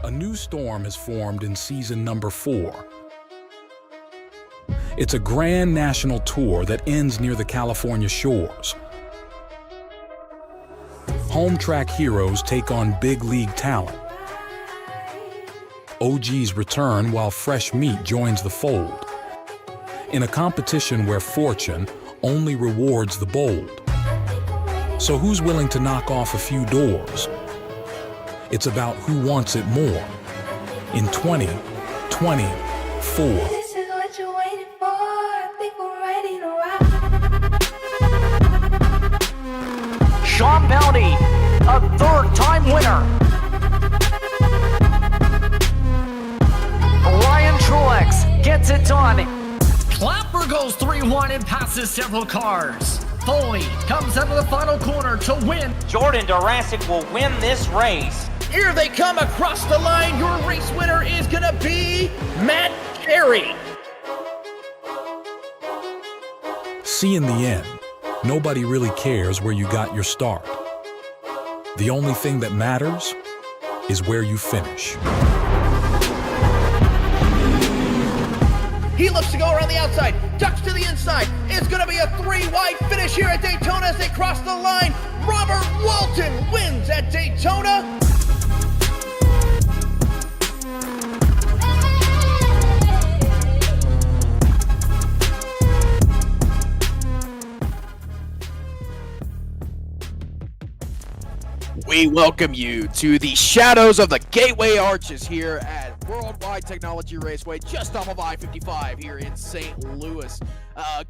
A new storm has formed in season number 4. It's a grand national tour that ends near the California shores. Home track heroes take on big league talent. OGs return while fresh meat joins the fold. In a competition where fortune only rewards the bold. So who's willing to knock off a few doors? It's about who wants it more in 2024. This is what you're waiting for. I think we're ready to rock. Sean Bowdy, a third-time winner. Ryan Truex gets it done. Clapper goes 3-1 and passes several cars. Foley comes out of the final corner to win. Jordan Durasic will win this race. Here they come across the line. Your race winner is going to be Matt Carey. See, in the end, nobody really cares where you got your start. The only thing that matters is where you finish. He looks to go around the outside, ducks to the inside. It's going to be a 3-wide finish here at Daytona as they cross the line. Robert Walton wins at Daytona. We welcome you to the shadows of the Gateway Arches here at Worldwide Technology Raceway, just off of I-55 here in St. Louis.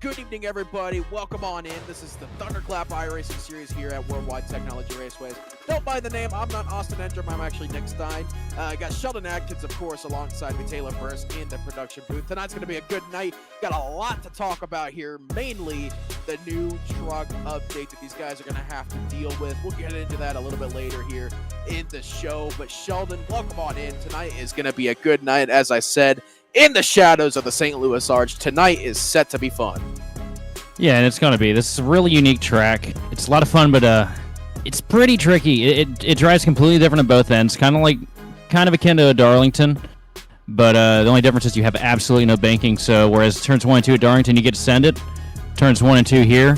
Good evening, everybody. Welcome on in. This is the Thunderclap iRacing series here at Worldwide Technology Raceways. Don't mind the name. I'm not Austin Entrim. I'm actually Nick Stein. Got Sheldon Atkins, of course, alongside me, Taylor Burst, in the production booth. Tonight's going to be a good night. Got a lot to talk about here, mainly the new truck update that these guys are going to have to deal with. We'll get into that a little bit later here in the show. But Sheldon, welcome on in. Tonight is going to be a good night, as I said, in the shadows of the St. Louis Arch. Tonight is set to be fun. Yeah, and it's going to be. This is a really unique track. It's a lot of fun, but it's pretty tricky. It drives completely different at both ends, kind of akin to a Darlington, but the only difference is you have absolutely no banking. So whereas turns 1 and 2 at Darlington, you get to send it. Turns 1 and 2 here,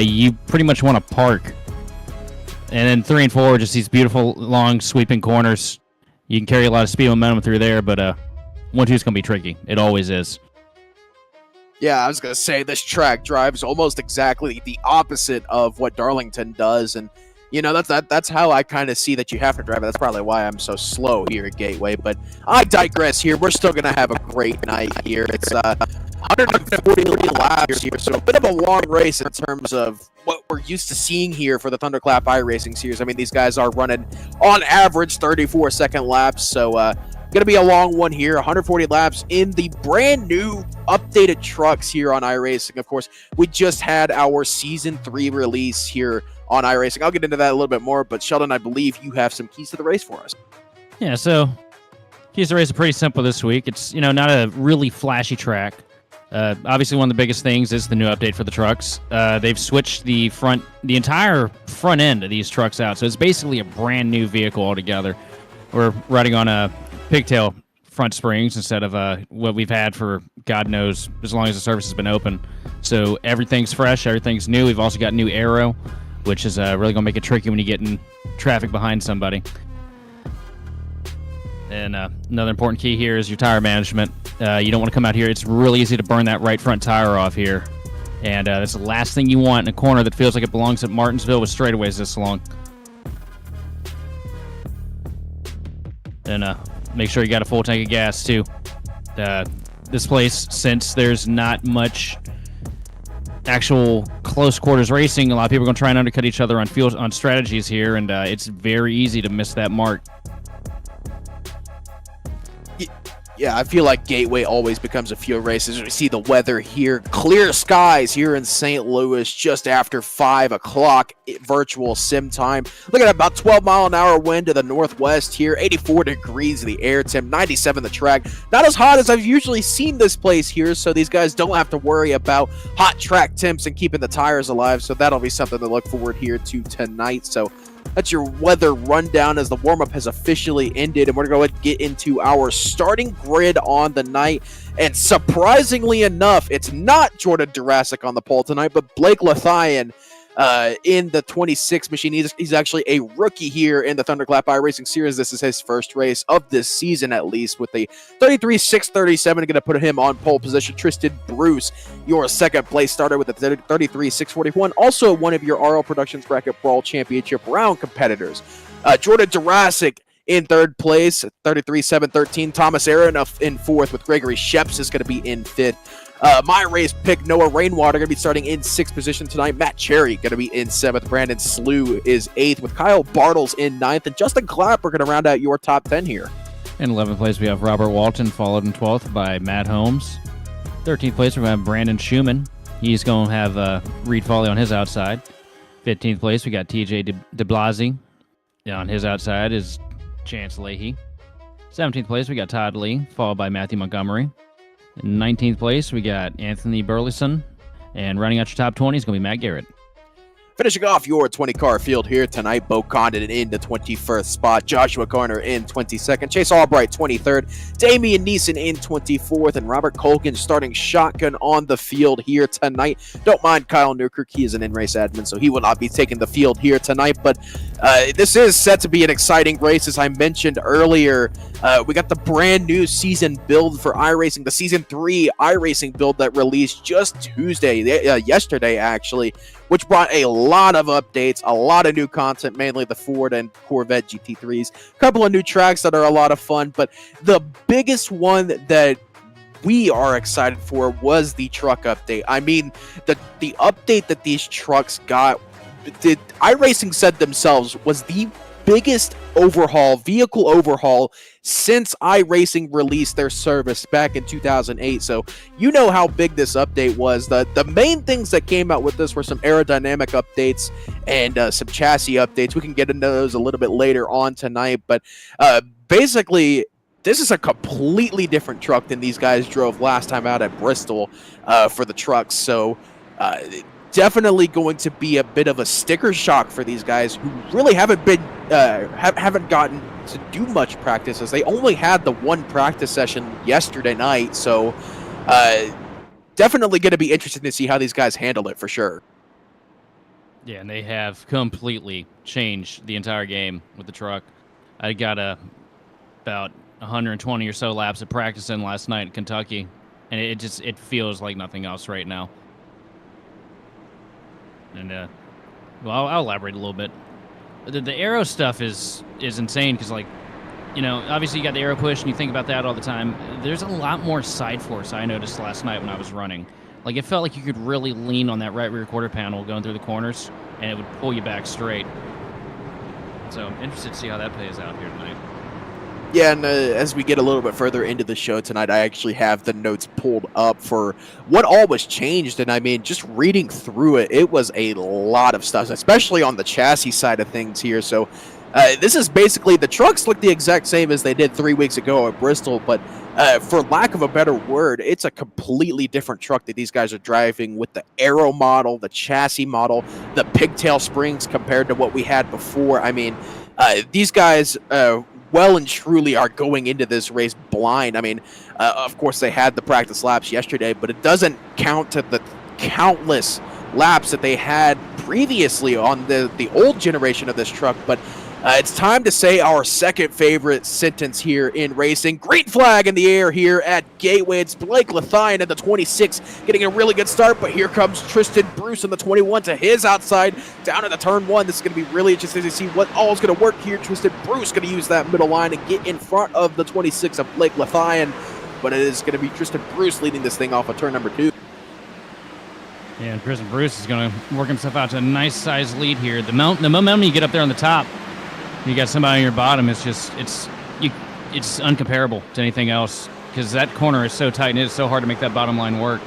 you pretty much want to park. And then 3 and 4 are just these beautiful, long, sweeping corners. You can carry a lot of speed momentum through there, but 1-2 is going to be tricky. It always is. Yeah, I was going to say, this track drives almost exactly the opposite of what Darlington does, and you know, that's how I kind of see that you have to drive it. That's probably why I'm so slow here at Gateway, but I digress here. We're still going to have a great night here. It's 143 laps here, so a bit of a long race in terms of what we're used to seeing here for the Thunderclap iRacing series. I mean, these guys are running, on average, 34-second laps, so going to be a long one here. 140 laps in the brand new updated trucks here on iRacing. Of course, we just had our Season 3 release here on iRacing. I'll get into that a little bit more, but Sheldon, I believe you have some keys to the race for us. Yeah, so keys to the race are pretty simple this week. It's, not a really flashy track. Obviously, one of the biggest things is the new update for the trucks. They've switched the entire front end of these trucks out, so it's basically a brand new vehicle altogether. We're riding on a pigtail front springs instead of what we've had for God knows as long as the service has been open. So everything's fresh, everything's new. We've also got new aero, which is really going to make it tricky when you get in traffic behind somebody. And another important key here is your tire management. You don't want to come out here. It's really easy to burn that right front tire off here. And that's the last thing you want in a corner that feels like it belongs at Martinsville with straightaways this long. And make sure you got a full tank of gas, too. This place, since there's not much actual close quarters racing, a lot of people are going to try and undercut each other on strategies here, and it's very easy to miss that mark. Yeah, I feel like Gateway always becomes a few races. We see the weather here. Clear skies here in St. Louis just after 5 o'clock virtual sim time. Look at about 12-mile-an-hour wind to the northwest here. 84 degrees the air temp, 97 the track. Not as hot as I've usually seen this place here, so these guys don't have to worry about hot track temps and keeping the tires alive. So that'll be something to look forward here to tonight. So that's your weather rundown as the warm-up has officially ended, and we're going to get into our starting grid on the night. And surprisingly enough, it's not Jordan Jurassic on the pole tonight, but Blake Lathian in the 26 machine. He's actually a rookie here in the Thunderclap iRacing Series. This is his first race of this season, at least, with a 33.637. Going to put him on pole position. Tristan Bruce, your second place starter with a 33.641. Also one of your RL Productions Bracket Brawl Championship round competitors. Jordan Jurassic in third place, 33.713. Thomas Aaron in fourth with Gregory Sheps is going to be in fifth. My race pick, Noah Rainwater, going to be starting in 6th position tonight. Matt Cherry going to be in 7th. Brandon Slew is 8th with Kyle Bartles in 9th. And Justin Clapp are going to round out your top 10 here. In 11th place, we have Robert Walton, followed in 12th by Matt Holmes. 13th place, we have Brandon Schumann. He's going to have Reed Foley on his outside. 15th place, we got TJ DeBlasi. On his outside is Chance Leahy. 17th place, we got Todd Lee, followed by Matthew Montgomery. In 19th place, we got Anthony Burleson. And running out your top 20 is going to be Matt Garrett. Finishing off your 20-car field here tonight, Bo Condon in the 21st spot, Joshua Garner in 22nd, Chase Albright 23rd, Damian Neeson in 24th, and Robert Colgan starting shotgun on the field here tonight. Don't mind Kyle Newkirk, he is an in-race admin, so he will not be taking the field here tonight, but this is set to be an exciting race. As I mentioned earlier, we got the brand new season build for iRacing, the Season 3 iRacing build that released just Tuesday, yesterday actually, which brought a lot of updates, a lot of new content, mainly the Ford and Corvette GT3s, a couple of new tracks that are a lot of fun, but the biggest one that we are excited for was the truck update. I mean, the update that these trucks got, iRacing said themselves, was the biggest vehicle overhaul since iRacing released their service back in 2008. So you know how big this update was. The main things that came out with this were some aerodynamic updates and some chassis updates. We can get into those a little bit later on tonight, but basically this is a completely different truck than these guys drove last time out at Bristol for the trucks. So definitely going to be a bit of a sticker shock for these guys who really haven't been haven't gotten to do much practice, as they only had the one practice session yesterday night. So definitely going to be interesting to see how these guys handle it for sure. Yeah, and they have completely changed the entire game with the truck. I got about 120 or so laps of practice in last night in Kentucky, and it feels like nothing else right now. And well, I'll elaborate a little bit. The aero stuff is insane because, like, you know, obviously you got the aero push and you think about that all the time. There's a lot more side force I noticed last night when I was running. Like, it felt like you could really lean on that right rear quarter panel going through the corners, and it would pull you back straight. So I'm interested to see how that plays out here tonight. Yeah, and as we get a little bit further into the show tonight, I actually have the notes pulled up for what all was changed. And I mean, just reading through it, it was a lot of stuff, especially on the chassis side of things here. So this is basically, the trucks look the exact same as they did 3 weeks ago at Bristol, but for lack of a better word, it's a completely different truck that these guys are driving with the aero model, the chassis model, the pigtail springs compared to what we had before. I mean, these guys well and truly are going into this race blind. I mean, of course, they had the practice laps yesterday, but it doesn't count to the countless laps that they had previously on the old generation of this truck. But it's time to say our second favorite sentence here in racing. Green flag in the air here at Gateway. It's Blake Lathian in the 26, getting a really good start, but here comes Tristan Bruce in the 21 to his outside, down into turn one. This is going to be really interesting to see what all is going to work here. Tristan Bruce going to use that middle line and get in front of the 26 of Blake Lathian, but it is going to be Tristan Bruce leading this thing off of turn number 2. Yeah, and Tristan Bruce is going to work himself out to a nice size lead here. The momentum you get up there on the top, you got somebody on your bottom. It's uncomparable to anything else. because that corner is so tight and it is so hard to make that bottom line work.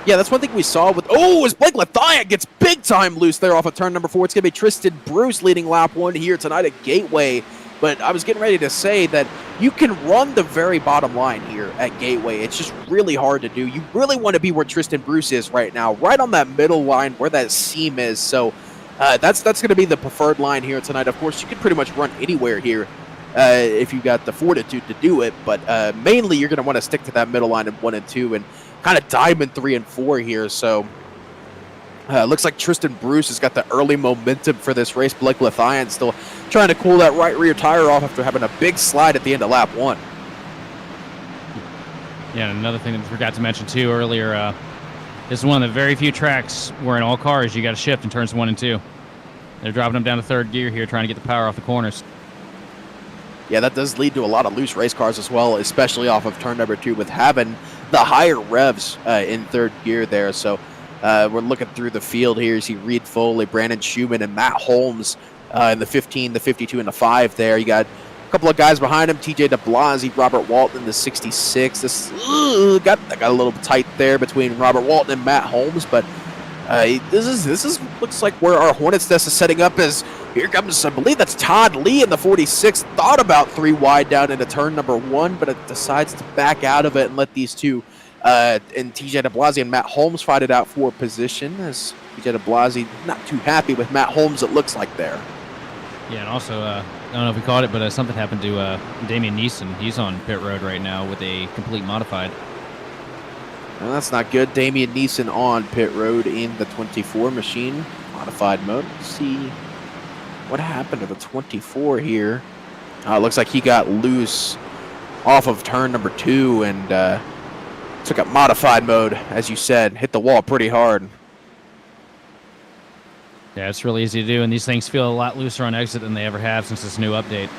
Yeah, that's one thing we saw with... Oh, as Blake Lethian gets big time loose there off of turn number 4. It's going to be Tristan Bruce leading lap 1 here tonight at Gateway. But I was getting ready to say that you can run the very bottom line here at Gateway. It's just really hard to do. You really want to be where Tristan Bruce is right now, right on that middle line where that seam is. So that's going to be the preferred line here tonight. Of course, you can pretty much run anywhere here if you got the fortitude to do it. But mainly you're going to want to stick to that middle line in 1 and 2 and kind of diamond 3 and 4 here. So looks like Tristan Bruce has got the early momentum for this race. Blake Lethian still trying to cool that right rear tire off after having a big slide at the end of lap 1. Yeah, and another thing that we forgot to mention too earlier, this is one of the very few tracks where in all cars you got to shift in turns 1 and 2. They're dropping them down to 3rd gear here, trying to get the power off the corners. Yeah, that does lead to a lot of loose race cars as well, especially off of turn number 2 with having the higher revs in 3rd gear there. So we're looking through the field here. You see Reed Foley, Brandon Schumann, and Matt Holmes in the 15, the 52, and the 5 there. You got a couple of guys behind him, TJ DeBlasi, Robert Walton in the 66. This got a little tight there between Robert Walton and Matt Holmes, but this looks like where our Hornets nest is setting up. As here comes, I believe that's Todd Lee in the 46. Thought about 3 wide down into turn number 1, but it decides to back out of it and let these two and TJ DeBlasi and Matt Holmes fight it out for position, as TJ DeBlasi not too happy with Matt Holmes, it looks like there. Yeah, and also, I don't know if we caught it, but something happened to Damian Neeson. He's on pit road right now with a complete modified. Well, that's not good. Damian Neeson on pit road in the 24 machine, modified mode. Let's see what happened to the 24 here. Looks like he got loose off of turn number 2 and took up modified mode, as you said, hit the wall pretty hard. Yeah, it's really easy to do, and these things feel a lot looser on exit than they ever have since this new update.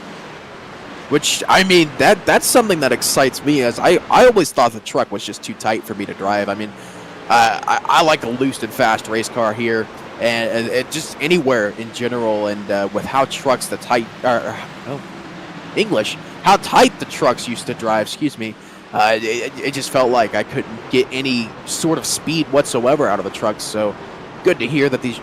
Which, I mean, that's something that excites me, as I always thought the truck was just too tight for me to drive. I mean, I like a loose and fast race car here, and just anywhere in general, and with how trucks how tight the trucks used to drive, excuse me, it just felt like I couldn't get any sort of speed whatsoever out of the trucks. So good to hear that these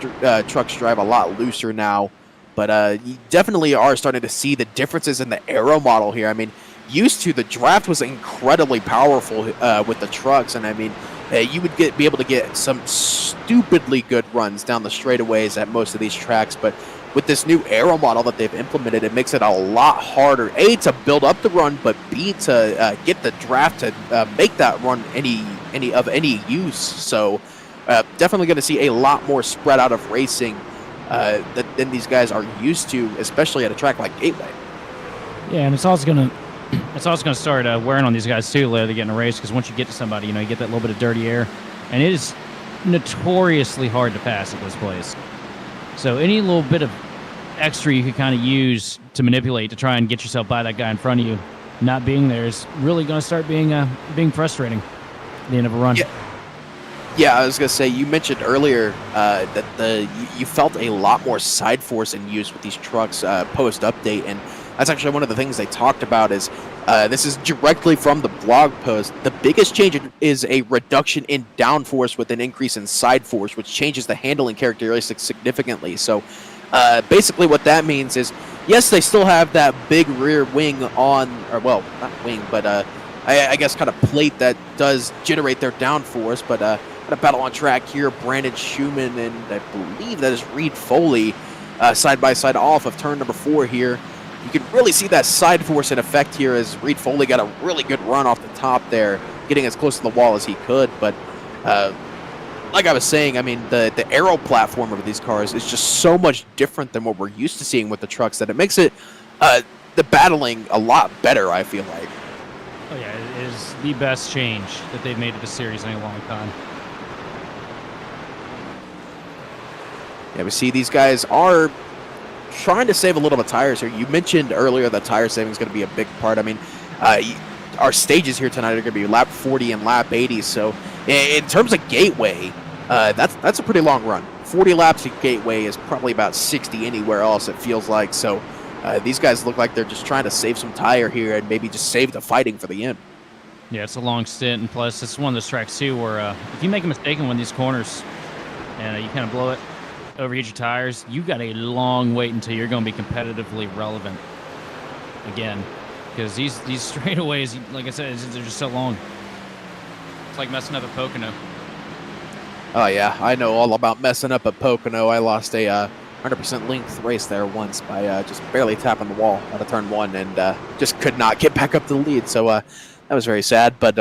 trucks drive a lot looser now. But you definitely are starting to see the differences in the aero model here. I mean, used to, the draft was incredibly powerful with the trucks, and I mean, you would be able to get some stupidly good runs down the straightaways at most of these tracks. But with this new aero model that they've implemented, it makes it a lot harder, A, to build up the run, but B, to get the draft to make that run any use. So definitely going to see a lot more spread out of racing than these guys are used to, especially at a track like Gateway. Yeah, and it's also going to start wearing on these guys too later they get in a race, because once you get to somebody, you get that little bit of dirty air, and it is notoriously hard to pass at this place. So any little bit of extra you could kind of use to manipulate to try and get yourself by that guy in front of you, not being there, is really going to start being frustrating at the end of a run. Yeah, I was going to say, you mentioned earlier that you felt a lot more side force in use with these trucks post-update, and that's actually one of the things they talked about. Is this is directly from the blog post. The biggest change is a reduction in downforce with an increase in side force, which changes the handling characteristics significantly. So basically what that means is, yes, they still have that big rear wing on, or well, not wing, but I guess kind of plate that does generate their downforce, but got a battle on track here, Brandon Schumann, and I believe that is Reed Foley side by side off of turn number 4 here. You can really see that side force in effect here, as Reed Foley got a really good run off the top there, getting as close to the wall as he could. But like I was saying, I mean, the aero platform of these cars is just so much different than what we're used to seeing with the trucks that it makes it the battling a lot better, I feel like. Oh yeah, it is the best change that they've made to the series in a long time. Yeah, we see these guys are trying to save a little bit of tires here. You mentioned earlier that tire saving is going to be a big part. I mean, our stages here tonight are going to be lap 40 and lap 80. So in terms of Gateway, that's a pretty long run. 40 laps at Gateway is probably about 60 anywhere else, it feels like. So these guys look like they're just trying to save some tire here and maybe just save the fighting for the end. Yeah, it's a long stint, and plus it's one of those tracks too where if you make a mistake in one of these corners and you kind of blow it, overheat your tires, you got a long wait until you're going to be competitively relevant again, because these straightaways, like I said, they're just so long. It's like messing up at Pocono. Oh yeah, I know all about messing up at Pocono. I lost a 100% length race there once by just barely tapping the wall out of turn 1 and just could not get back up to the lead. So that was very sad, but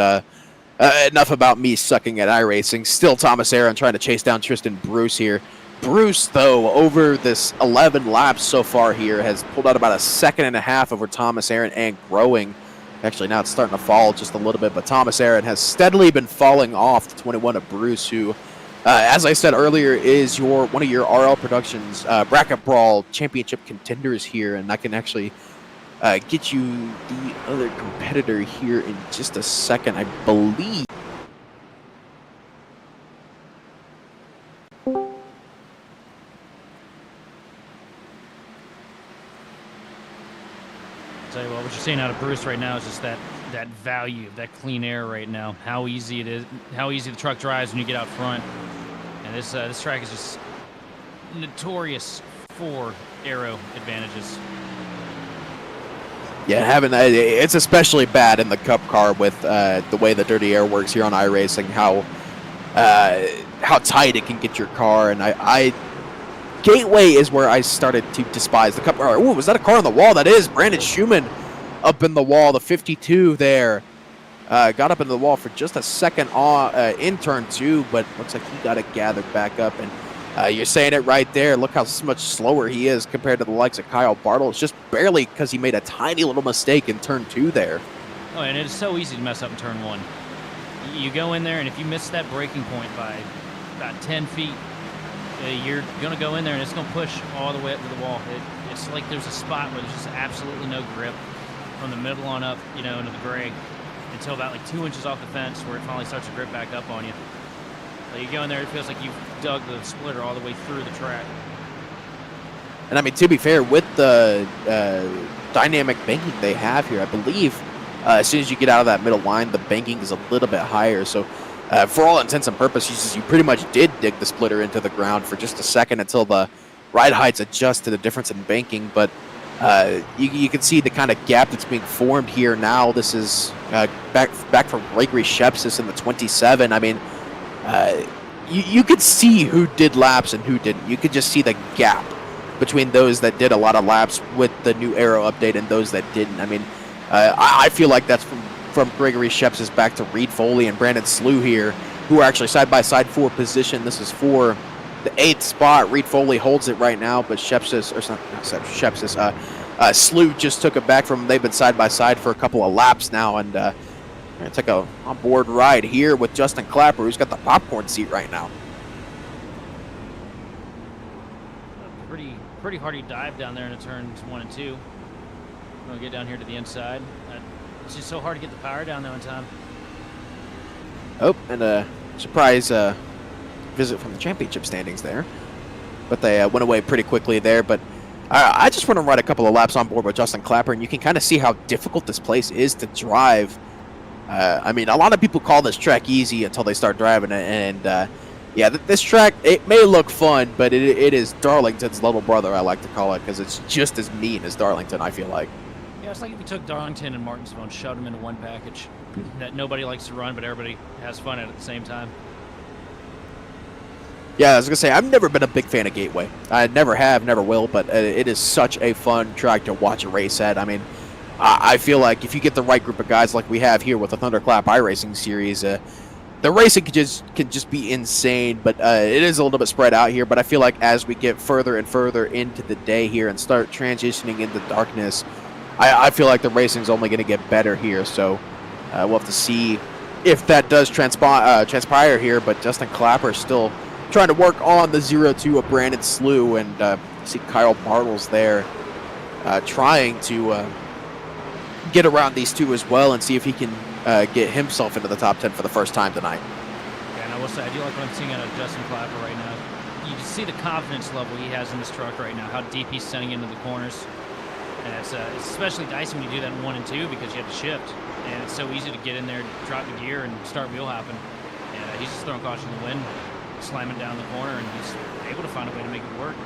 enough about me sucking at iRacing. Still Thomas Aaron trying to chase down Tristan Bruce here. Bruce, though, over this 11 laps so far here, has pulled out about a 1.5 seconds over Thomas Aaron and growing. Actually, now it's starting to fall just a little bit, but Thomas Aaron has steadily been falling off the 21 of Bruce, who, as I said earlier, is one of your RL Productions Bracket Brawl Championship contenders here, and I can actually get you the other competitor here in just a second, I believe. Tell you what you're seeing out of Bruce right now is just that value, that clean air right now. How easy it is, how easy the truck drives when you get out front. And this track is just notorious for aero advantages. Yeah, it's especially bad in the Cup car with the way the dirty air works here on iRacing. How tight it can get your car, and Gateway is where I started to despise the Cup car. Ooh, was that a car on the wall? That is Brandon Schumann up in the wall. The 52 there got up into the wall for just a second in turn 2, but looks like he got it gathered back up. And you're saying it right there. Look how much slower he is compared to the likes of Kyle Bartle. It's just barely because he made a tiny little mistake in turn 2 there. Oh, and it's so easy to mess up in turn 1. You go in there, and if you miss that braking point by about 10 feet, you're going to go in there and it's going to push all the way up to the wall. It's like there's a spot where there's just absolutely no grip from the middle on up, into the gray until about like 2 inches off the fence where it finally starts to grip back up on you. So you go in there, it feels like you've dug the splitter all the way through the track. And I mean, to be fair, with the dynamic banking they have here, I believe as soon as you get out of that middle line, the banking is a little bit higher. So for all intents and purposes, you pretty much did dig the splitter into the ground for just a second until the ride heights adjust to the difference in banking. But you can see the kind of gap that's being formed here now. This is back from Gregory Shepsis in the 27. I mean, you could see who did laps and who didn't. You could just see the gap between those that did a lot of laps with the new aero update and those that didn't. I mean, I feel like that's from Gregory Shepsis back to Reed Foley and Brandon Slew here, who are actually side-by-side for position. This is for the 8th spot. Reed Foley holds it right now, but Slew just took it back from. They've been side-by-side for a couple of laps now, and we're going to take a on-board ride here with Justin Clapper, who's got the popcorn seat right now. Pretty hardy dive down there in the turns 1 and 2. We'll get down here to the inside. It's just so hard to get the power down there in time. Oh, and a surprise visit from the championship standings there. But they went away pretty quickly there. But I just want to ride a couple of laps on board with Justin Clapper, and you can kind of see how difficult this place is to drive. I mean, a lot of people call this track easy until they start driving it, and yeah, this track, it may look fun, but it is Darlington's little brother, I like to call it, because it's just as mean as Darlington, I feel like. Yeah, it's like if you took Darlington and Martinsville and shoved them into one package that nobody likes to run, but everybody has fun at the same time. Yeah, I was going to say, I've never been a big fan of Gateway. I never have, never will, but it is such a fun track to watch a race at. I mean, I feel like if you get the right group of guys like we have here with the Thunderclap iRacing series, the racing can just be insane, but it is a little bit spread out here. But I feel like as we get further and further into the day here and start transitioning into darkness, I feel like the racing's only going to get better here. So we'll have to see if that does transpire here. But Justin Clapper is still trying to work on the 0-2 of Brandon Slew, and see Kyle Bartles there trying to get around these two as well and see if he can get himself into the top 10 for the first time tonight. Yeah, and I will say, I do like what I'm seeing out of Justin Clapper right now. You can see the confidence level he has in this truck right now, how deep he's sending into the corners. And it's especially dicey when you do that in 1 and 2 because you have to shift, and it's so easy to get in there, drop the gear, and start wheel hopping. And he's just throwing caution to the wind, slamming down the corner, and he's able to find a way to make it work.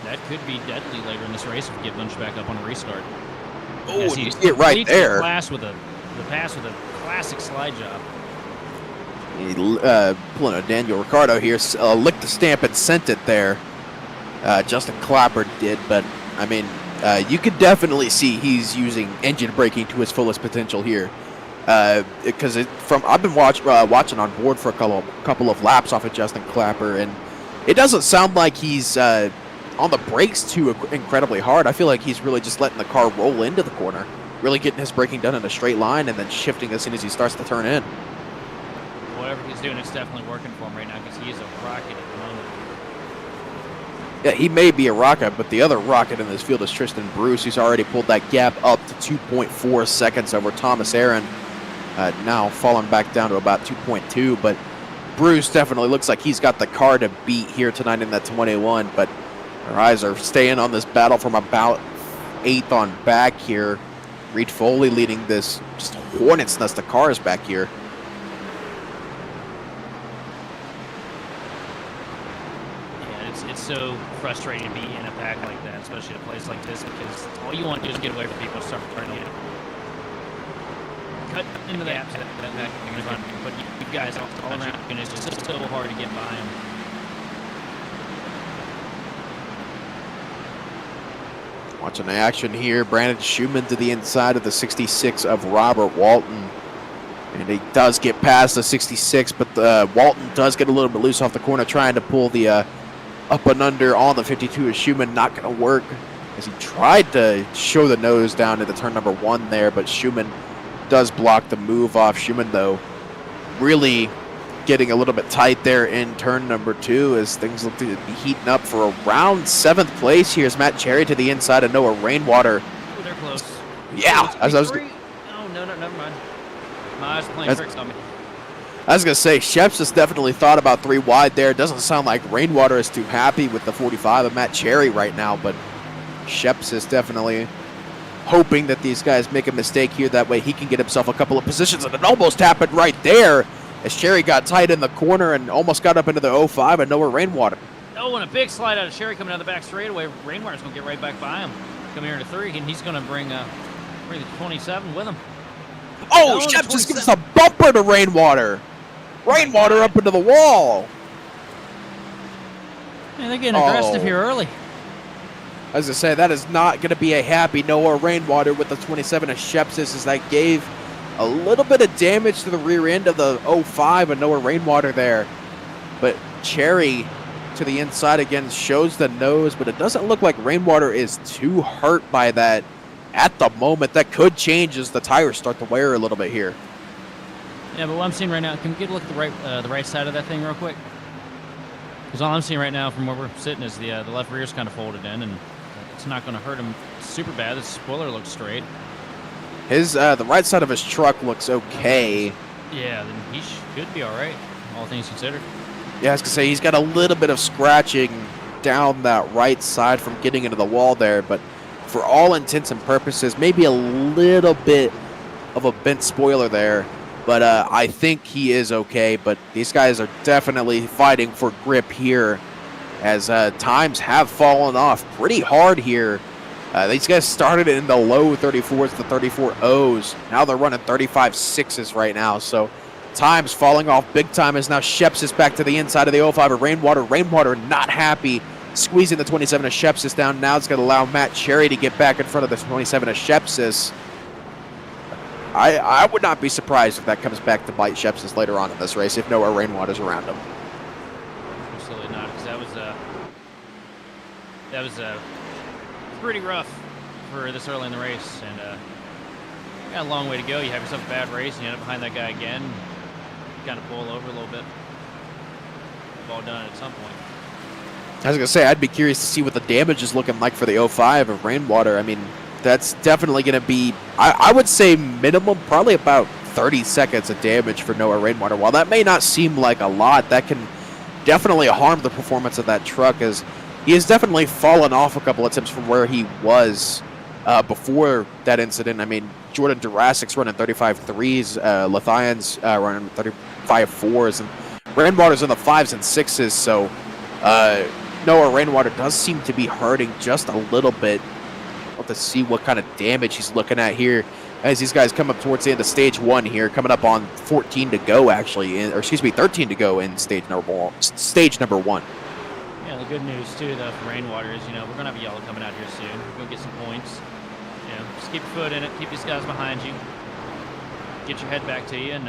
That could be deadly later in this race if we get bunched back up on a restart. Oh, you see it right there. The pass with a classic slide job. Pulling a Daniel Ricciardo here, licked the stamp and sent it there. Justin Clapper did, but I mean, you could definitely see he's using engine braking to his fullest potential here. Because I've been watching on board for a couple of laps off of Justin Clapper, and it doesn't sound like he's on the brakes too incredibly hard. I feel like he's really just letting the car roll into the corner, really getting his braking done in a straight line, and then shifting as soon as he starts to turn in. Whatever he's doing, it's definitely working for him right now because he is a rocket at the moment. Yeah, he may be a rocket, but the other rocket in this field is Tristan Bruce. He's already pulled that gap up to 2.4 seconds over Thomas Aaron. Now falling back down to about 2.2, but Bruce definitely looks like he's got the car to beat here tonight in that 21, but our eyes are staying on this battle from about 8th on back here. Reed Foley leading this just hornet's nest of cars back here. It's so frustrating to be in a pack like that, especially at a place like this, because all you want to do is get away from people and start turning it. Cut into the gaps but you guys all around, and it's just so hard to get by them. Watching the action here, Brandon Schumann to the inside of the 66 of Robert Walton. And he does get past the 66, but Walton does get a little bit loose off the corner, trying to pull the up and under on the 52 of Schumann. Not going to work, as he tried to show the nose down into turn number 1 there, but Schumann does block the move off. Schumann, though, really getting a little bit tight there in turn number 2 as things look to be heating up for around 7th place. Here's Matt Cherry to the inside of Noah Rainwater. Oh, they're close. Yeah. No, never mind. My eyes playing tricks on me. I was going to say, Sheps has definitely thought about 3 wide there. It doesn't sound like Rainwater is too happy with the 45 of Matt Cherry right now, but Sheps is definitely hoping that these guys make a mistake here. That way he can get himself a couple of positions, and it almost happened right there as Cherry got tight in the corner and almost got up into the 05 and Noah Rainwater. Oh, and a big slide out of Cherry coming down the back straightaway. Rainwater's going to get right back by him. Come here to 3, and he's going to bring the 27 with him. Oh, Sheps just gives us a bumper to Rainwater. Rainwater up into the wall. Man, they're getting aggressive here early. As I say, that is not going to be a happy Noah Rainwater with the 27 of Shepsis, as that gave a little bit of damage to the rear end of the 05 and Noah Rainwater there. But Cherry to the inside again shows the nose, but it doesn't look like Rainwater is too hurt by that at the moment. That could change as the tires start to wear a little bit here. Yeah, but what I'm seeing right now, can we get a look at the right side of that thing real quick? Because all I'm seeing right now from where we're sitting is the left rear's kind of folded in, and it's not going to hurt him super bad. The spoiler looks straight. His the right side of his truck looks okay. Yeah, then he should be all right, all things considered. Yeah, I was going to say, he's got a little bit of scratching down that right side from getting into the wall there, but for all intents and purposes, maybe a little bit of a bent spoiler there. But I think he is okay. But these guys are definitely fighting for grip here, as times have fallen off pretty hard here. These guys started in the low 34s to 34.0s. Now they're running 35.6s right now. So times falling off big time, as now Sheps is back to the inside of the 05 of Rainwater. Rainwater not happy, squeezing the 27 of Shepsis down. Now it's going to allow Matt Cherry to get back in front of the 27 of Shepsis. I would not be surprised if that comes back to bite Shepsis later on in this race if Noah Rainwater's around him. Absolutely not, because that was pretty rough for this early in the race, and you got a long way to go. You have yourself a bad race, and you end up behind that guy again. Kind of pull over a little bit. Ball done at some point. I was going to say, I'd be curious to see what the damage is looking like for the 05 of Rainwater. I mean, that's definitely going to be, I would say minimum, probably about 30 seconds of damage for Noah Rainwater. While that may not seem like a lot, that can definitely harm the performance of that truck, as he has definitely fallen off a couple of times from where he was before that incident. I mean, Jordan Jurassic's running 35.3s, Lithian's running 35.4s, and Rainwater's in the 5s and 6s. So Noah Rainwater does seem to be hurting just a little bit. We'll have to see what kind of damage he's looking at here as these guys come up towards the end of stage 1 here, coming up on 14 to go actually, or excuse me, 13 to go in stage number 1. Yeah, the good news too, though, for Rainwater is, we're gonna have a yellow coming out here soon. We're gonna get some points. Just keep your foot in it, keep these guys behind you, get your head back to you, and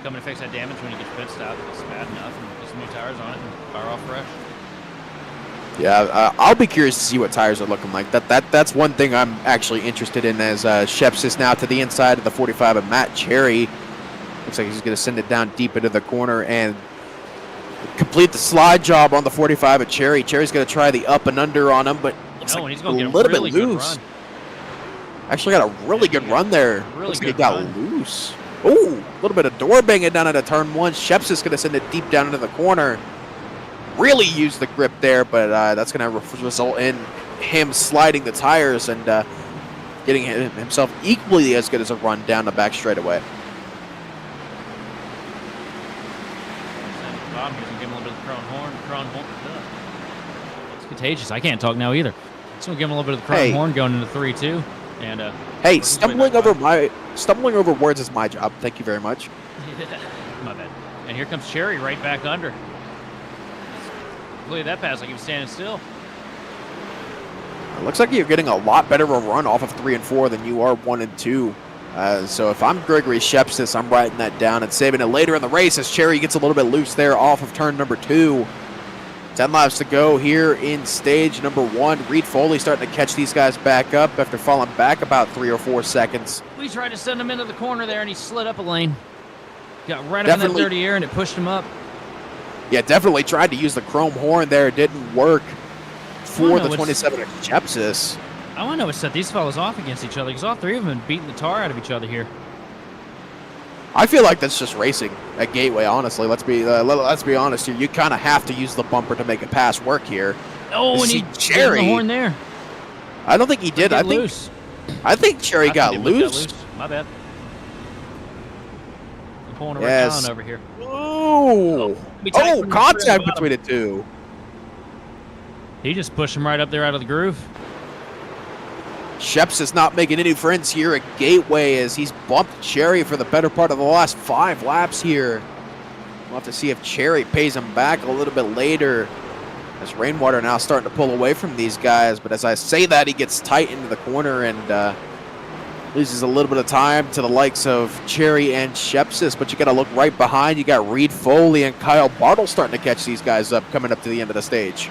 come and fix that damage when you get your pit stop if it's bad enough, and get some new tires on it and fire off fresh. Yeah, I'll be curious to see what tires are looking like. That's one thing I'm actually interested in, as Sheps is now to the inside of the 45 of Matt Cherry. Looks like he's going to send it down deep into the corner and complete the slide job on the 45 of Cherry. Cherry's going to try the up and under on him, but looks like he's gonna a get little really bit good loose. run. Actually got a really good run there. Really looks like he good got run. loose. Ooh, a little bit of door banging down into turn 1. Sheps is going to send it deep down into the corner. Really used the grip there, but that's going to result in him sliding the tires and getting himself equally as good as a run down the back straightaway. Bob here's gonna give him a little bit of the crown horn. It's contagious. I can't talk now either. So we'll give him a little bit of the crown horn going into 3-2. And hey, stumbling over words is my job. Thank you very much. My bad. And here comes Cherry right back under. Look at that pass, like he was standing still. It looks like you're getting a lot better of a run off of 3 and 4 than you are 1 and 2. So if I'm Gregory Shepsis, I'm writing that down and saving it later in the race as Cherry gets a little bit loose there off of turn number 2. 10 laps to go here in stage number 1. Reed Foley starting to catch these guys back up after falling back about 3 or 4 seconds. We tried to send him into the corner there, and he slid up a lane. Got right up in that dirty air, and it pushed him up. Yeah, definitely tried to use the chrome horn there. It didn't work for the 27 of Shepsis. I want to know what set these fellas off against each other, because all three of them have been beating the tar out of each other here. I feel like that's just racing at Gateway, honestly. Let's be honest here. You kind of have to use the bumper to make a pass work here. Oh, and he Cherry the horn there. I don't think he did. I think Cherry got loose. My bad. I'm pulling a right down over here. Oh, contact between the two. He just pushed him right up there out of the groove. Sheps is not making any friends here at Gateway as he's bumped Cherry for the better part of the last 5 laps here. We'll have to see if Cherry pays him back a little bit later as Rainwater now starting to pull away from these guys. But as I say that, he gets tight into the corner and loses a little bit of time to the likes of Cherry and Shepsis. But you got to look right behind. You got Reed Foley and Kyle Bartle starting to catch these guys up coming up to the end of the stage.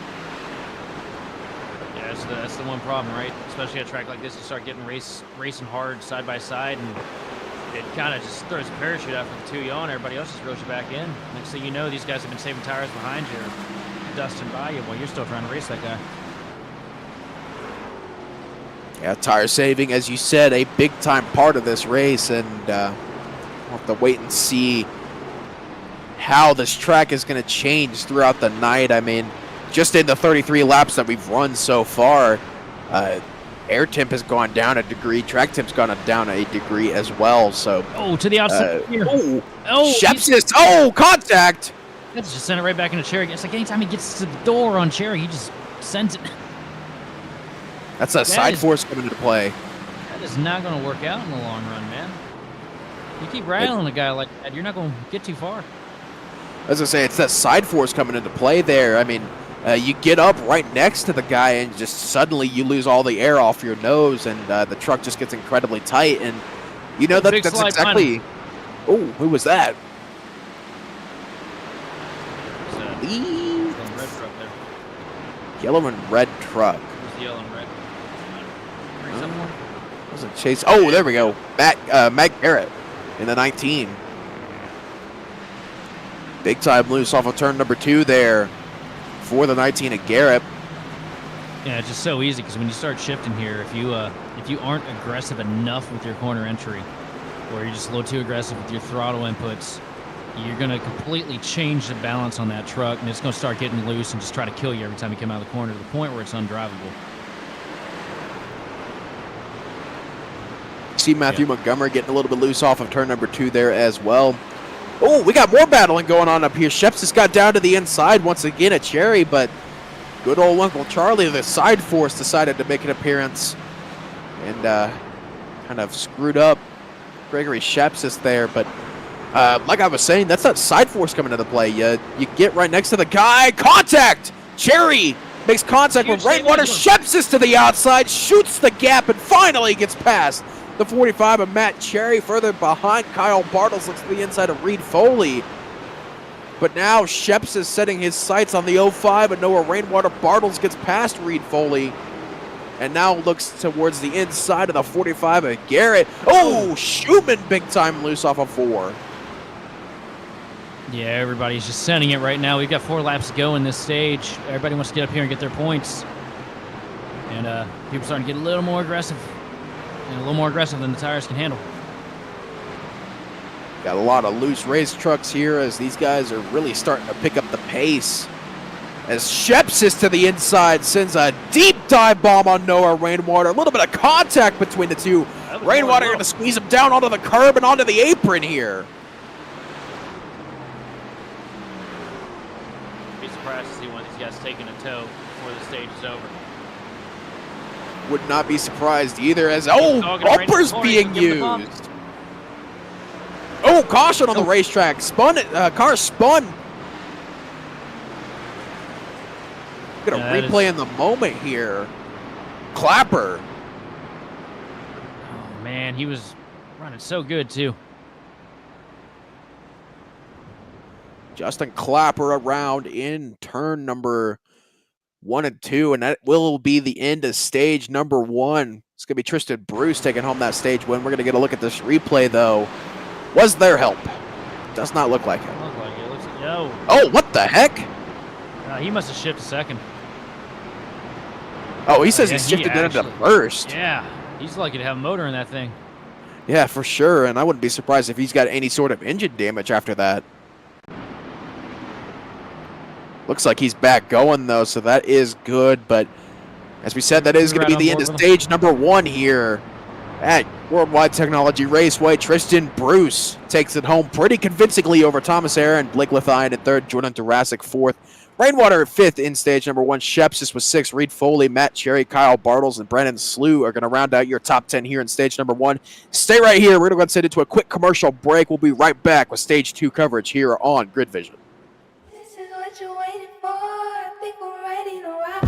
Yeah, that's the one problem, right? Especially at a track like this, you start getting racing hard side by side, and it kind of just throws a parachute out for the two of you on. Everybody else just throws you back in. Next thing you know, these guys have been saving tires behind you, or dusting by you while you're still trying to race that guy. Yeah, tire saving, as you said, a big-time part of this race, and we'll have to wait and see how this track is going to change throughout the night. I mean, just in the 33 laps that we've run so far, air temp has gone down a degree, track temp's gone down a degree as well. So to the outside. Contact. That's just sent it right back into Cherry. It's like anytime he gets to the door on Cherry, he just sends it. That's a side force coming into play. That is not going to work out in the long run, man. You keep rattling a guy like that, you're not going to get too far. As I say, it's that side force coming into play there. I mean, you get up right next to the guy and just suddenly you lose all the air off your nose, and the truck just gets incredibly tight. And you know that's exactly. Oh, who was that? Red truck there. Yellow and red truck. Who's the yellow and red? Was it Chase? Oh, there we go. Matt Garrett in the 19. Big time loose off of turn number 2 there for the 19 at Garrett. Yeah, it's just so easy because when you start shifting here, if you aren't aggressive enough with your corner entry, or you're just a little too aggressive with your throttle inputs, you're going to completely change the balance on that truck, and it's going to start getting loose and just try to kill you every time you come out of the corner to the point where it's undrivable. see Matthew Montgomery getting a little bit loose off of turn number 2 there as well. Oh, we got more battling going on up here. Sheps just got down to the inside once again at Cherry, but good old Uncle Charlie, the side force, decided to make an appearance and kind of screwed up Gregory Sheps there. But like I was saying, that's that side force coming into play. You get right next to the guy. Contact! Cherry makes contact with Rainwater. Sheps to the outside, shoots the gap, and finally gets past the 45 of Matt Cherry. Further behind, Kyle Bartles looks to the inside of Reed Foley. But now Sheps is setting his sights on the 05, and Noah Rainwater. Bartles gets past Reed Foley and now looks towards the inside of the 45 of Garrett. Oh, Schumann big time loose off of 4. Yeah, everybody's just sending it right now. We've got 4 laps to go in this stage. Everybody wants to get up here and get their points. And people are starting to get a little more aggressive. And a little more aggressive than the tires can handle. Got a lot of loose race trucks here as these guys are really starting to pick up the pace. As Sheps is to the inside, sends a deep dive bomb on Noah Rainwater. A little bit of contact between the two. Rainwater going to squeeze him down onto the curb and onto the apron here. Be surprised to see one of these guys taking a tow before the stage is over. Would not be surprised either as, bumpers being used. Oh, caution on the racetrack. Spun it, car spun. Gonna replay in the moment here. Clapper. Oh man, he was running so good too. Justin Clapper around in turn number 1 and 2, and that will be the end of stage number 1. It's gonna be Tristan Bruce taking home that stage win. We're gonna get a look at this replay though. Was there help? Does not look like it. Oh, what the heck? He must have shifted second. Oh, he says he shifted it into first. Yeah, he's lucky to have a motor in that thing. Yeah, for sure, and I wouldn't be surprised if he's got any sort of engine damage after that. Looks like he's back going, though, so that is good, but as we said, that is going to be the end of stage number 1 here at Worldwide Technology Raceway. Tristan Bruce takes it home pretty convincingly over Thomas Aaron, Blake Lethine in 3rd, Jordan Durasic 4th. Rainwater at 5th in stage number 1. Sheps was 6th. Reed Foley, Matt Cherry, Kyle Bartles, and Brandon Slew are going to round out your top 10 here in stage number 1. Stay right here. We're going to go and send it to a quick commercial break. We'll be right back with stage 2 coverage here on Grid Vision. This is what you're waiting for. I think we're ready to rock.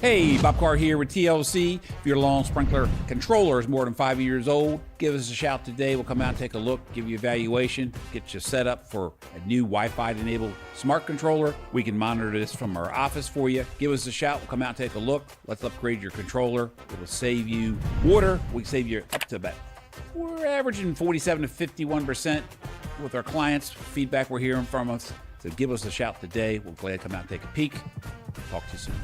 Hey, Bob Carr here with TLC. If your lawn sprinkler controller is more than 5 years old, give us a shout today. We'll come out and take a look, give you evaluation, get you set up for a new Wi-Fi enabled smart controller. We can monitor this from our office for you. Give us a shout. We'll come out and take a look. Let's upgrade your controller. It'll save you water. We can save you up to about, we're averaging 47 to 51% with our clients. Feedback we're hearing from us. So give us a shout today. We'll glad to come out and take a peek. Talk to you soon.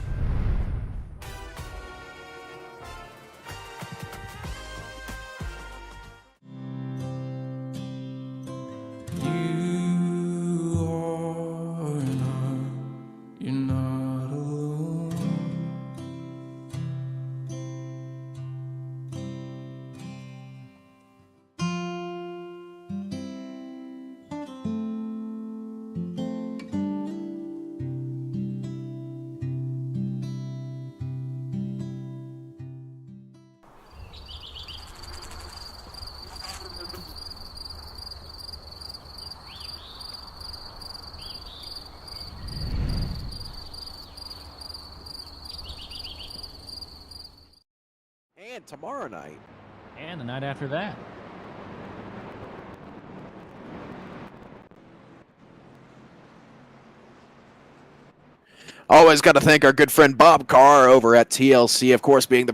and tomorrow night. And the night after that. Always got to thank our good friend Bob Carr over at TLC, of course, being the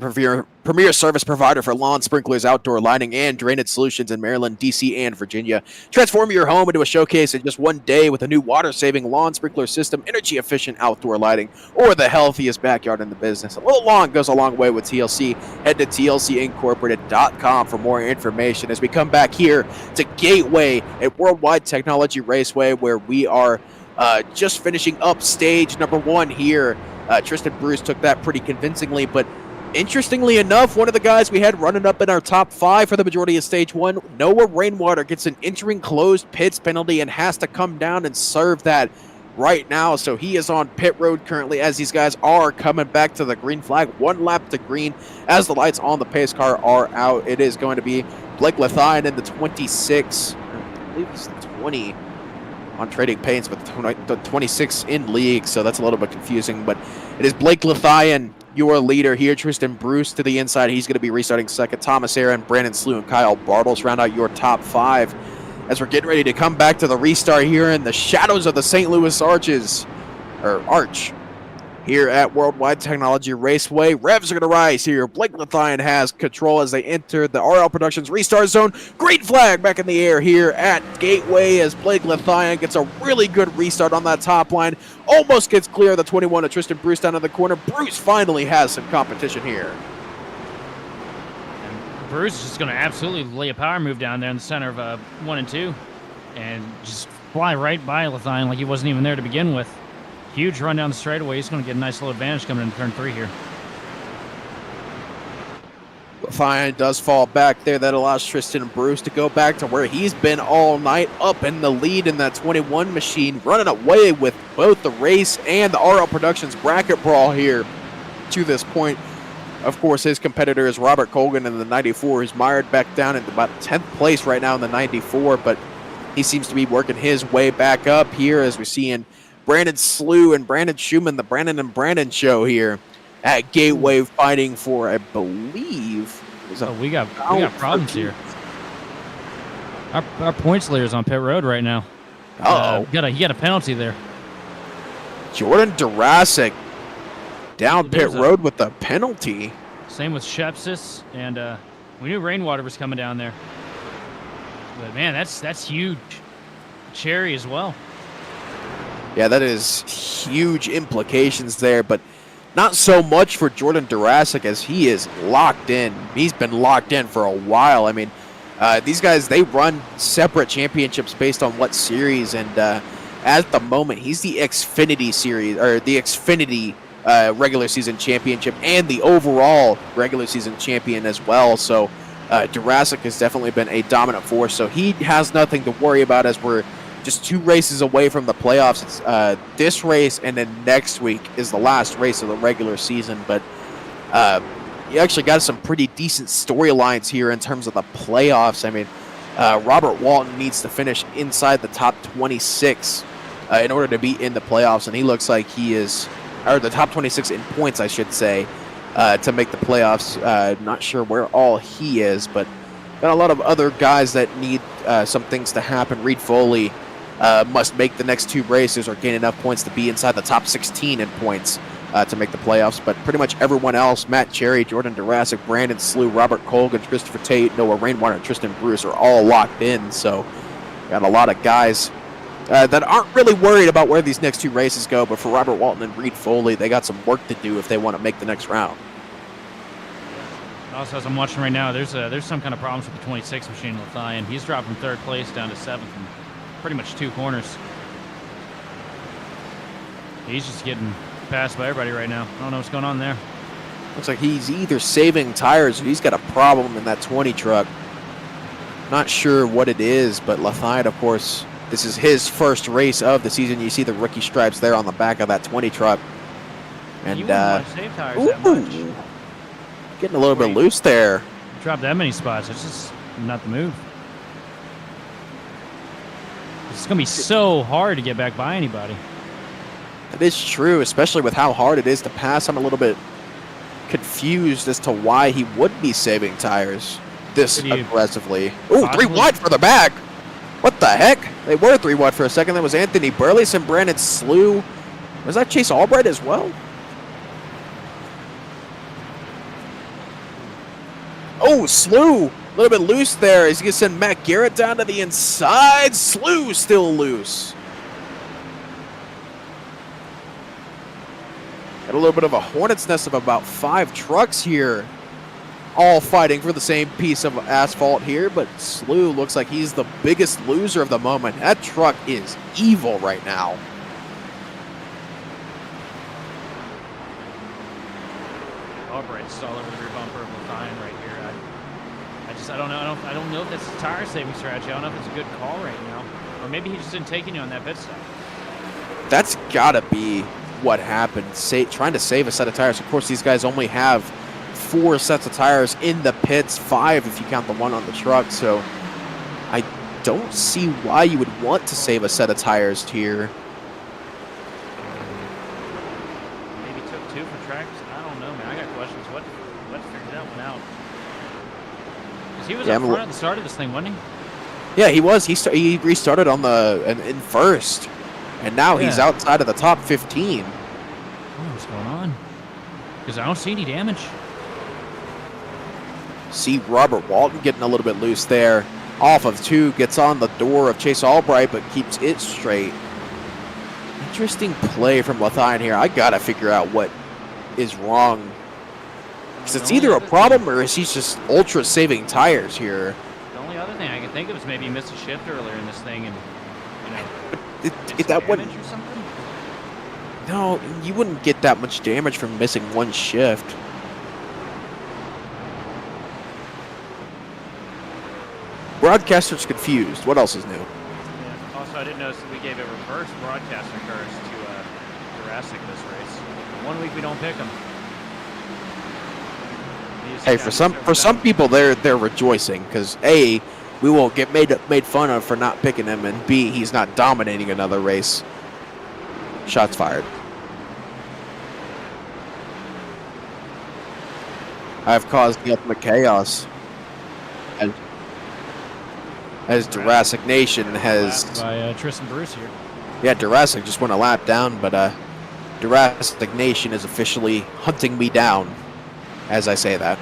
premier service provider for lawn sprinklers, outdoor lighting, and drainage solutions in Maryland, D.C., and Virginia. Transform your home into a showcase in just one day with a new water-saving lawn sprinkler system, energy-efficient outdoor lighting, or the healthiest backyard in the business. A little lawn goes a long way with TLC. Head to tlcincorporated.com for more information as we come back here to Gateway at Worldwide Technology Raceway, where we are just finishing up stage number 1 here. Tristan Bruce took that pretty convincingly, but interestingly enough, one of the guys we had running up in our top 5 for the majority of stage 1, Noah Rainwater, gets an entering closed pits penalty and has to come down and serve that right now. So he is on pit road currently as these guys are coming back to the green flag. 1 lap to green as the lights on the pace car are out. It is going to be Blake Lethian in the 26, I believe it's the 20 on Trading Paints, with the 26 in league, so that's a little bit confusing. But it is Blake Lethian, your leader here. Tristan Bruce to the inside. He's going to be restarting second. Thomas Aaron, Brandon Slew, and Kyle Bartles round out your top 5 as we're getting ready to come back to the restart here in the shadows of the St. Louis Arch here at Worldwide Technology Raceway. Revs are going to rise here. Blake Lethian has control as they enter the RL Productions restart zone. Green flag back in the air here at Gateway as Blake Lethian gets a really good restart on that top line. Almost gets clear of the 21 of Tristan Bruce down in the corner. Bruce finally has some competition here. And Bruce is just going to absolutely lay a power move down there in the center of 1 and 2 and just fly right by Lethian like he wasn't even there to begin with. Huge run down the straightaway. He's going to get a nice little advantage coming into turn 3 here. Lethian does fall back there. That allows Tristan Bruce to go back to where he's been all night, up in the lead in that 21 machine, running away with both the race and the RL Productions bracket brawl here to this point. Of course, his competitor is Robert Colgan in the 94, who's mired back down in about 10th place right now in the 94, but he seems to be working his way back up here as we're seeing Brandon Slew and Brandon Schumann, the Brandon and Brandon show here at Gateway, fighting for, I believe, we got problems here. Our points leader's on pit road right now. He got a penalty there. Jordan Durasic down pit road with a penalty. Same with Shepsis, and we knew Rainwater was coming down there. But man, that's huge. Cherry as well. Yeah, that is huge implications there, but not so much for Jordan Durasic as he is locked in. He's been locked in for a while. I mean, these guys, they run separate championships based on what series, and at the moment, he's the Xfinity series, or the Xfinity regular season championship, and the overall regular season champion as well. So Durasic has definitely been a dominant force, so he has nothing to worry about as we're just 2 races away from the playoffs. It's this race, and then next week is the last race of the regular season. But you actually got some pretty decent storylines here in terms of the playoffs. I mean, Robert Walton needs to finish inside the top 26 in order to be in the playoffs, and he looks like he is, or the top 26 in points, I should say, to make the playoffs. Not sure where all he is, but got a lot of other guys that need some things to happen. Reed Foley must make the next 2 races or gain enough points to be inside the top 16 in points to make the playoffs. But pretty much everyone else, Matt Cherry, Jordan Durasic, Brandon Slew, Robert Colgan, Christopher Tate, Noah Rainwater, and Tristan Bruce are all locked in. So got a lot of guys that aren't really worried about where these next 2 races go. But for Robert Walton and Reed Foley, they got some work to do if they want to make the next round. Also, as I'm watching right now, there's some kind of problems with the 26 machine with Lethian. He's dropped from 3rd place down to 7th in pretty much 2 corners. He's just getting passed by everybody right now. I don't know what's going on there. Looks like he's either saving tires or he's got a problem in that 20 truck. Not sure what it is, but Lethian, of course, this is his first race of the season. You see the rookie stripes there on the back of that 20 truck. And you wouldn't want to save tires that much. Getting a little bit loose there. Drop that many spots. It's just not the move. It's going to be so hard to get back by anybody. That is true, especially with how hard it is to pass. I'm a little bit confused as to why he would be saving tires this Could you aggressively. Ooh, 3 possibly- wide for the back. What the heck? They were 3 wide for a second. That was Anthony Burleson and Brandon Slew. Was that Chase Albright as well? Oh, Slew. A little bit loose there. He's going to send Matt Garrett down to the inside. Slew still loose. Got a little bit of a hornet's nest of about 5 trucks here, all fighting for the same piece of asphalt here, but Slew looks like he's the biggest loser of the moment. That truck is evil right now. Albright's all over the rear bumper of Matthias right here. I don't know. I don't know if that's a tire saving strategy. I don't know if it's a good call right now, or maybe he just didn't take any on that pit stop. That's gotta be what happened. Trying to save a set of tires. Of course, these guys only have 4 sets of tires in the pits, 5 if you count the one on the truck. So I don't see why you would want to save a set of tires here. Maybe took 2 for tracks. I don't know, man. I got questions. What figured that one out? Because he was up front at the start of this thing, wasn't he? Yeah, he was. He restarted on in first, and now he's outside of the top 15. What's going on? Because I don't see any damage. See Robert Walton getting a little bit loose there. Off of 2, gets on the door of Chase Albright, but keeps it straight. Interesting play from Matthias here. I gotta figure out what is wrong. Because it's either a problem or is he just ultra saving tires here. The only other thing I can think of is maybe he missed a shift earlier in this thing, and That wouldn't. damage or something. No, you wouldn't get that much damage from missing 1 shift. Broadcaster's confused. What else is new? Yeah. Also, I didn't notice that we gave a reverse broadcaster curse to Jurassic this race. 1 week we don't pick them. Hey, for some people, they're rejoicing because A, we won't get made fun of for not picking him, and B, he's not dominating another race. Shots fired. I've caused the ultimate chaos. As Jurassic Nation has... By Tristan Bruce here. Yeah, Jurassic just went a lap down, but Jurassic Nation is officially hunting me down as I say that.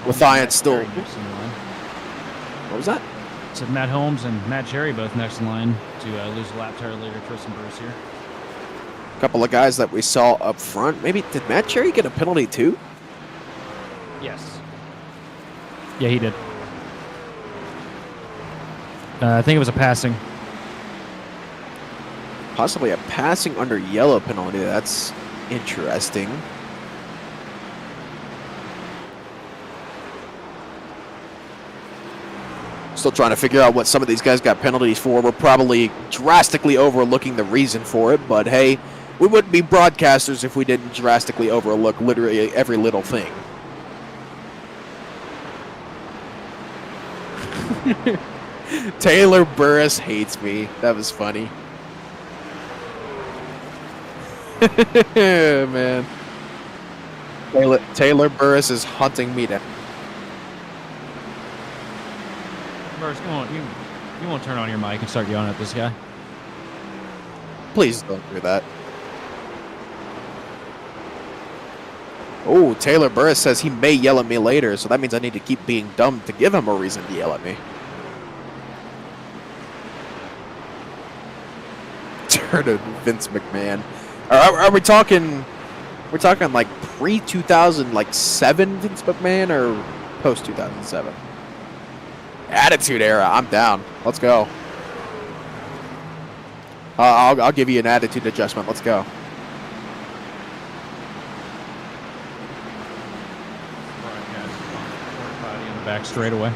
Matthias still... What was that? So Matt Holmes and Matt Cherry both next in line to lose a lap tire leader, Tristan Bruce here. A couple of guys that we saw up front. Maybe, did Matt Cherry get a penalty too? Yes. Yeah, he did. I think it was a passing. Possibly a passing under yellow penalty. That's interesting. Still trying to figure out what some of these guys got penalties for. We're probably drastically overlooking the reason for it, but hey, we wouldn't be broadcasters if we didn't drastically overlook literally every little thing. Taylor Burris hates me. That was funny. Man. Taylor Burris is hunting me down. Burris, come on. You won't turn on your mic and start yelling at this guy. Please don't do that. Oh, Taylor Burris says he may yell at me later, so that means I need to keep being dumb to give him a reason to yell at me. Turn to Vince McMahon. Are we talking? We're talking like pre-2000, like 7 Vince McMahon, or post-2007? Attitude Era. I'm down. Let's go. I'll give you an attitude adjustment. Let's go. Back straight away.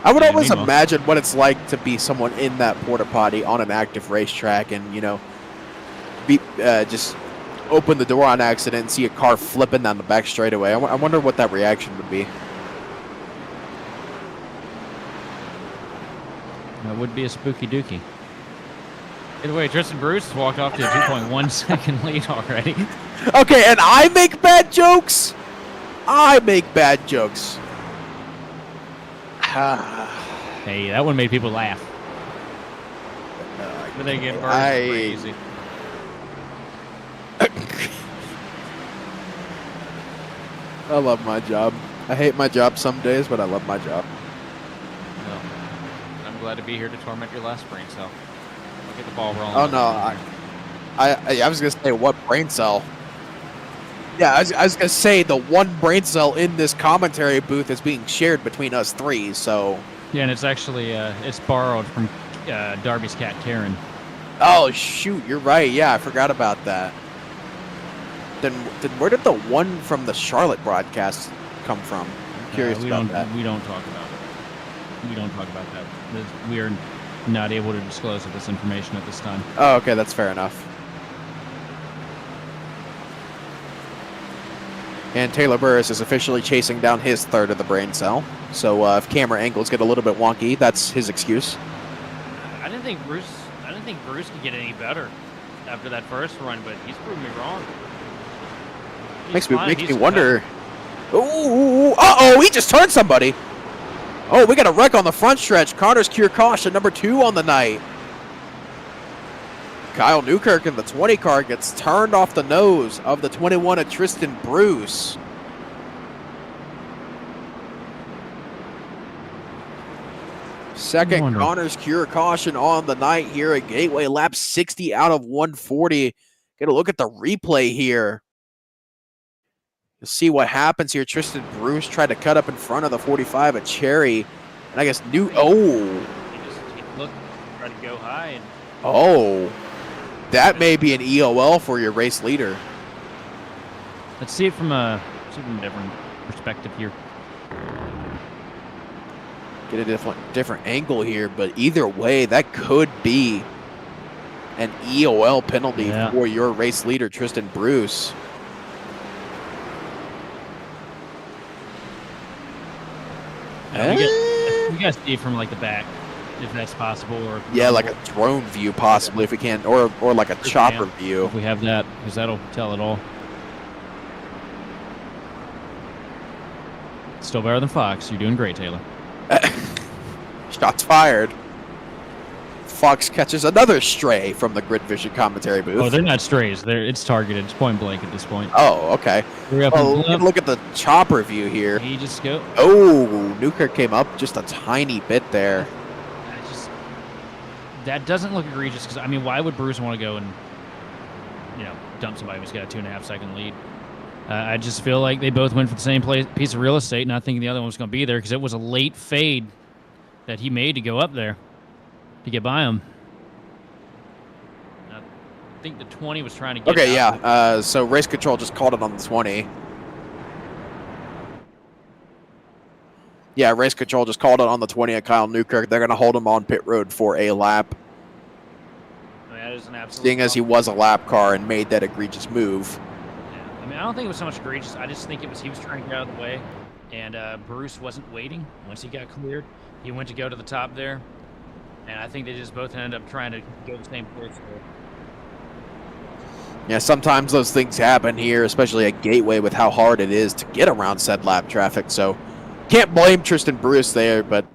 I would always imagine what it's like to be someone in that porta potty on an active racetrack, and be just open the door on accident and see a car flipping down the back straightaway. I wonder what that reaction would be. That would be a spooky dookie. Either way, Tristan Bruce walked off to a 2.1 second lead already. Okay, and I make bad jokes? I make bad jokes. Hey, that one made people laugh. But they get burned crazy. I love my job. I hate my job some days, but I love my job. Well, I'm glad to be here to torment your last brain cell. I'll get the ball rolling. Oh no, I was gonna say what brain cell. Yeah, I was gonna say the one brain cell in this commentary booth is being shared between us three. So yeah, and it's actually it's borrowed from Darby's cat Karen. oh shoot, you're right. Yeah, I forgot about that. Then where did the one from the Charlotte broadcast come from? I'm curious about that. We don't talk about it. We don't talk about that. We are not able to disclose this information at this time. Oh, okay, that's fair enough. And Taylor Burris is officially chasing down his third of the brain cell. So if camera angles get a little bit wonky, that's his excuse. I didn't think Bruce could get any better after that first run, but he's proven me wrong. Makes me wonder. Ooh, uh-oh, he just turned somebody. Oh, we got a wreck on the front stretch. Connor's Cure Caution, number 2 on the night. Kyle Newkirk in the 20 car gets turned off the nose of the 21 of Tristan Bruce. Second Connor's Cure Caution on the night here at Gateway, lap 60 out of 140. Get a look at the replay here. You'll see what happens here. Tristan Bruce tried to cut up in front of the 45 at Cherry. And I guess He just looked, tried to go high. And oh, that may be an EOL for your race leader. let's see it from a different perspective here. Get a different angle here, but either way, that could be an EOL penalty for your race leader, Tristan Bruce. You guys see it from like the back, if that's possible, or yeah, like a drone view possibly if we can, or like a chopper view. If we have that, because that'll tell it all. Still better than Fox. You're doing great, Taylor. Shots fired. Fox catches another stray from the Grid Vision commentary booth. Oh, they're not strays. It's targeted. It's point blank at this point. Oh, okay. Well, look at the chopper view here. He just go. Oh, Newkirk came up just a tiny bit there. That doesn't look egregious because, I mean, why would Bruce want to go and, dump somebody who's got a 2.5 second lead? I just feel like they both went for the same piece of real estate, not thinking the other one was going to be there because it was a late fade that he made to go up there to get by him. I think the 20 was trying to get okay, out. Yeah. So race control just called it on the 20. Yeah, race control just called it on the 20 at Kyle Newkirk. They're going to hold him on pit road for a lap. That is an absolute seeing as he was a lap car and made that egregious move. Yeah. I mean, I don't think it was so much egregious. I just think he was trying to get out of the way, and Bruce wasn't waiting. Once he got cleared, he went to go to the top there, and I think they just both ended up trying to go the same place. Yeah, sometimes those things happen here, especially at Gateway with how hard it is to get around said lap traffic. So can't blame Tristan Bruce there, but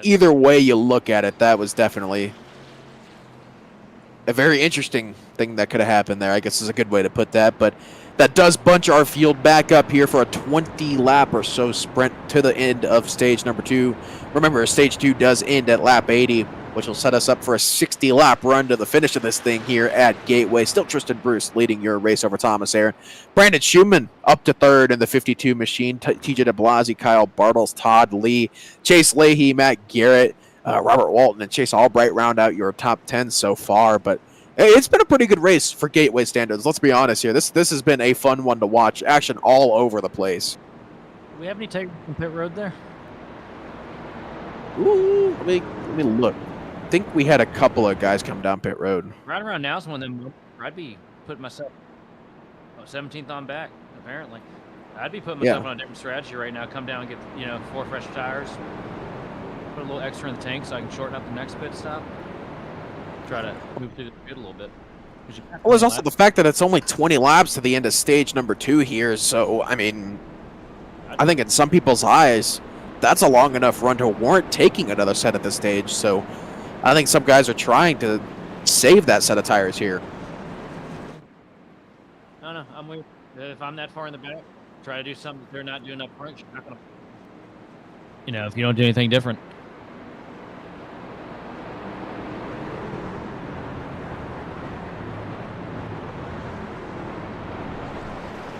either way you look at it, that was definitely a very interesting thing that could have happened there, I guess is a good way to put that. But that does bunch our field back up here for a 20-lap or so sprint to the end of stage number 2. Remember, stage 2 does end at lap 80, which will set us up for a 60-lap run to the finish of this thing here at Gateway. Still Tristan Bruce leading your race over Thomas Aaron. Brandon Schumann up to third in the 52 machine. TJ de Blasi, Kyle Bartels, Todd Lee, Chase Leahy, Matt Garrett, Robert Walton, and Chase Albright round out your top 10 so far. But hey, it's been a pretty good race for Gateway standards. Let's be honest here. This has been a fun one to watch. Action all over the place. Do we have any takers from pit road there? Ooh, let me look. I think we had a couple of guys come down pit road. Right around now is when I'd be putting myself 17th on back, apparently. I'd be putting myself on a different strategy right now. Come down and get 4 fresh tires. Put a little extra in the tank so I can shorten up the next pit stop. try to move through the field a little bit. Well, there's also the fact that it's only 20 laps to the end of stage number 2 here. So, I mean, I think in some people's eyes, that's a long enough run to warrant taking another set at this stage. So, I think some guys are trying to save that set of tires here. No, I'm with you. If I'm that far in the back, try to do something they're not doing up front. You're not gonna, if you don't do anything different.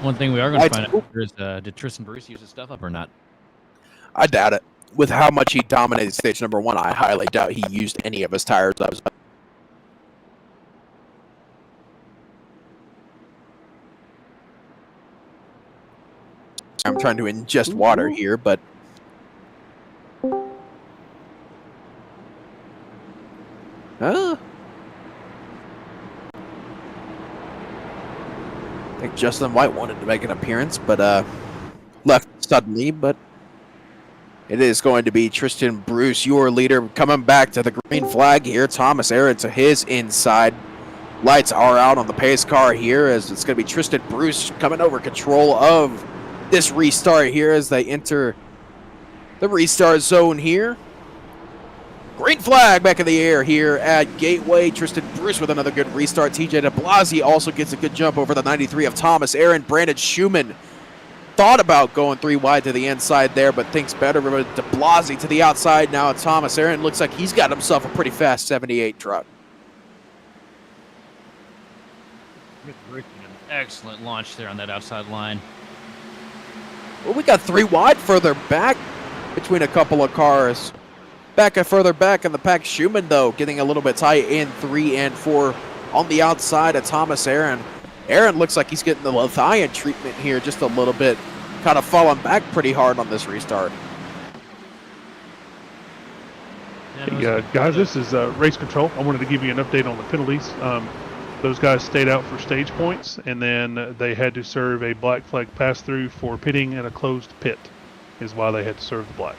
One thing we are going to find out is, did Tristan Bruce use his stuff up or not? I doubt it. With how much he dominated stage number 1, I highly doubt he used any of his tires. I'm trying to ingest water here, but I think Justin White wanted to make an appearance, but left suddenly. But it is going to be Tristan Bruce, your leader, coming back to the green flag here. Thomas Aaron to his inside. Lights are out on the pace car here, as it's going to be Tristan Bruce coming over control of this restart here as they enter the restart zone here. Green flag back in the air here at Gateway. Tristan Bruce with another good restart. TJ de Blasi also gets a good jump over the 93 of Thomas Aaron. Brandon Schumann thought about going 3 wide to the inside there, but thinks better. De Blasi to the outside now. Thomas Aaron looks like he's got himself a pretty fast 78 truck. Excellent launch there on that outside line. Well, we got 3 wide further back between a couple of cars. Further back in the pack, Schumann, though, getting a little bit tight in 3 and 4 on the outside of Thomas Aaron. Aaron looks like he's getting the Lithium treatment here just a little bit, kind of falling back pretty hard on this restart. Hey, guys, this is Race Control. I wanted to give you an update on the penalties. Those guys stayed out for stage points, and then they had to serve a black flag pass-through for pitting in a closed pit is why they had to serve the black.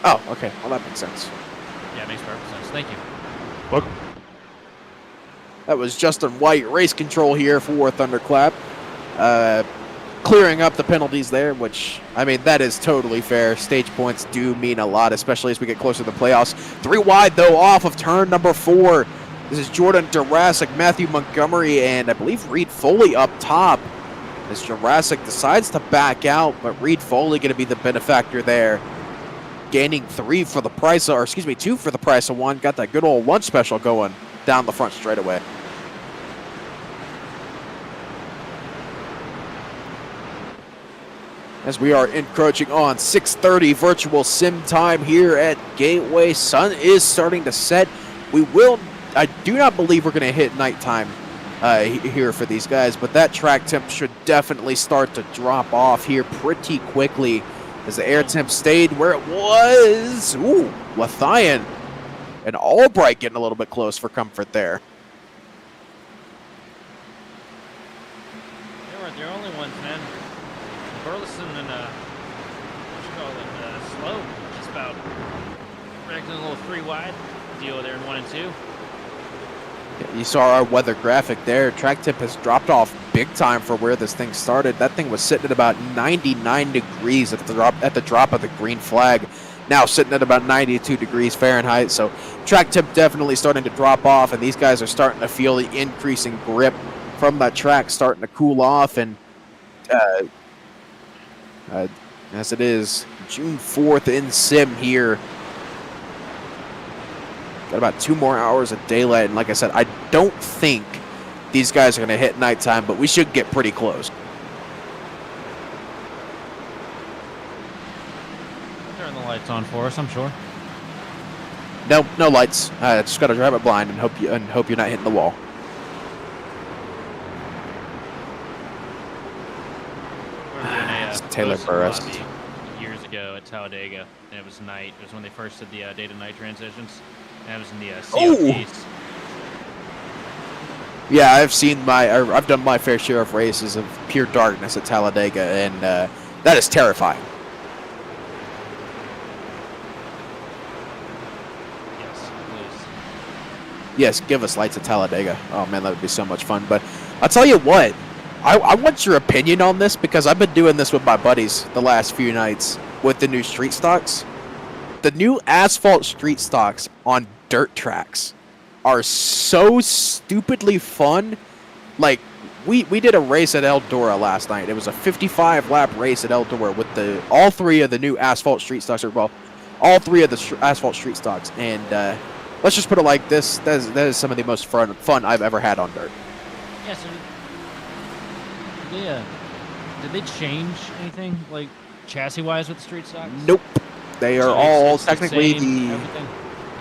Oh, okay. Well, that makes sense. Yeah, it makes perfect sense. Thank you. Welcome. That was Justin White, race control here for Thunderclap. Clearing up the penalties there, which, I mean, that is totally fair. Stage points do mean a lot, especially as we get closer to the playoffs. 3 wide, though, off of turn number 4. This is Jordan Jurassic, Matthew Montgomery, and I believe Reed Foley up top. As Jurassic decides to back out, but Reed Foley going to be the benefactor there. Gaining 2 for the price of 1. Got that good old lunch special going down the front straightaway. As we are encroaching on 6:30 virtual sim time here at Gateway. Sun is starting to set. I do not believe we're going to hit nighttime here for these guys, but that track temp should definitely start to drop off here pretty quickly as the air temp stayed where it was. Ooh, Lithium and Albright getting a little bit close for comfort there. They weren't the only ones, man. Burleson and Slow just about wrecking a little 3 wide deal there in 1 and 2. You saw our weather graphic there. Track tip has dropped off big time for where this thing started. That thing was sitting at about 99 degrees at the drop of the green flag. Now sitting at about 92 degrees Fahrenheit. So track tip definitely starting to drop off, and these guys are starting to feel the increasing grip from that track starting to cool off. And as it is June 4th in sim here. Got about 2 more hours of daylight, and like I said, I don't think these guys are going to hit nighttime, but we should get pretty close. Turn the lights on for us, I'm sure. No lights. Just got to drive it blind and hope you're not hitting the wall. It's Taylor Burris. Years ago at Talladega, and it was night. It was when they first did the day to night transitions. And that was in the COPs. Yeah, I've done my fair share of races of pure darkness at Talladega, and that is terrifying. Yes, it Yes, give us lights at Talladega. Oh man, that would be so much fun. But I'll tell you what, I want your opinion on this because I've been doing this with my buddies the last few nights with the new street stocks. The new asphalt street stocks on dirt tracks are so stupidly fun. Like, we did a race at Eldora last night. It was a 55-lap race at Eldora with all three of the new asphalt street stocks, or well, all three of the asphalt street stocks. And let's just put it like this: that is some of the most fun I've ever had on dirt. Yeah. So, did they change anything like chassis-wise with the street stocks? Nope. They are So all it's technically everything?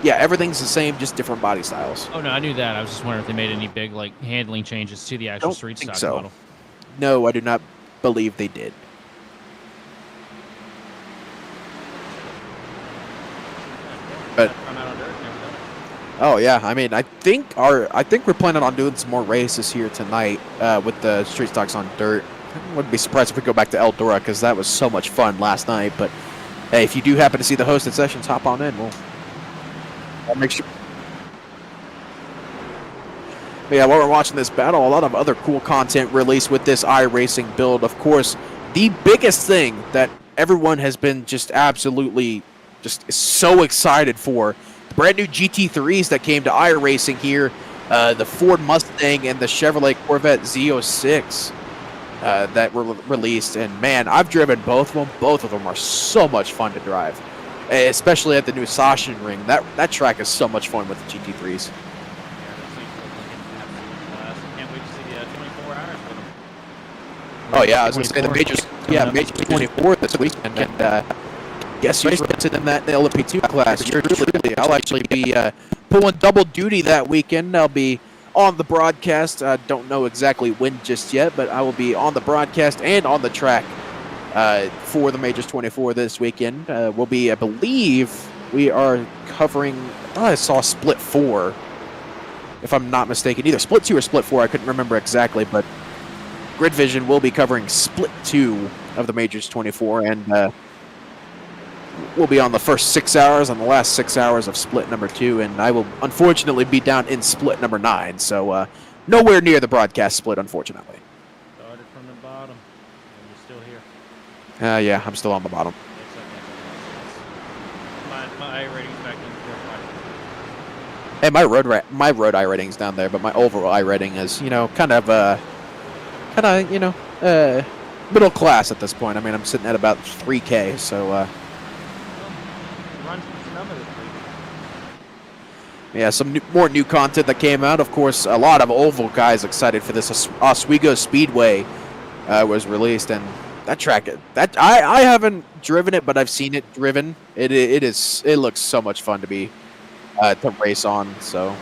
Yeah, everything's the same, just different body styles. Oh no, I knew that. I was just wondering if they made any big like handling changes to the actual Don't street think stock so. model. No, I do not believe they did. But oh yeah, I mean, I think we're planning on doing some more races here tonight with the street stocks on dirt. I wouldn't be surprised if we go back to Eldora because that was so much fun last night. But hey, if you do happen to see the hosted sessions, hop on in. I'll make sure. But yeah, while we're watching this battle, a lot of other cool content released with this iRacing build. Of course, the biggest thing that everyone has been just absolutely just so excited for, the brand new GT3s that came to iRacing here, the Ford Mustang and the Chevrolet Corvette Z06 that were released. And man, I've driven both of them. Both of them are so much fun to drive, especially at the new Sachsen ring. That track is so much fun with the GT3s. Oh yeah, I was going to say the majors. Yeah, major 24 this weekend, and yes, you're interested in that LMP2 class. You're really, I'll actually be pulling double duty that weekend. I'll be on the broadcast. Don't know exactly when just yet, but I will be on the broadcast and on the track for the majors 24 this weekend. We'll be, I believe, we are covering. I thought I saw Split 4, if I'm not mistaken. Either Split 2 or Split 4. I couldn't remember exactly, but Grid Vision will be covering Split 2 of the Majors 24, and we'll be on the first 6 hours, on the last 6 hours of Split number 2, and I will unfortunately be down in Split number 9, so nowhere near the broadcast split, unfortunately. Started from the bottom, and you're still here. Yeah, I'm still on the bottom. My rating's back in Hey, my road I rating's down there, but my overall I rating is, kind of middle class at this point. I mean, I'm sitting at about 3K, so yeah, some more new content that came out. Of course, a lot of oval guys excited for this. Oswego Speedway was released, and that track, I haven't driven it, but I've seen it driven. It looks so much fun to be to race on. So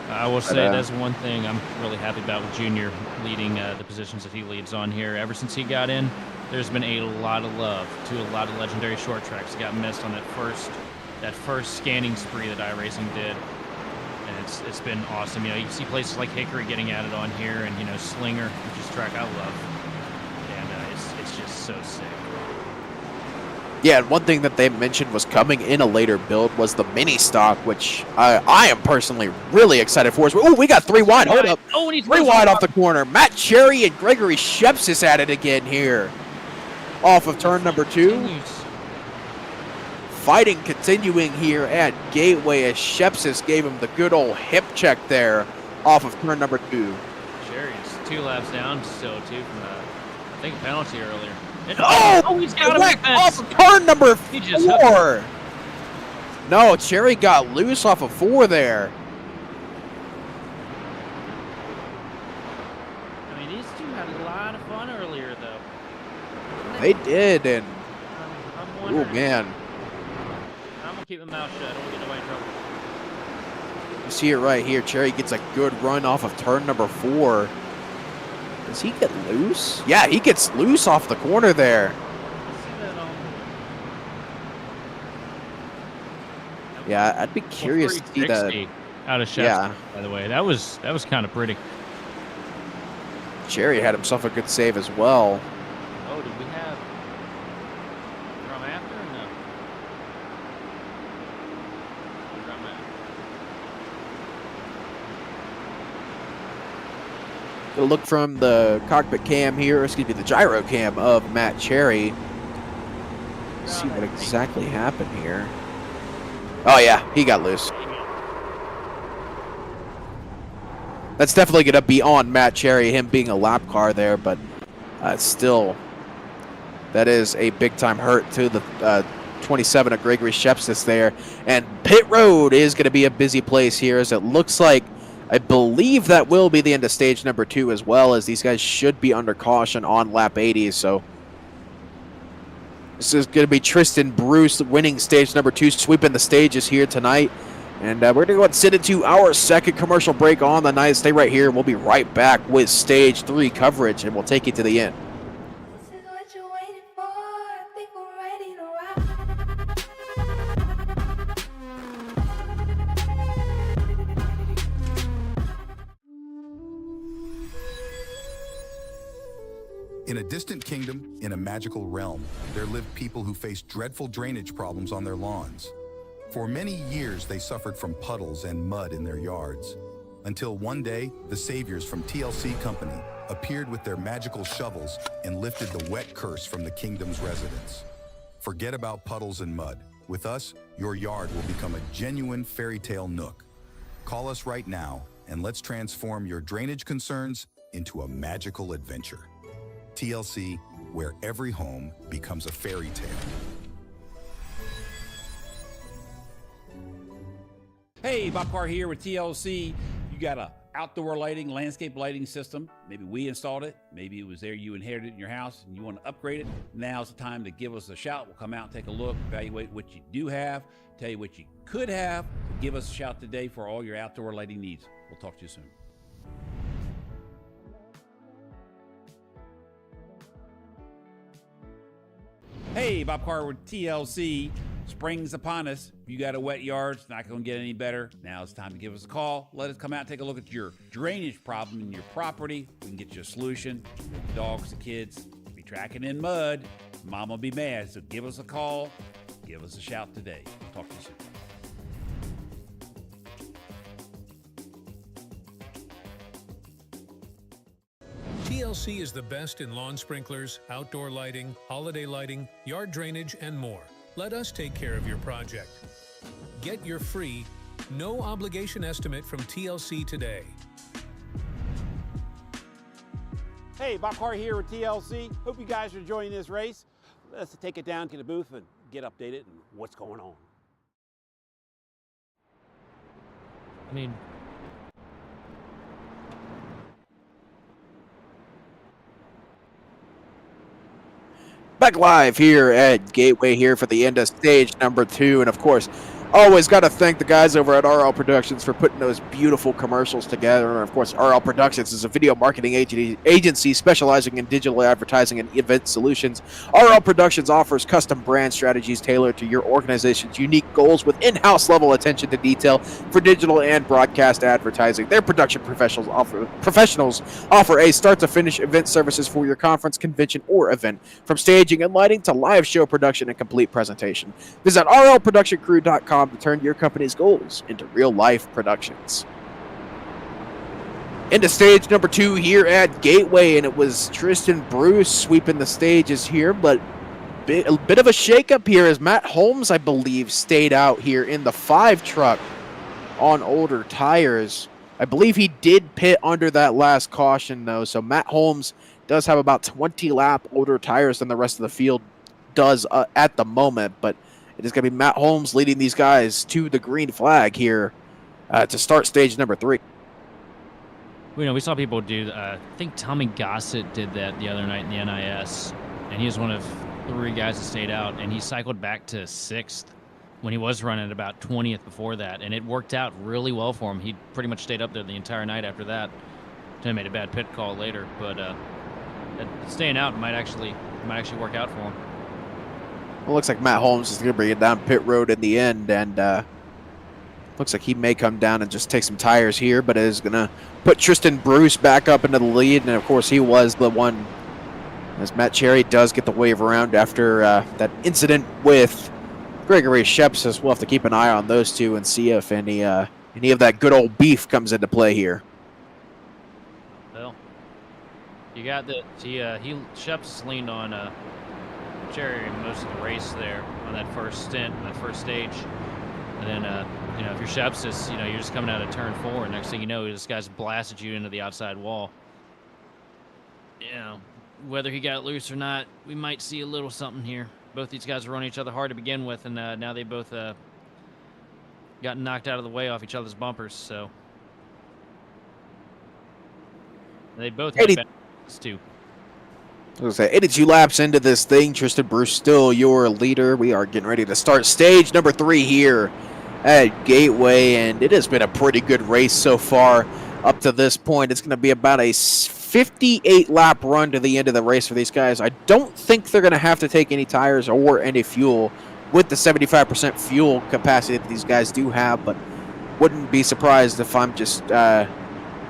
I will say that's one thing I'm really happy about with Junior leading the positions that he leads on here. Ever since he got in, there's been a lot of love to a lot of legendary short tracks that got missed on that first scanning spree that iRacing did. And it's been awesome. You see places like Hickory getting added on here, and Slinger, which is a track I love. And it's just so sick. Yeah, and one thing that they mentioned was coming in a later build was the mini stock, which I am personally really excited for. Oh, we got 3 wide. Hold up. Oh, and he's 3 wide off the corner. Matt Cherry and Gregory Sheps is at it again here. Off of turn number 2. Fighting continuing here at Gateway as Shepsis gave him the good old hip check there off of turn number 2. Cherry's 2 laps down still, too, from I think a penalty earlier. And, he's got him off of turn number 4. Hooked. No, Cherry got loose off of 4 there. I mean, these two had a lot of fun earlier, though. They did, and I'm oh wondering. man, I'm gonna keep my mouth shut. I don't want to get nobody in trouble. you see it right here. Cherry gets a good run off of turn number 4. Does he get loose? Yeah, he gets loose off the corner there. Yeah, I'd be curious to see that. Out of Chef's, by the way. That was kind of pretty. Cherry had himself a good save as well. Oh, did we have drum after or no? Drum Gonna look from the cockpit cam here, excuse me, the gyro cam of Matt Cherry. See what exactly happened here. Oh yeah, he got loose. That's definitely going to be on Matt Cherry, him being a lap car there, but still, that is a big-time hurt to the 27 of Gregory Shepsis there. And pit road is going to be a busy place here, as it looks like, I believe that will be the end of stage number 2 as well, as these guys should be under caution on lap 80, so this is going to be Tristan Bruce winning stage number 2, sweeping the stages here tonight. And we're going to go ahead and sit into our second commercial break on the night. Stay right here, and we'll be right back with Stage 3 coverage, and we'll take you to the end. This is what you're waiting for. I think we're ready to rock. In a distant kingdom, in a magical realm, there lived people who faced dreadful drainage problems on their lawns. For many years, they suffered from puddles and mud in their yards. Until one day, the saviors from TLC Company appeared with their magical shovels and lifted the wet curse from the kingdom's residents. Forget about puddles and mud. With us, your yard will become a genuine fairy tale nook. Call us right now, and let's transform your drainage concerns into a magical adventure. TLC, where every home becomes a fairy tale. Hey, Bob Carr here with TLC. You got a outdoor lighting, landscape lighting system. Maybe we installed it. Maybe it was there you inherited in your house and you want to upgrade it. Now's the time to give us a shout. We'll come out and take a look, evaluate what you do have, tell you what you could have. So give us a shout today for all your outdoor lighting needs. We'll talk to you soon. Hey, Bob Carr with TLC. Spring's upon us. If you got a wet yard, it's not going to get any better. Now it's time to give us a call. Let us come out and take a look at your drainage problem in your property. We can get you a solution. The dogs, the kids, be tracking in mud. Mom will be mad. So give us a call. Give us a shout today. We'll talk to you soon. TLC is the best in lawn sprinklers, outdoor lighting, holiday lighting, yard drainage, and more. Let us take care of your project. Get your free, no obligation estimate from TLC today. Hey, Bob Carr here with TLC. Hope you guys are enjoying this race. Let's take it down to the booth and get updated on what's going on. I mean, Back live here at Gateway here for the end of stage number 2. And of course, always got to thank the guys over at RL Productions for putting those beautiful commercials together. And of course, RL Productions is a video marketing agency specializing in digital advertising and event solutions. RL Productions offers custom brand strategies tailored to your organization's unique goals with in-house level attention to detail for digital and broadcast advertising. Their production professionals offer a start-to-finish event services for your conference, convention, or event, from staging and lighting to live show production and complete presentation. Visit rlproductioncrew.com to turn your company's goals into real-life productions. Into stage number 2 here at Gateway, and it was Tristan Bruce sweeping the stages here, but a bit of a shakeup here as Matt Holmes, I believe, stayed out here in the 5 truck on older tires. I believe he did pit under that last caution, though, so Matt Holmes does have about 20 lap older tires than the rest of the field does at the moment, but it is going to be Matt Holmes leading these guys to the green flag here to start stage number 3. we saw people do, I think Tommy Gossett did that the other night in the NIS, and he was one of 3 guys that stayed out, and he cycled back to 6th when he was running about 20th before that, and it worked out really well for him. He pretty much stayed up there the entire night after that. Then made a bad pit call later, but staying out might actually work out for him. Well, looks like Matt Holmes is going to bring it down pit road in the end, and looks like he may come down and just take some tires here, but is going to put Tristan Bruce back up into the lead, and of course he was the one, as Matt Cherry does get the wave around after that incident with Gregory Shepsis. We'll have to keep an eye on those two and see if any of that good old beef comes into play here. Well, got the Sheps leaned on Jerry most of the race there on that first stint, that first stage, and then if you're Sheps, it's you're just coming out of turn 4, and next thing you know, this guy's blasted you into the outside wall. Whether he got loose or not, we might see a little something here. Both these guys were running each other hard to begin with, and now they both got knocked out of the way off each other's bumpers. So they both had balance too. I was gonna say, 82 laps into this thing. Tristan Bruce still your leader. We are getting ready to start stage number 3 here at Gateway, and it has been a pretty good race so far up to this point. It's going to be about a 58-lap run to the end of the race for these guys. I don't think they're going to have to take any tires or any fuel with the 75% fuel capacity that these guys do have, but wouldn't be surprised if I'm just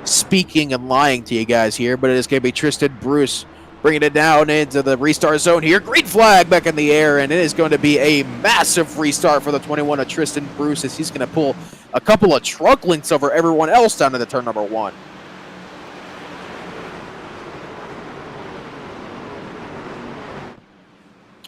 speaking and lying to you guys here. But it is going to be Tristan Bruce bringing it down into the restart zone here. Green flag back in the air, and it is going to be a massive restart for the 21 of Tristan Bruce, as he's going to pull a couple of truck lengths over everyone else down to the turn number 1.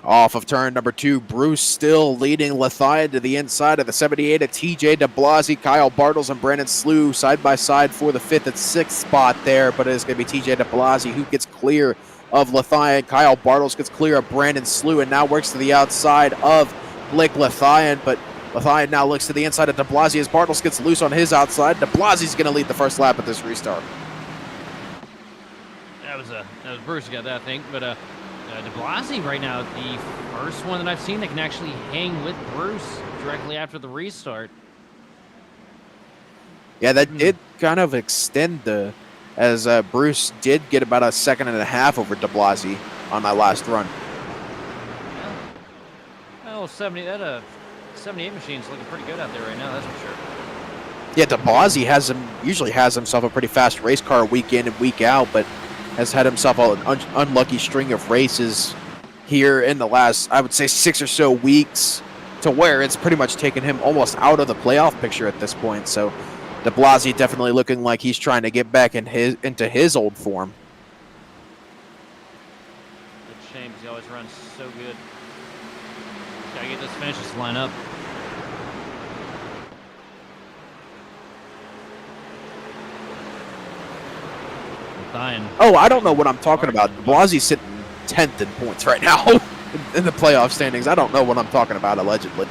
Off of turn number 2, Bruce still leading Lethian to the inside of the 78 of TJ DeBlasi. Kyle Bartles and Brandon Slew side by side for the 5th and 6th spot there, but it is going to be TJ DeBlasi who gets clear of Lethian. Kyle Bartles gets clear of Brandon Slew and now works to the outside of Blake Lethian, but Lethian now looks to the inside of DeBlasi as Bartles gets loose on his outside. DeBlasi's going to lead the first lap at this restart. That was Bruce who got that, I think, but DeBlasi right now, the first one that I've seen that can actually hang with Bruce directly after the restart. Yeah, that did kind of extend as Bruce did get about a second and a half over DeBlasi on that last run. Well, 78 machine's looking pretty good out there right now, that's for sure. Yeah, DeBlasi usually has himself a pretty fast race car week in and week out, but has had himself an unlucky string of races here in the last, I would say, 6 or so weeks, to where it's pretty much taken him almost out of the playoff picture at this point. So DeBlasi definitely looking like he's trying to get back into his old form. It's a shame because he always runs so good. Gotta get this finishes line up. Oh, I don't know what I'm talking about. DeBlasi's sitting 10th in points right now in the playoff standings. I don't know what I'm talking about, allegedly.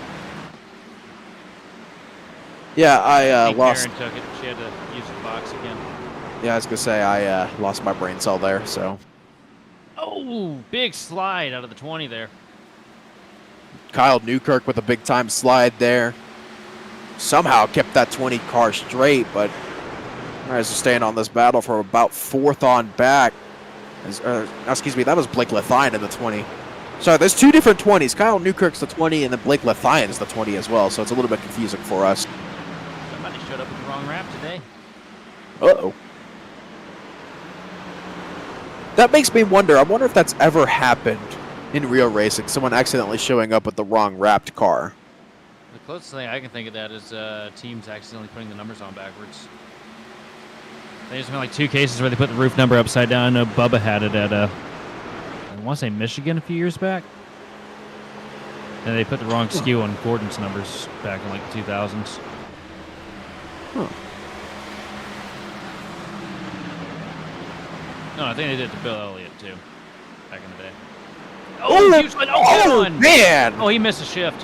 Yeah, I lost. Karen took it. She had to use the box again. Yeah, I was going to say I lost my brain cell there, so. Oh, big slide out of the 20 there. Kyle Newkirk with a big-time slide there. Somehow kept that 20 car straight, but guys are staying on this battle for about 4th on back. Excuse me, that was Blake Lethian in the 20. So there's 2 different 20s. Kyle Newkirk's the 20, and then Blake Lethian's the 20 as well, so it's a little bit confusing for us. Somebody showed up with the wrong wrap today. Uh-oh. That makes me wonder. I wonder if that's ever happened in real racing, someone accidentally showing up with the wrong wrapped car. The closest thing I can think of that is teams accidentally putting the numbers on backwards. There's been like 2 cases where they put the roof number upside down. I know Bubba had it at, I want to say Michigan a few years back. And they put the wrong skew on Gordon's numbers back in like the 2000s. Huh. No, I think they did it to Bill Elliott too, back in the day. Oh, huge one. Oh, man! Oh, he missed a shift.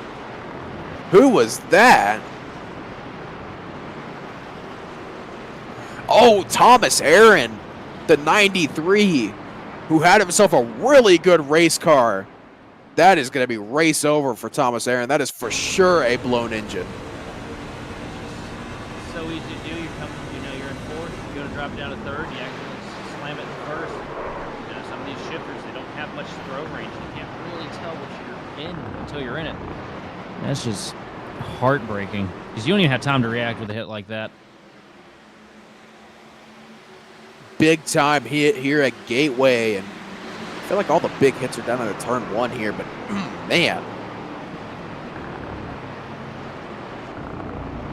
Who was that? Oh, Thomas Aaron, the 93, who had himself a really good race car. That is going to be race over for Thomas Aaron. That is for sure a blown engine. So easy to do. You're in 4th. You go to drop down to 3rd. You actually slam it in 1st. Some of these shifters, they don't have much throw range. You can't really tell what you're in until you're in it. That's just heartbreaking because you don't even have time to react with a hit like that. Big time hit here at Gateway, and I feel like all the big hits are down on the turn 1 here, but man.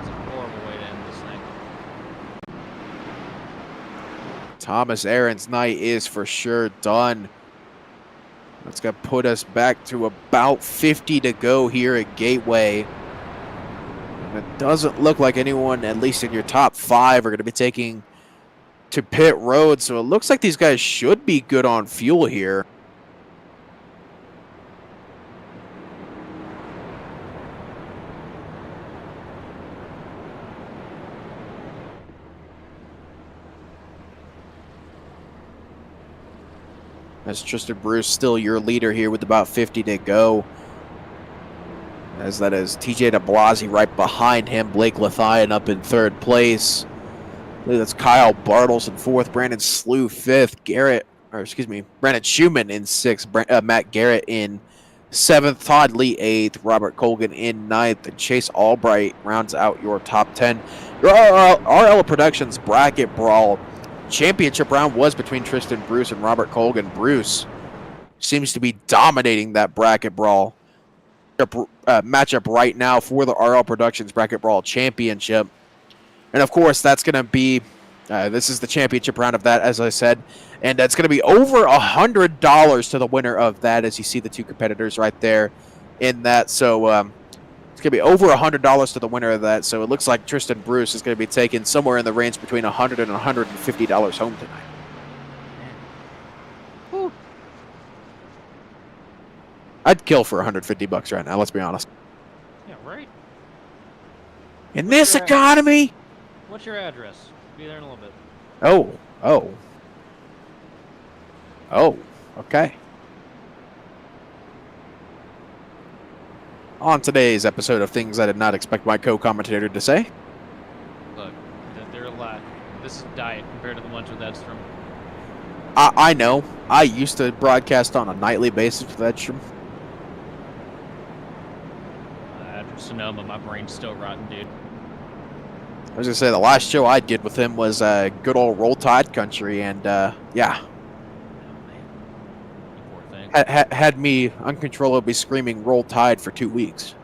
It's a horrible way to end this thing. Thomas Aaron's night is for sure done. That's going to put us back to about 50 to go here at Gateway. And it doesn't look like anyone, at least in your top 5, are going to be taking to pit road. So it looks like these guys should be good on fuel here. As Tristan Bruce still your leader here with about 50 to go. As that is TJ DeBlasi right behind him. Blake Lethian up in 3rd place. I believe that's Kyle Bartles in 4th. Brandon Slew 5th. Brandon Schumann in 6th. Matt Garrett in 7th. Todd Lee 8th. Robert Colgan in 9th. And Chase Albright rounds out your top 10. Your RL Productions bracket brawl. Championship round was between Tristan Bruce and Robert Colgan. Bruce seems to be dominating that bracket brawl matchup right now for the RL Productions Bracket Brawl Championship. And of course, that's going to be, this is the championship round of that, as I said. And it's going to be over $100 to the winner of that, as you see the 2 competitors right there in that. So it's going to be over $100 to the winner of that. So it looks like Tristan Bruce is going to be taking somewhere in the range between $100 and $150 home tonight. Whew. I'd kill for $150 right now, let's be honest. Yeah, right. In this economy? What's your address? Be there in a little bit. Oh, okay. On today's episode of Things I Did Not Expect My co-commentator to say. Look, they're a lot. This is diet compared to the ones with Edstrom. I know. I used to broadcast on a nightly basis with Edstrom. After Sonoma, my brain's still rotten, dude. I was going to say, the last show I did with him was good old Roll Tide Country, and yeah. Had me uncontrollably screaming Roll Tide for 2 weeks.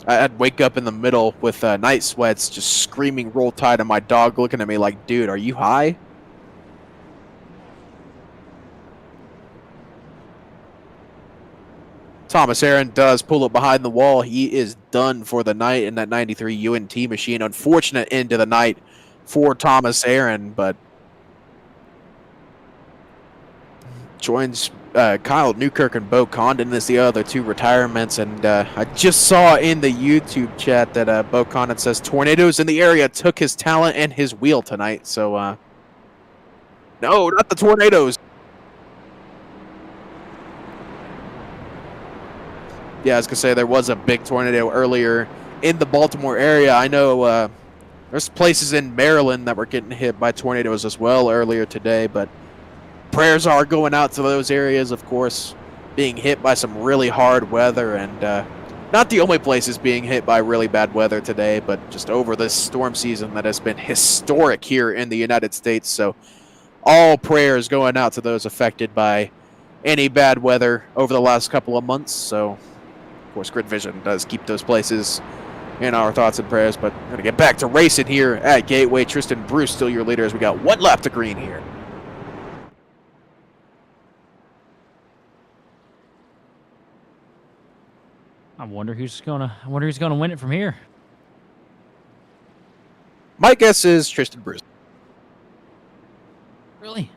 I'd wake up in the middle with night sweats just screaming Roll Tide and my dog looking at me like, dude, are you high? Thomas Aaron does pull it behind the wall. He is done for the night in that 93 UNT machine. Unfortunate end to the night for Thomas Aaron, but joins Kyle Newkirk and Bo Condon as the other 2 retirements. And I just saw in the YouTube chat that Bo Condon says tornadoes in the area took his talent and his wheel tonight. So, no, not the tornadoes. Yeah, I was going to say there was a big tornado earlier in the Baltimore area. I know there's places in Maryland that were getting hit by tornadoes as well earlier today, but prayers are going out to those areas, of course, being hit by some really hard weather, and not the only places being hit by really bad weather today, but just over this storm season that has been historic here in the United States. So all prayers going out to those affected by any bad weather over the last couple of months. So, of course, Grid Vision does keep those places in our thoughts and prayers, but we're going to get back to racing here at Gateway. Tristan Bruce still your leader as we got 1 lap to green here. I wonder who's gonna win it from here. My guess is Tristan Bruce. Really?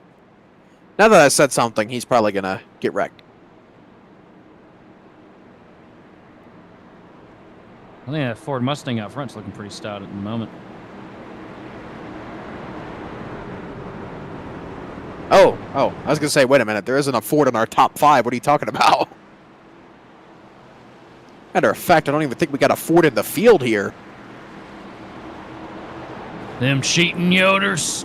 Now that I said something, he's probably gonna get wrecked. I think that Ford Mustang out front's looking pretty stout at the moment. Oh, I was gonna say, wait a minute, there isn't a Ford in our top 5. What are you talking about? Matter of fact, I don't even think we got a Ford in the field here. Them cheating Yoders.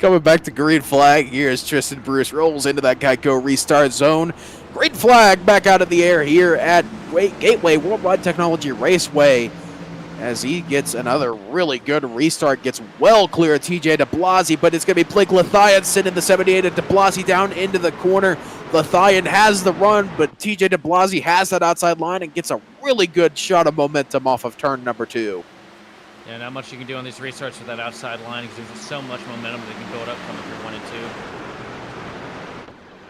Coming back to green flag here as Tristan Bruce rolls into that Geico restart zone. Green flag back out of the air here at Gateway Worldwide Technology Raceway as he gets another really good restart. Gets well clear of TJ DeBlasi, but it's going to be Blake Lethian sending the 78 of DeBlasi down into the corner. Lathian has the run, but TJ de Blasi has that outside line and gets a really good shot of momentum off of turn number 2. Yeah, not much you can do on these restarts with that outside line because there's just so much momentum that can build up coming through 1 and 2.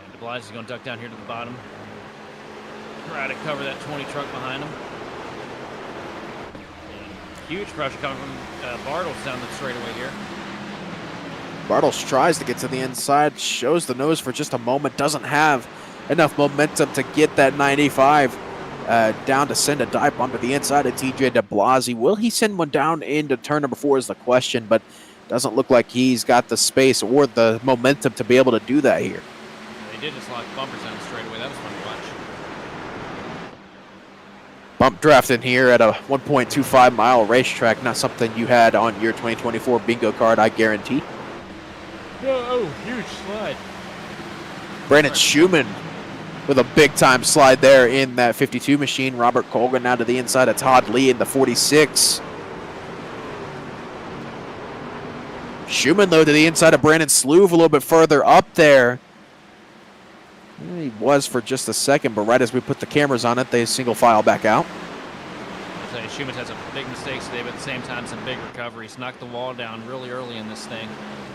And de Blasi's going to duck down here to the bottom. Try to cover that 20 truck behind him. And huge pressure coming from Bartles down the straightaway here. Bartles tries to get to the inside, shows the nose for just a moment, doesn't have enough momentum to get that 95 down to send a dive bomb to the inside of TJ de Blasi. Will he send one down into turn number 4 is the question, but doesn't look like he's got the space or the momentum to be able to do that here. They did just lock bumpers down the straightaway. That was fun to watch. Bump drafting here at a 1.25 mile racetrack, not something you had on your 2024 bingo card, I guarantee. Oh, huge slide. Brandon Schumann with a big-time slide there in that 52 machine. Robert Colgan now to the inside of Todd Lee in the 46. Schumann, though, to the inside of Brandon Sluve a little bit further up there. He was for just a second, but right as we put the cameras on it, they single file back out. I'll tell you, Schumann has some big mistakes today, but at the same time, some big recoveries. Knocked the wall down really early in this thing.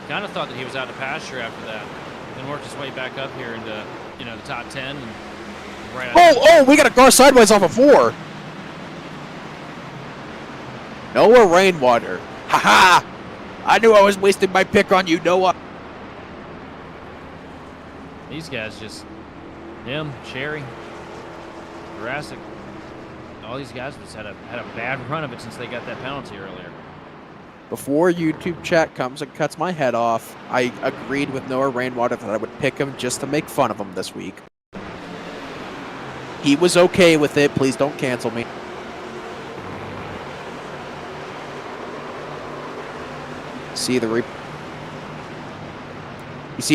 Kind of thought that he was out to pasture after that. Then worked his way back up here into, the top 10. And right we got a car sideways off of 4. Noah Rainwater. Ha-ha! I knew I was wasting my pick on you, Noah. These guys just, him, Sherry, Jurassic, all these guys just had a bad run of it since they got that penalty earlier. Before YouTube chat comes and cuts my head off, I agreed with Noah Rainwater that I would pick him just to make fun of him this week. He was okay with it. Please don't cancel me. You see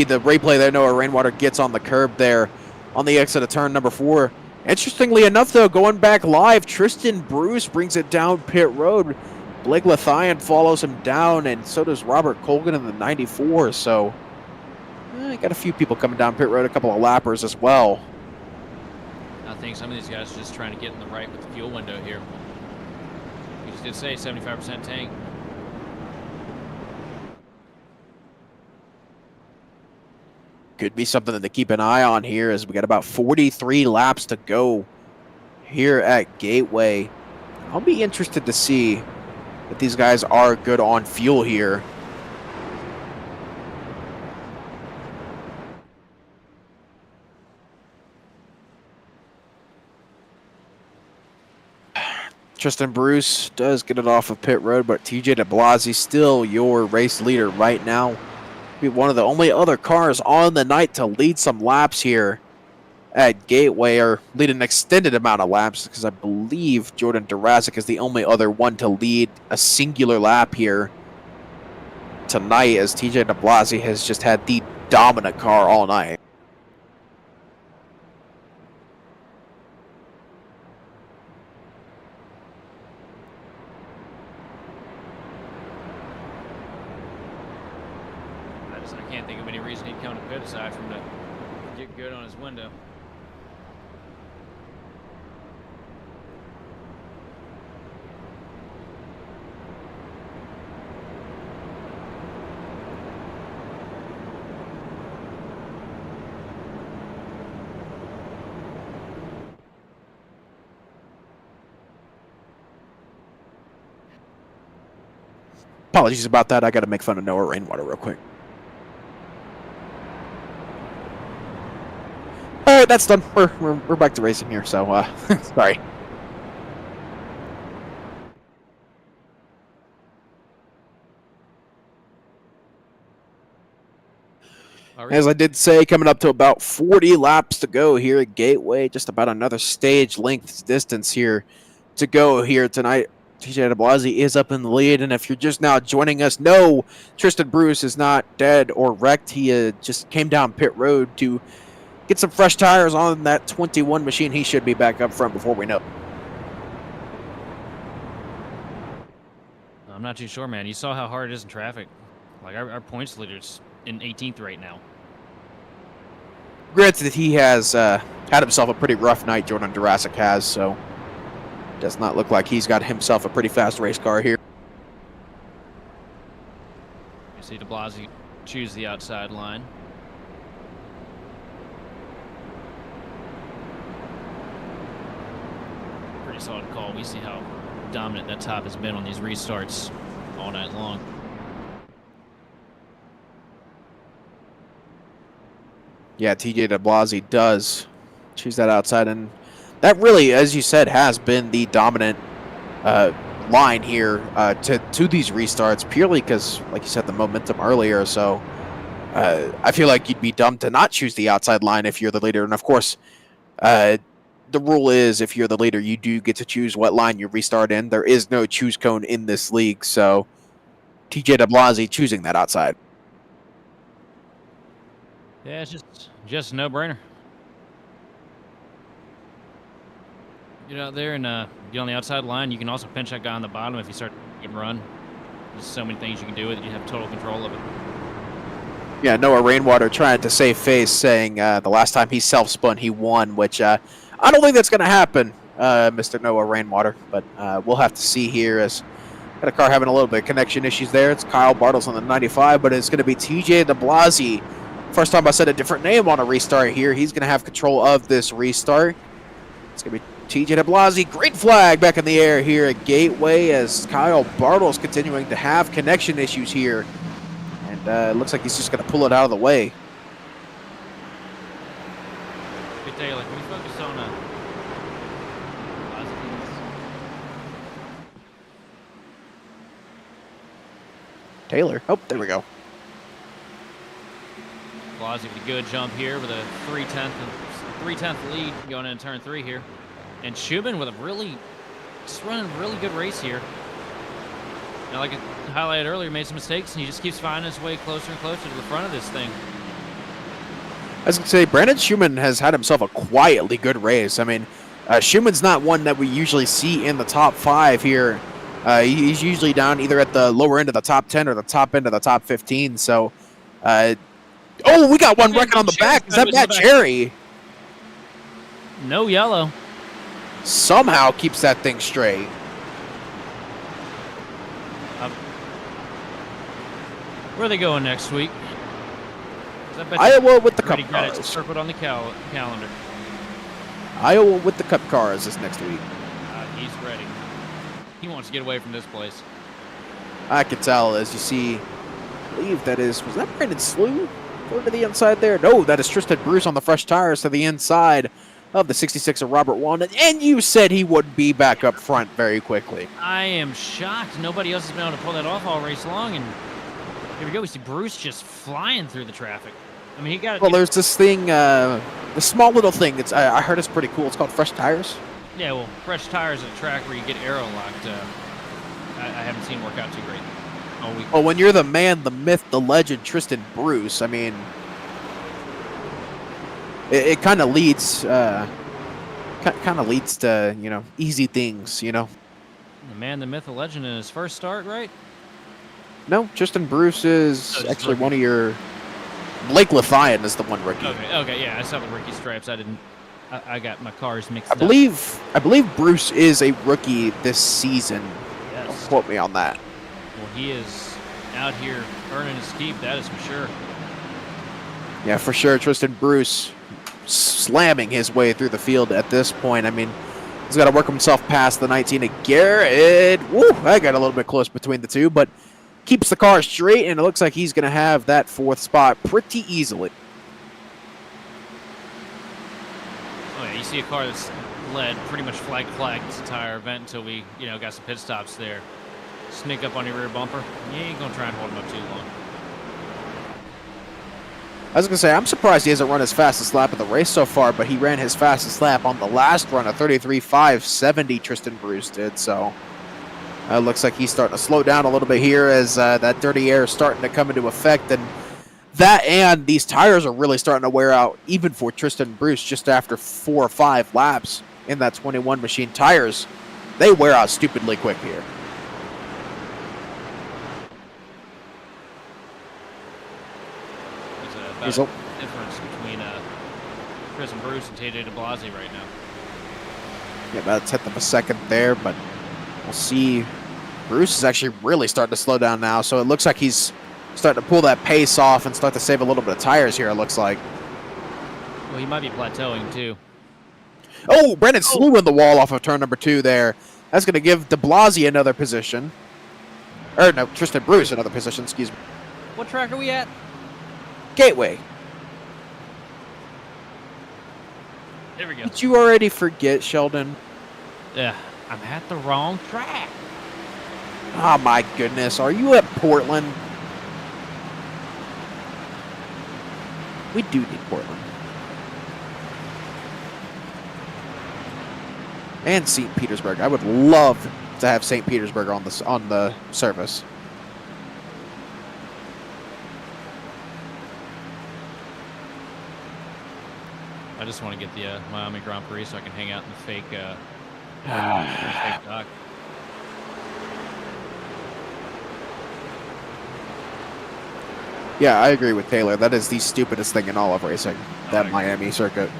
the replay there. Noah Rainwater gets on the curb there on the exit of turn number 4. Interestingly enough, though, going back live, Tristan Bruce brings it down pit road. Blake Lathian follows him down, and so does Robert Colgan in the 94. So, got a few people coming down pit road, a couple of lappers as well. I think some of these guys are just trying to get in the right with the fuel window here. You just did say 75% tank. Could be something to keep an eye on here as we got about 43 laps to go here at Gateway. I'll be interested to see if these guys are good on fuel here. Tristan Bruce does get it off of pit road, but TJ de Blasi still your race leader right now. Be one of the only other cars on the night to lead some laps here at Gateway, or lead an extended amount of laps, because I believe Jordan Jurassic is the only other one to lead a singular lap here tonight, as TJ de Blasi has just had the dominant car all night. I can't think of any reason he'd come to pit aside from to get good on his window. Apologies about that. I got to make fun of Noah Rainwater real quick. All right, that's done. We're back to racing here, so sorry. As I did say, coming up to about 40 laps to go here at Gateway, just about another stage length distance here to go here tonight. TJ de Blasi is up in the lead, and if you're just now joining us, no, Tristan Bruce is not dead or wrecked. He just came down pit road to get some fresh tires on that 21 machine. He should be back up front before we know. I'm not too sure, man. You saw how hard it is in traffic. Like, our points leader's in 18th right now. Granted, he has had himself a pretty rough night, Jordan Jurassic has, so does not look like he's got himself a pretty fast race car here. You see de Blasi choose the outside line. Pretty solid call. We see how dominant that top has been on these restarts all night long. Yeah, TJ de Blasi does choose that outside, and that really, as you said, has been the dominant line here to these restarts, purely because, like you said, the momentum earlier. So I feel like you'd be dumb to not choose the outside line if you're the leader. And of course, the rule is if you're the leader, you do get to choose what line you restart in. There is no choose cone in this league, so TJ de Blasi choosing that outside. Yeah, it's just a no-brainer. Get out there and get on the outside line. You can also pinch that guy on the bottom if you start to run. There's so many things you can do with it. You have total control of it. Yeah, Noah Rainwater trying to save face, saying the last time he self-spun, he won, which I don't think that's going to happen, Mr. Noah Rainwater. But we'll have to see here as got a car having a little bit of connection issues there. It's Kyle Bartels on the 95, but it's going to be TJ de Blasi. First time I said a different name on a restart here. He's going to have control of this restart. It's going to be TJ de Blasi. Green flag back in the air here at Gateway as Kyle Bartels continuing to have connection issues here. And it looks like he's just going to pull it out of the way. Hey, Taylor, can we focus on Taylor. Oh, there we go. Blasi with a good jump here with a 3/10 lead going into turn 3 here. And Schumann with just running a really good race here. Now, like I highlighted earlier, made some mistakes, and he just keeps finding his way closer and closer to the front of this thing. I was going to say, Brandon Schumann has had himself a quietly good race. I mean, Schumann's not one that we usually see in the top 5 here. He's usually down either at the lower end of the top 10 or the top end of the top 15. So, oh, we got one wrecking on the back. Is that Matt Cherry? No yellow. Somehow keeps that thing straight. Where are they going next week? Iowa with the Cup cars. Circled on the calendar. Iowa with the Cup cars this next week. He's ready. He wants to get away from this place. I can tell as you see. I believe that was that Brandon Slew going to the inside there? No, that is Tristan Bruce on the fresh tires to the inside of the 66 of Robert Walnut. And you said he would be back up front very quickly. I am shocked. Nobody else has been able to pull that off all race long. And here we go. We see Bruce just flying through the traffic. I mean, he got. Well, there's this thing, the small little thing. I heard it's pretty cool. It's called fresh tires. Yeah, well, fresh tires at a track where you get aero locked. I haven't seen work out too great all week. Well, when you're the man, the myth, the legend, Tristan Bruce, I mean, it kind of leads, to easy things, The man, the myth, the legend in his first start, right? No, Tristan Bruce is actually one of your. Blake Lafayette is the one rookie. Okay, yeah, I saw the rookie stripes. I got my cars mixed up. I believe Bruce is a rookie this season. Yes. Don't quote me on that. Well, he is out here earning his keep, that is for sure. Yeah, for sure. Tristan Bruce slamming his way through the field at this point. I mean, he's got to work himself past the 19 of Garrett. Woo, I got a little bit close between the two, but keeps the car straight, and it looks like he's going to have that 4th spot pretty easily. Oh, yeah, you see a car that's led pretty much flag this entire event until we, got some pit stops there. Sneak up on your rear bumper. You ain't going to try and hold him up too long. I was going to say, I'm surprised he hasn't run his fastest lap of the race so far, but he ran his fastest lap on the last run, a 33.570 Tristan Bruce did, so looks like he's starting to slow down a little bit here as that dirty air is starting to come into effect, and these tires are really starting to wear out, even for Tristan Bruce, just after 4 or 5 laps in that 21 machine. Tires, they wear out stupidly quick here. There's a difference between Chris and Bruce and TJ de Blasi right now. Yeah, about a tenth of a second there, but we'll see. Bruce is actually really starting to slow down now, so it looks like he's starting to pull that pace off and start to save a little bit of tires here, it looks like. Well, he might be plateauing, too. Oh, Brandon slew in the wall off of turn number 2 there. That's going to give de Blasi another position. Or, no, Tristan Bruce another position, excuse me. What track are we at? Gateway. There we go. Did you already forget, Sheldon? Yeah, I'm at the wrong track. Oh, my goodness. Are you at Portland? We do need Portland. And St. Petersburg. I would love to have St. Petersburg on the service. I just want to get the Miami Grand Prix so I can hang out in the fake, fake dock. Yeah, I agree with Taylor. That is the stupidest thing in all of racing, that Miami circuit.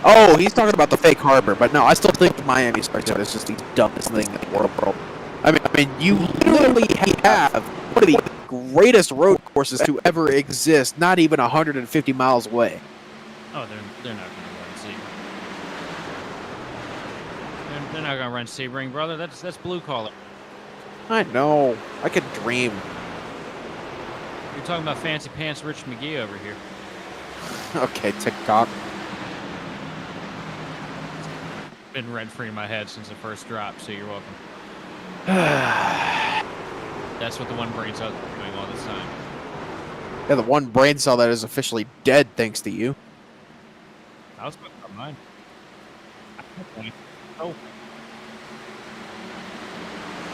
Oh, he's talking about the fake harbor, but no, I still think the Miami circuit is just the dumbest thing in the world. I mean, you literally have one of the greatest road courses to ever exist, not even 150 miles away. Oh, they're not going to run Sebring. They're not going to run Sebring, brother. That's blue collar. I know. I could dream. You're talking about fancy pants Rich McGee over here. Okay, TikTok. Been rent-free in my head since the first drop, so you're welcome. That's what the one brain cell is doing all this time. Yeah, the one brain cell that is officially dead thanks to you. I was talking about mine. Oh.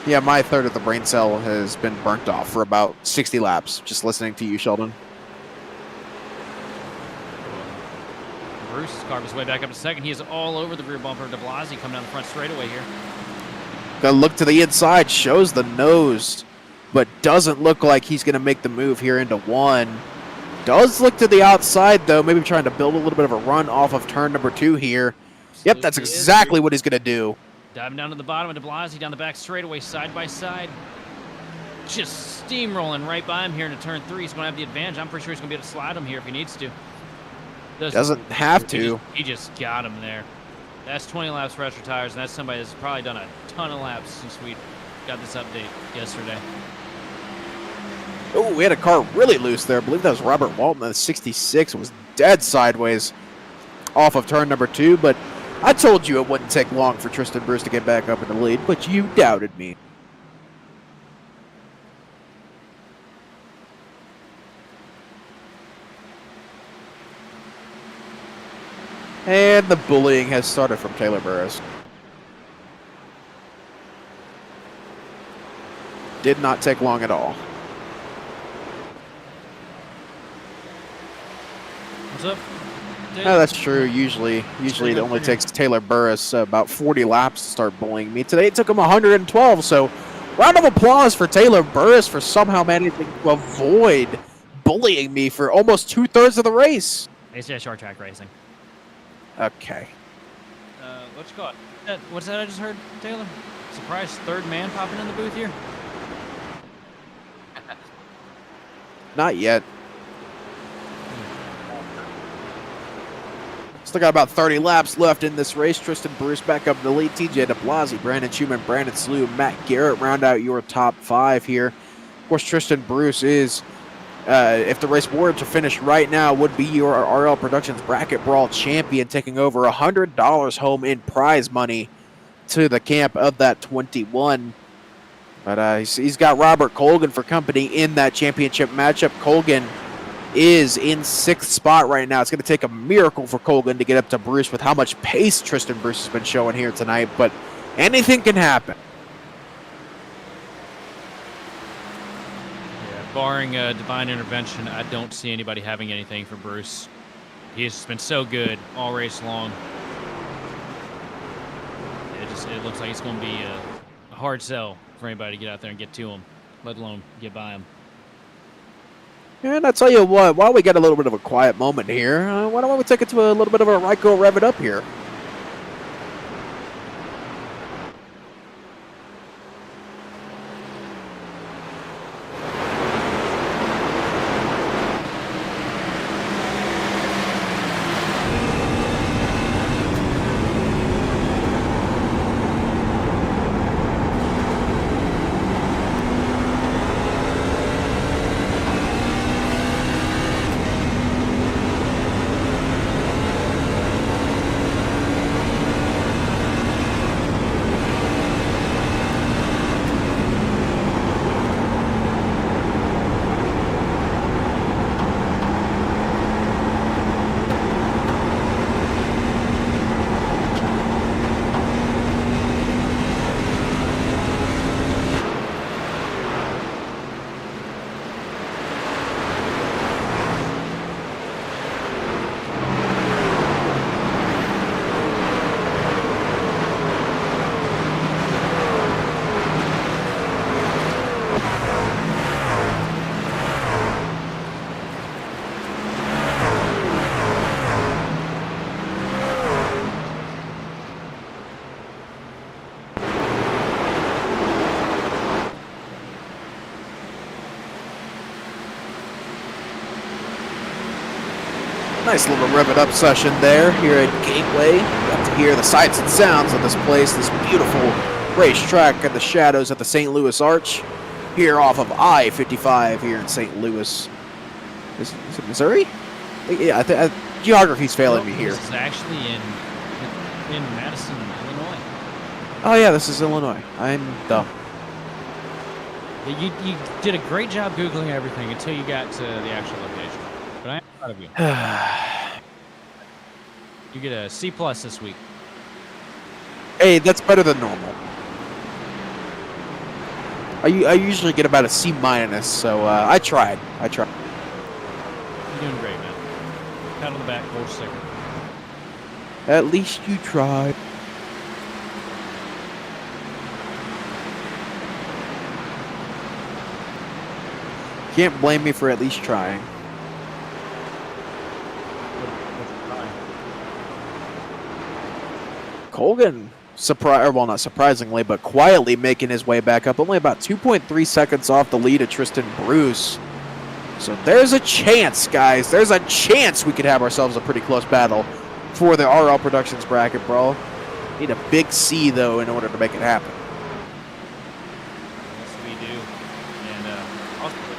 Yeah, my third of the brain cell has been burnt off for about 60 laps, just listening to you, Sheldon. Bruce's car was way back up to second. He is all over the rear bumper of de Blasi coming down the front straightaway here. Gonna look to the inside, shows the nose, but doesn't look like he's gonna make the move here into 1. Does look to the outside, though, maybe trying to build a little bit of a run off of turn number 2 here. Yep, that's exactly what he's gonna do. Diving down to the bottom of de Blasi, down the back straightaway, side by side. Just steamrolling right by him here into turn 3. He's going to have the advantage. I'm pretty sure he's going to be able to slide him here if he needs to. Doesn't have to. He just got him there. That's 20 laps for extra tires, and that's somebody that's probably done a ton of laps since we got this update yesterday. Oh, we had a car really loose there. I believe that was Robert Walton. The 66 was dead sideways off of turn number 2, but I told you it wouldn't take long for Tristan Bruce to get back up in the lead, but you doubted me. And the bullying has started from Taylor Burris. Did not take long at all. What's up? No, that's true. Usually it only takes Taylor Burris about 40 laps to start bullying me. Today it took him 112, so round of applause for Taylor Burris for somehow managing to avoid bullying me for almost 2/3 of the race. It's just short track racing. Okay. What's called? What's that I just heard, Taylor? Surprise third man popping in the booth here? Not yet. Still got about 30 laps left in this race. Tristan Bruce back up in the lead. TJ de Blasi, Brandon Schumann, Brandon Slew, Matt Garrett round out your top 5 here. Of course, Tristan Bruce is, if the race were to finish right now, would be your RL Productions Bracket Brawl champion, taking over $100 home in prize money to the camp of that 21. But he's got Robert Colgan for company in that championship matchup. Colgan is in 6th spot right now. It's going to take a miracle for Colgan to get up to Bruce with how much pace Tristan Bruce has been showing here tonight, but anything can happen. Yeah, barring divine intervention, I don't see anybody having anything for Bruce. He's been so good all race long. It looks like it's going to be a hard sell for anybody to get out there and get to him, let alone get by him. And I tell you what, while we get a little bit of a quiet moment here, why don't we take it to a little bit of a Ryko Rev It Up here? Nice little Rev It Up session there here at Gateway. Got to hear the sights and sounds of this place, this beautiful racetrack in the shadows of the St. Louis Arch, here off of I-55 here in St. Louis. Is it Missouri? Yeah, geography's failing me here. This is actually in Madison, Illinois. Oh yeah, this is Illinois. I'm dumb. You did a great job Googling everything until you got to the actual location. But I am proud of you. You get a C+ this week. Hey, that's better than normal. I usually get about a C-, so I tried. You're doing great, man. Pat on the back, gold sticker. At least you tried. Can't blame me for at least trying. Colgan, not surprisingly, but quietly making his way back up. Only about 2.3 seconds off the lead of Tristan Bruce. So there's a chance, guys. There's a chance we could have ourselves a pretty close battle for the RL Productions bracket, bro. Need a big C, though, in order to make it happen. Yes, we do. And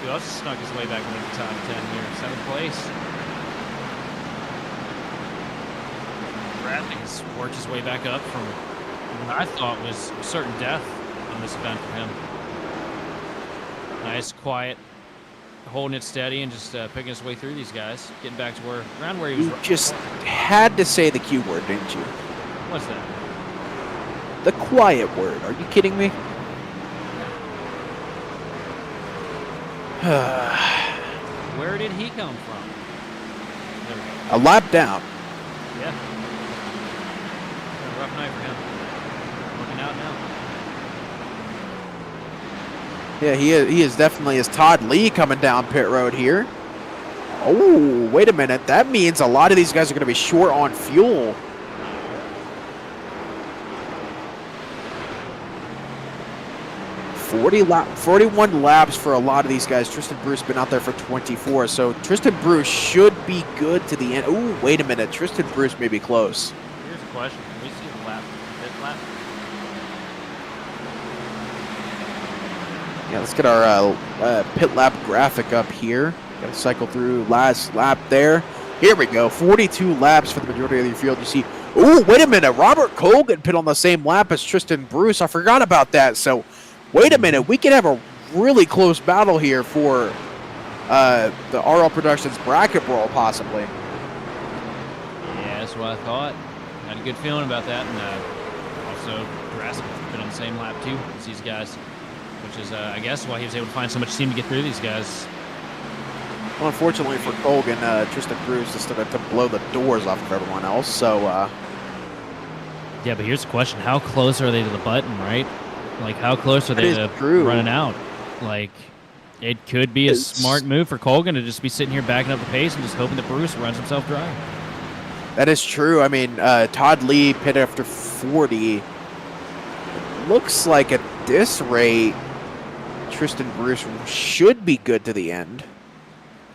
he also snuck his way back into the top 10 here, 7th place. Bradley has worked his way back up from what I thought was certain death in this event for him. Nice, quiet, holding it steady and just picking his way through these guys, getting back to around where he was. You just had to say the Q word, didn't you? What's that? The quiet word. Are you kidding me? Where did he come from? A lap down. Yeah. Rough night for him. Working out now. Yeah, he is definitely as Todd Lee coming down pit road here. Oh, wait a minute. That means a lot of these guys are going to be short on fuel. – 41 laps for a lot of these guys. Tristan Bruce been out there for 24, so Tristan Bruce should be good to the end. Oh, wait a minute. Tristan Bruce may be close. Here's a question. Can we see the lap? Pit lap? Yeah, let's get our pit lap graphic up here. Got to cycle through last lap there. Here we go. 42 laps for the majority of the field. You see, oh, wait a minute. Robert Colgan pit on the same lap as Tristan Bruce. I forgot about that. So, wait a minute. We could have a really close battle here for the RL Productions bracket brawl, possibly. Yeah, that's what I thought. Had a good feeling about that. And also, Jurassic pit on the same lap, too, as these guys. Which is, I guess, why he was able to find so much steam to get through these guys. Well, unfortunately for Colgan, Tristan Bruce just started to blow the doors off of everyone else. So, yeah, but here's the question: how close are they to the button? Right? Like, how close are they to running out? Like, It could be a smart move for Colgan to just be sitting here backing up the pace and just hoping that Bruce runs himself dry. That is true. I mean, Todd Lee pit after 40. It looks like at this rate, Tristan Bruce should be good to the end.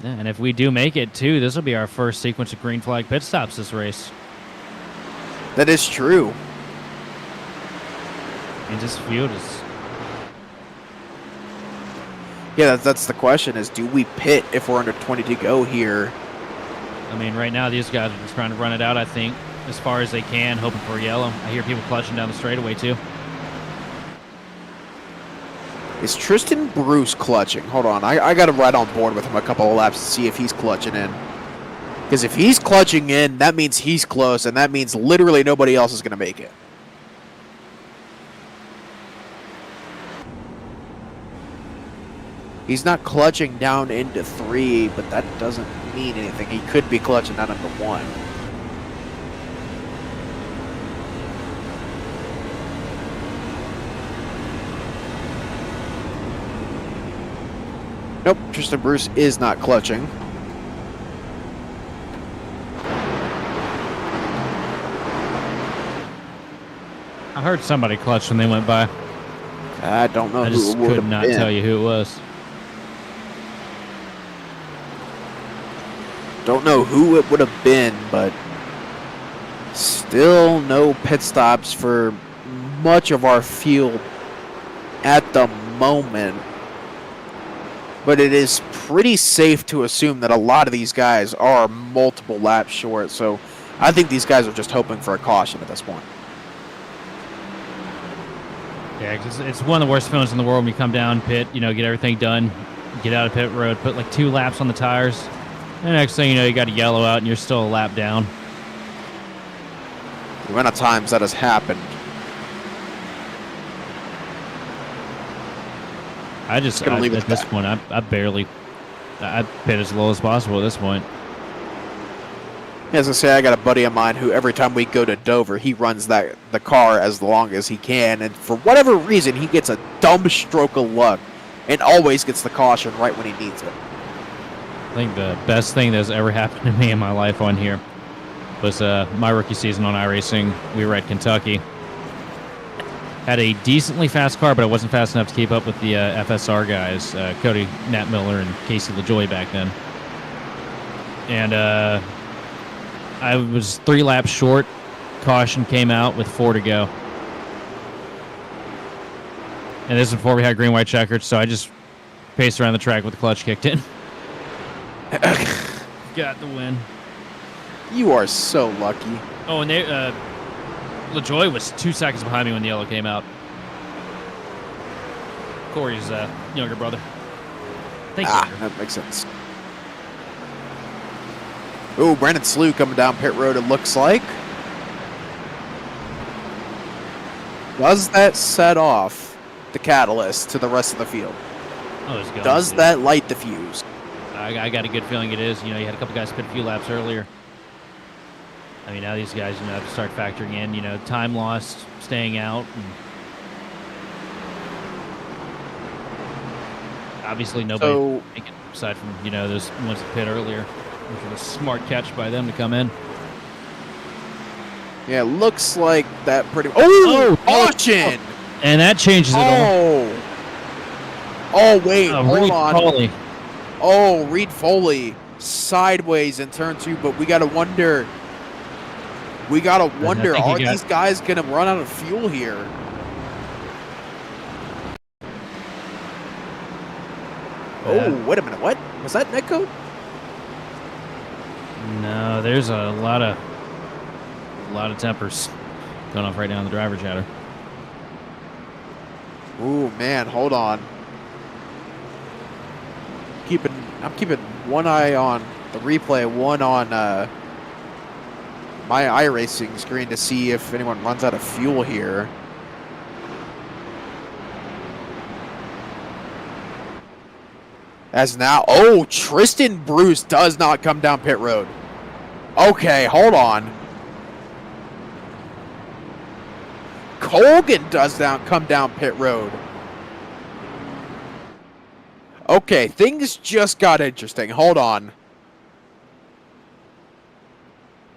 Yeah, and if we do make it, too, this will be our first sequence of green flag pit stops this race. That is true. And this field is... Yeah, that's the question, is do we pit if we're under 20 to go here? I mean, right now, these guys are just trying to run it out, I think, as far as they can, hoping for a yellow. I hear people clutching down the straightaway, too. Is Tristan Bruce clutching? Hold on. I got to ride on board with him a couple of laps to see if he's clutching in. Because if he's clutching in, that means he's close, and that means literally nobody else is going to make it. He's not clutching down into 3, but that doesn't mean anything. He could be clutching down into 1. Nope, Tristan Bruce is not clutching. I heard somebody clutch when they went by. I don't know I who just it would could have not been. tell you who it was. Don't know who it would have been, but still no pit stops for much of our field at the moment. But it is pretty safe to assume that a lot of these guys are multiple laps short. So I think these guys are just hoping for a caution at this point. Yeah, cause it's one of the worst feelings in the world when you come down pit, you know, get everything done, get out of pit road, put like 2 laps on the tires. And next thing you know, you got a yellow out and you're still a lap down. The amount of times that has happened. At this point, I pit as low as possible at this point. As I say, I got a buddy of mine who every time we go to Dover, he runs the car as long as he can, and for whatever reason, he gets a dumb stroke of luck and always gets the caution right when he needs it. I think the best thing that's ever happened to me in my life on here was my rookie season on iRacing. We were at Kentucky. Had a decently fast car, but it wasn't fast enough to keep up with the FSR guys, Cody Nat Miller and Casey LaJoy back then. And I was 3 laps short. Caution came out with 4 to go. And this is before we had green, white checkered, so I just paced around the track with the clutch kicked in. Got the win. You are so lucky. Oh, and they, LaJoy was 2 seconds behind me when the yellow came out. Corey's younger brother. Thank you. That makes sense. Oh, Brandon Slew coming down pit road, it looks like. Does that set off the catalyst to the rest of the field? Oh, it's going Does to. that light the fuse? I got a good feeling it is. You know, you had a couple guys pit a few laps earlier. I mean, now these guys, you know, have to start factoring in, you know, time lost, staying out. And obviously, nobody making it aside from, you know, those ones that pit earlier. Which was a smart catch by them to come in. Yeah, it looks like that pretty... Oh, caution! And that changes it all. Oh, wait, hold Reed on. Foley. Oh, Reed Foley sideways in turn 2, but we got to wonder... are these guys going to run out of fuel here? Oh, wait a minute, what? Was that netcode? No, there's a lot of tempers going off right now in the driver chatter. Ooh, man, hold on. I'm keeping one eye on the replay, one on my iRacing screen to see if anyone runs out of fuel here. As now, Tristan Bruce does not come down pit road. Okay, hold on. Colgan does come down pit road. Okay, things just got interesting. Hold on.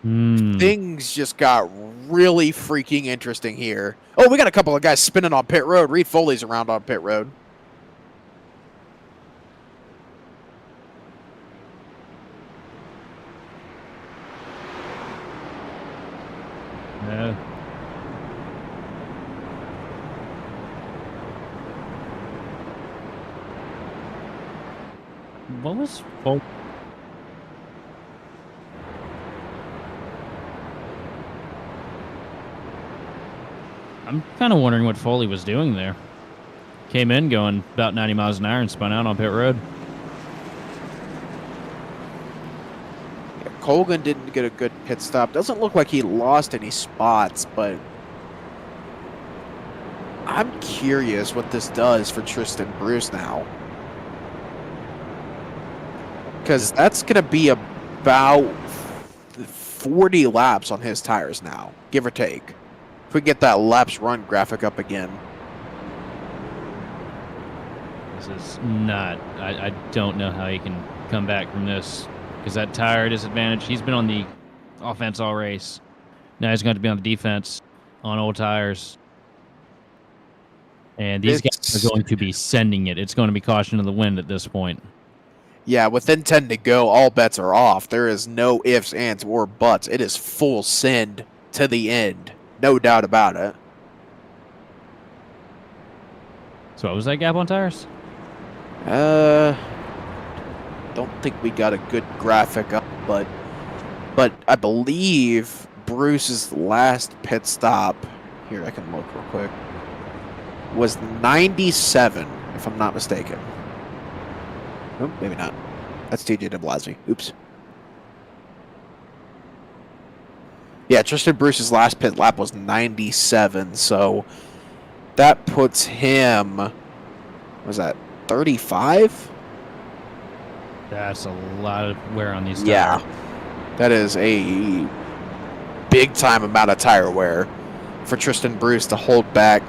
Things just got really freaking interesting here. Oh, we got a couple of guys spinning on pit road. Reed Foley's around on pit road. Yeah. What was Foley? I'm kind of wondering what Foley was doing there. Came in going about 90 miles an hour and spun out on pit road. Yeah, Colgan didn't get a good pit stop. Doesn't look like he lost any spots, but I'm curious what this does for Tristan Bruce now. Because that's going to be about 40 laps on his tires now, give or take. If we get that laps run graphic up again. This is not... I don't know how he can come back from this. Because that tire disadvantage, he's been on the offense all race. Now he's going to be on the defense on old tires. And these guys are going to be sending it. It's going to be caution to the wind at this point. Yeah, within 10 to go, all bets are off. There is no ifs, ands, or buts. It is full send to the end. No doubt about it. So what was that gap on tires? Don't think we got a good graphic up, but I believe Bruce's last pit stop, here I can look real quick, was 97, if I'm not mistaken. Oh, maybe not. That's TJ de Blasi. Oops. Yeah, Tristan Bruce's last pit lap was 97, so that puts him, what was that, 35? That's a lot of wear on these tires. Yeah, that is a big-time amount of tire wear for Tristan Bruce to hold back,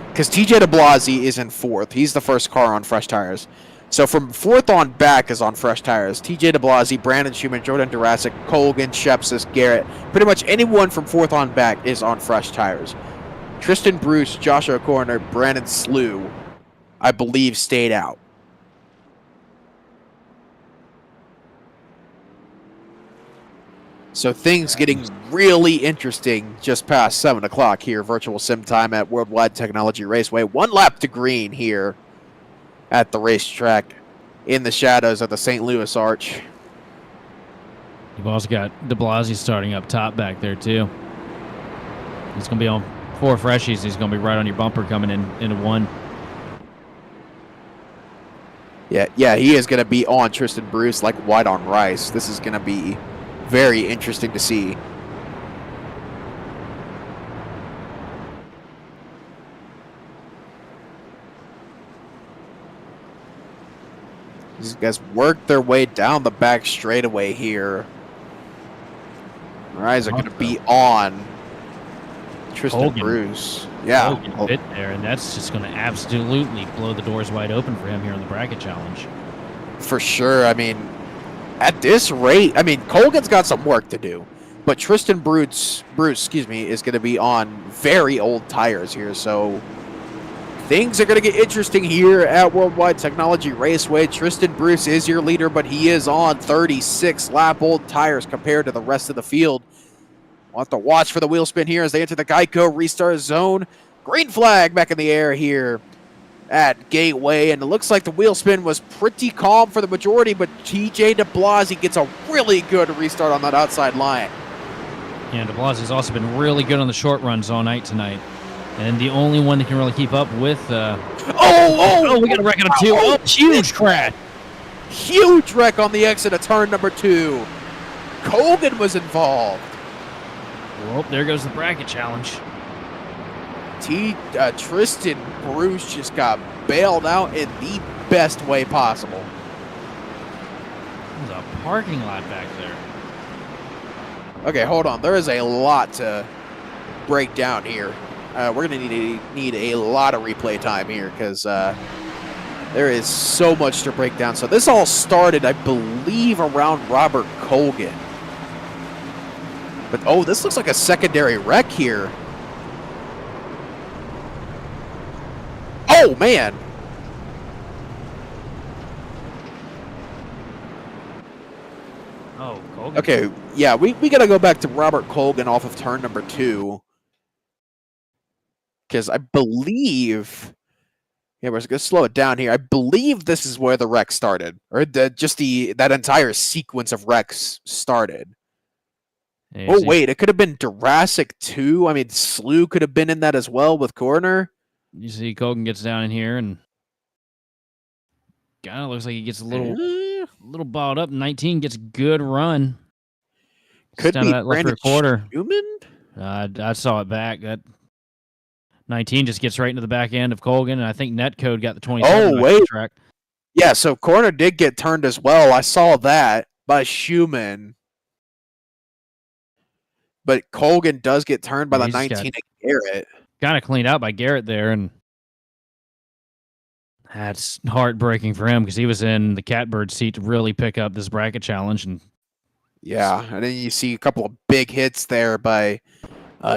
because TJ de Blasi is in fourth. He's the first car on fresh tires. So from fourth on back is on fresh tires. TJ de Blasi, Brandon Schumann, Jordan Durasic, Colgan, Shepsis, Garrett. Pretty much anyone from fourth on back is on fresh tires. Tristan Bruce, Joshua Corner, Brandon Slew, I believe, stayed out. So things getting really interesting just past 7 o'clock here. Virtual sim time at Worldwide Technology Raceway. 1 lap to green here at the racetrack in the shadows of the St. Louis Arch. You've also got de Blasi starting up top back there, too. He's going to be on 4 freshies. He's going to be right on your bumper coming into 1. Yeah, he is going to be on Tristan Bruce like white on rice. This is going to be very interesting to see. These guys work their way down the back straightaway here. Their eyes are going to be on Tristan Bruce. Yeah. Bit there, and that's just going to absolutely blow the doors wide open for him here in the bracket challenge. For sure. I mean, at this rate, I mean, Colgan's got some work to do, but Tristan Bruce, is going to be on very old tires here, so things are going to get interesting here at Worldwide Technology Raceway. Tristan Bruce is your leader, but he is on 36-lap-old tires compared to the rest of the field. We'll have to watch for the wheel spin here as they enter the Geico restart zone. Green flag back in the air here at Gateway, and it looks like the wheel spin was pretty calm for the majority, but TJ de Blasi gets a really good restart on that outside line. Yeah, de Blasi's also been really good on the short runs all night tonight. And the only one that can really keep up with... we got a wreck on him too. Oh, huge crash. Huge wreck on the exit of turn number 2. Colgan was involved. Well, there goes the bracket challenge. Tristan Bruce just got bailed out in the best way possible. There's a parking lot back there. Okay, hold on. There is a lot to break down here. We're going to need a lot of replay time here because There is so much to break down. So this all started, I believe, around Robert Colgan. But, oh, this looks like a secondary wreck here. Oh, man. Oh, Colgan. Okay, yeah, we got to go back to Robert Colgan off of turn number 2. Because I believe... Yeah, we're going to slow it down here. I believe this is where the wreck started. Or that entire sequence of wrecks started. Yeah, Oh, wait, it could have been Jurassic 2. I mean, Slew could have been in that as well with Coroner. You see Colgan gets down in here and kind of looks like he gets a little balled up. 19 gets good run. Could down be to that left Brandon quarter. Schumann? I saw it back. That 19 just gets right into the back end of Colgan, and I think Netcode got the 27 Oh, wait. track. Yeah, so Coroner did get turned as well. I saw that by Schumann. But Colgan does get turned by the 19 at Garrett. Kind of cleaned out by Garrett there, and that's heartbreaking for him because he was in the catbird seat to really pick up this bracket challenge. And yeah, and then you see a couple of big hits there by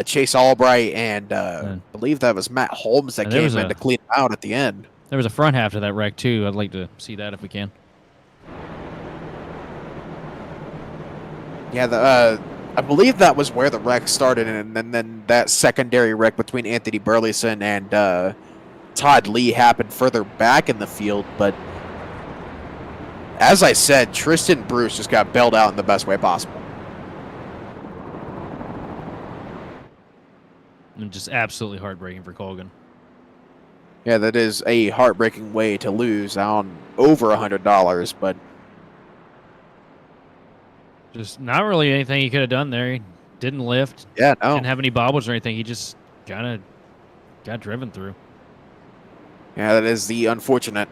Chase Albright and I believe that was Matt Holmes that came in to clean him out at the end. There was a front half to that wreck too. I'd like to see that if we can. Yeah, I believe that was where the wreck started, and then that secondary wreck between Anthony Burleson and Todd Lee happened further back in the field. But as I said, Tristan Bruce just got bailed out in the best way possible. And just absolutely heartbreaking for Colgan. Yeah, that is a heartbreaking way to lose on over $100, but just not really anything he could have done there. He didn't lift. Yeah, no. Didn't have any bobbles or anything. He just kind of got driven through. Yeah, that is the unfortunate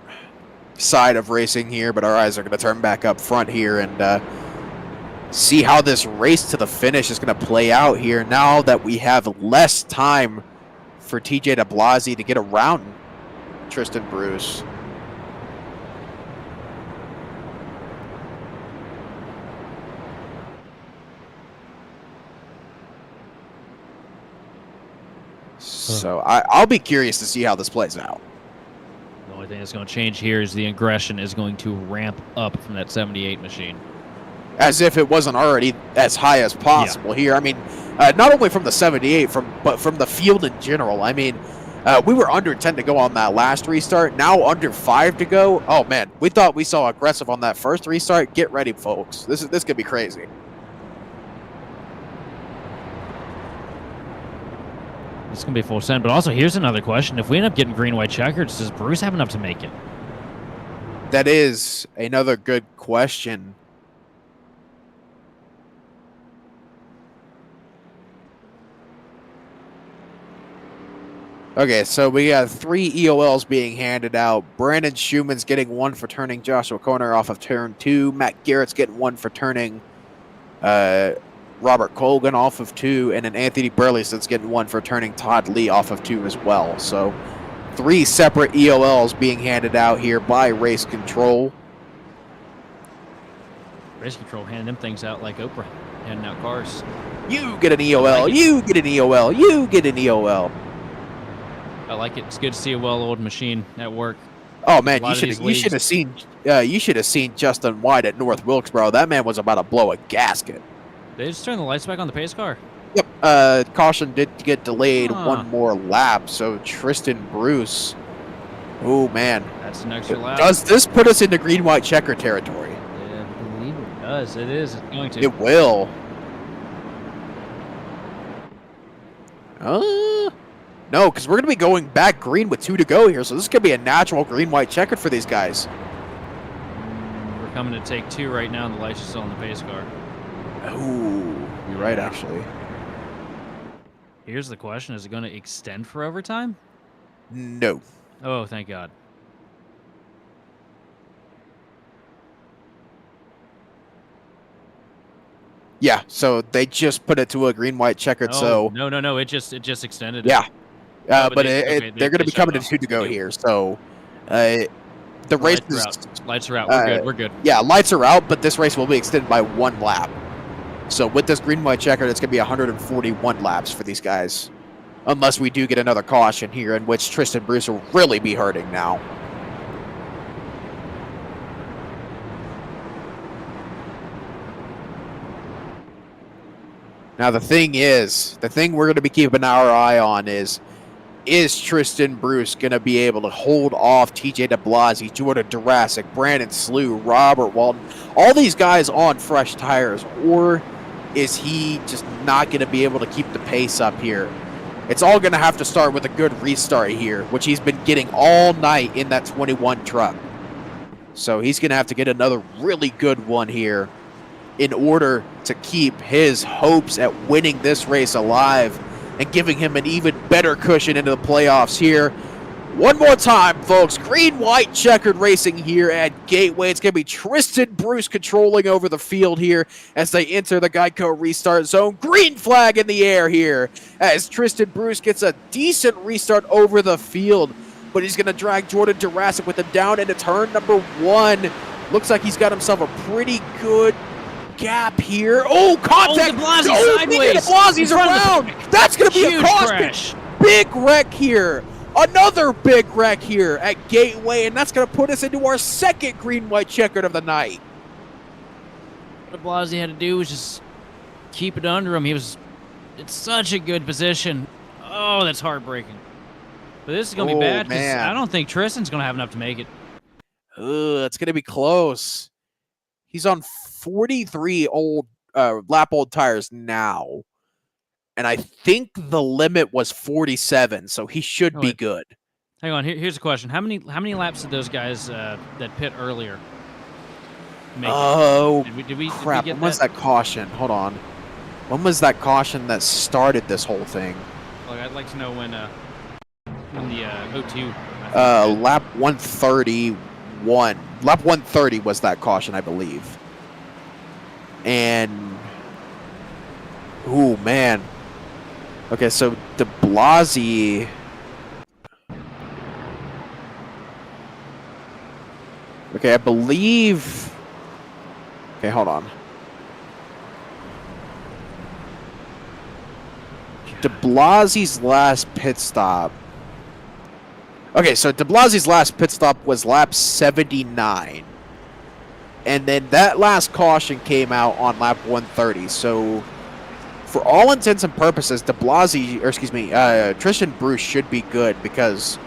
side of racing here, but our eyes are going to turn back up front here and see how this race to the finish is going to play out here now that we have less time for TJ de Blasi to get around Tristan Bruce. So I'll be curious to see how this plays out. The only thing that's going to change here is the aggression is going to ramp up from that 78 machine. As if it wasn't already as high as possible here. I mean, not only from the 78, but from the field in general. I mean, we were under 10 to go on that last restart. Now under 5 to go. Oh, man. We thought we saw aggressive on that first restart. Get ready, folks. This could be crazy. It's going to be full send. But also, here's another question. If we end up getting green-white checkers, does Bruce have enough to make it? That is another good question. Okay, so we got 3 EOLs being handed out. Brandon Schumann's getting 1 for turning Joshua Corner off of turn 2. Matt Garrett's getting 1 for turning Robert Colgan off of 2. And then Anthony Burleson's getting 1 for turning Todd Lee off of 2 as well. So 3 separate EOLs being handed out here by Race Control. Race Control handing them things out like Oprah, handing out cars. You get an EOL, you get an EOL, you get an EOL. I like it. It's good to see a well-oiled machine at work. Oh man, you should have seen Justin White at North Wilkesboro. That man was about to blow a gasket. They just turned the lights back on the pace car. Yep. Caution did get delayed 1 more lap, so Tristan Bruce. Oh man, that's an extra lap. Does this put us into green-white checker territory? Yeah, I believe it does. It is. It's going to. It will. No, because we're going to be going back green with 2 to go here, so this is going to be a natural green-white checkered for these guys. We're coming to take 2 right now, and the lights are still on the pace car. Ooh, you're right, actually. Here's the question. Is it going to extend for overtime? No. Oh, thank God. Yeah, so they just put it to a green-white checkered, so... No, it just extended. Yeah. But they're going to be coming to 2 to go here, so the race Lights are out. We're good. We're good. Yeah, lights are out, but this race will be extended by 1 lap. So with this green-white checkered, it's going to be 141 laps for these guys. Unless we do get another caution here, in which Tristan Bruce will really be hurting now. Now the thing we're going to be keeping our eye on is Tristan Bruce going to be able to hold off TJ DeBlasi, Jordan Durasic, Brandon Slew, Robert Walton, all these guys on fresh tires, or is he just not going to be able to keep the pace up here? It's all going to have to start with a good restart here, which he's been getting all night in that 21 truck. So he's going to have to get another really good one here in order to keep his hopes at winning this race alive and giving him an even better cushion into the playoffs here. One more time, folks. Green-white checkered racing here at Gateway. It's going to be Tristan Bruce controlling over the field here as they enter the Geico restart zone. Green flag in the air here as Tristan Bruce gets a decent restart over the field, but he's going to drag Jordan Durasic with him down into turn number 1. Looks like he's got himself a pretty good gap here. Oh, contact! Oh, sideways. DeBlasi's around. That's going to be a caution. Crash. Big wreck here. Another big wreck here at Gateway, and that's going to put us into our second green-white checkered of the night. What Blasey had to do was just keep it under him. It's such a good position. Oh, that's heartbreaking. But this is going to be bad because I don't think Tristan's going to have enough to make it. It's going to be close. He's on 43 lap old tires now. And I think the limit was 47, so he should be good. Hang on, here's a question: How many laps did those guys that pit earlier make? Did we crap! get when was that caution? Hold on. When was that caution that started this whole thing? Look, I'd like to know when the O2. Lap 131. Lap 130 was that caution, I believe. And oh man. Okay, so DeBlasi. Okay, I believe. Okay, hold on. DeBlasi's last pit stop. Okay, so DeBlasi's last pit stop was lap 79. And then that last caution came out on lap 130. So for all intents and purposes, Tristan Bruce should be good because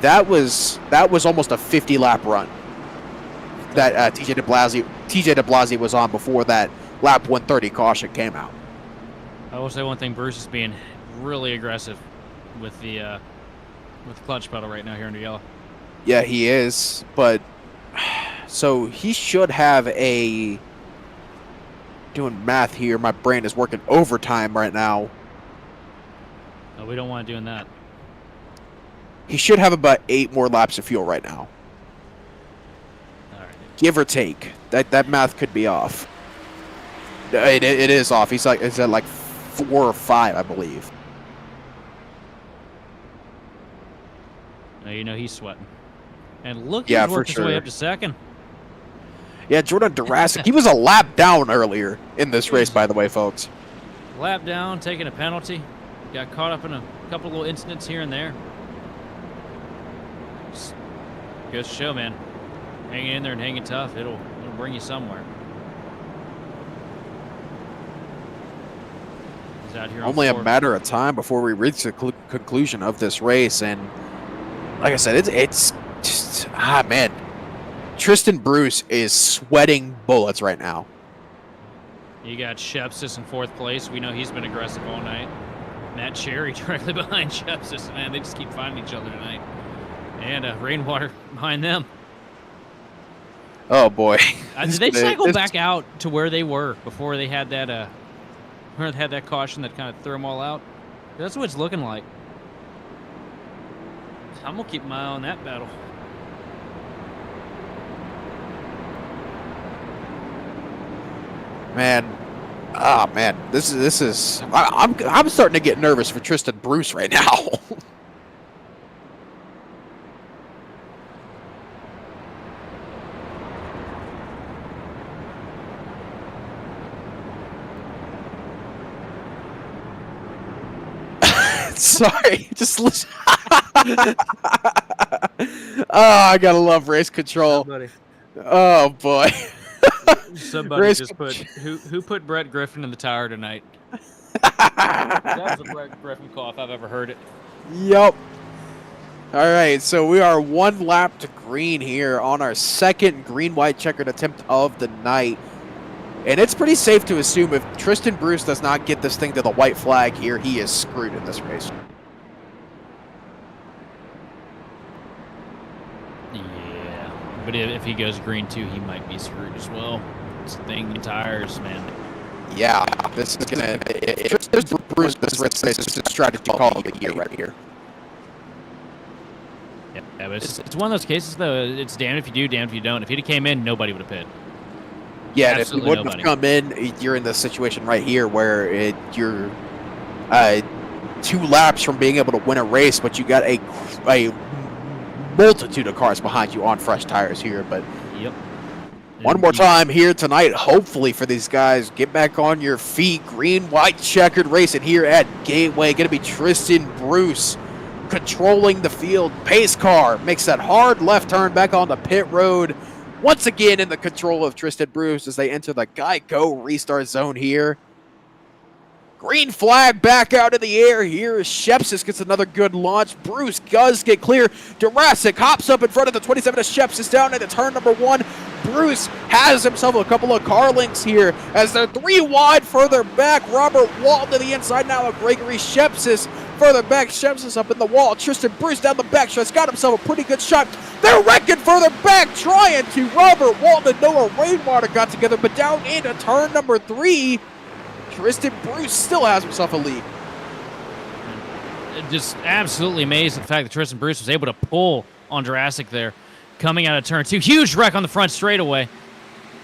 that was almost a 50-lap run that TJ DeBlasi was on before that lap 130 caution came out. I will say one thing: Bruce is being really aggressive with the clutch pedal right now here under yellow. Yeah, he is, but so he should have a. Doing math here, my brain is working overtime right now. No, we don't want to doing that. He should have about 8 more laps of fuel right now. All right. Give or take. That math could be off. It is off. It's at like 4 or 5, I believe. Now you know he's sweating. And look, he's worked his way up to second. Yeah, Jordan Durasic, he was a lap down earlier in this race, by the way, folks. Lap down, taking a penalty. Got caught up in a couple little incidents here and there. Just goes to show, man. Hanging in there and hanging tough, it'll bring you somewhere. He's out here Only a matter of time before we reach the conclusion of this race, and like I said, it's just man. Tristan Bruce is sweating bullets right now. You got Shepsis in 4th place. We know he's been aggressive all night. Matt Cherry directly behind Shepsis. Man, they just keep finding each other tonight. And Rainwater behind them. Oh boy! Did they cycle back out to where they were before they had that caution that kind of threw them all out? That's what it's looking like. I'm gonna keep my eye on that battle. Man, this is. I'm starting to get nervous for Tristan Bruce right now. Sorry, just listen. I gotta love race control. Somebody, Oh boy. Race just put who put Brett Griffin in the tire tonight? That was a Brett Griffin call if I've ever heard it. Yep. All right, so we are 1 lap to green here on our second green-white checkered attempt of the night. And it's pretty safe to assume if Tristan Bruce does not get this thing to the white flag here, he is screwed in this race. Yeah, but if he goes green too, he might be screwed as well. It's the thing, the tires, man. Yeah, this is gonna. If Tristan Bruce this race, this is a strategy call of the year right here. Yeah, but it's one of those cases though. It's damned if you do, damned if you don't. If he'd have came in, nobody would have pit. Yeah, and if you wouldn't have come in, you're in this situation right here where you're 2 laps from being able to win a race, but you got a multitude of cars behind you on fresh tires here. But yep. One more time here tonight, hopefully for these guys. Get back on your feet. Green, white, checkered racing here at Gateway. Going to be Tristan Bruce controlling the field. Pace car makes that hard left turn back on the pit road. Once again in the control of Tristan Bruce as they enter the Geico restart zone here. Green flag back out in the air here. Shepsis gets another good launch. Bruce does get clear. Jurassic hops up in front of the 27 of Shepsis down into turn number 1. Bruce has himself a couple of car links here as they're 3 wide further back. Robert Walton to the inside now of Gregory Shepsis. Further back, Shepsis up in the wall. Tristan Bruce down the back stretch. Got himself a pretty good shot. They're wrecking further back, trying to. Robert Walton and Noah Rainwater got together, but down into turn number 3. Tristan Bruce still has himself a lead. Just absolutely amazed at the fact that Tristan Bruce was able to pull on Jurassic there, coming out of turn 2. Huge wreck on the front straightaway.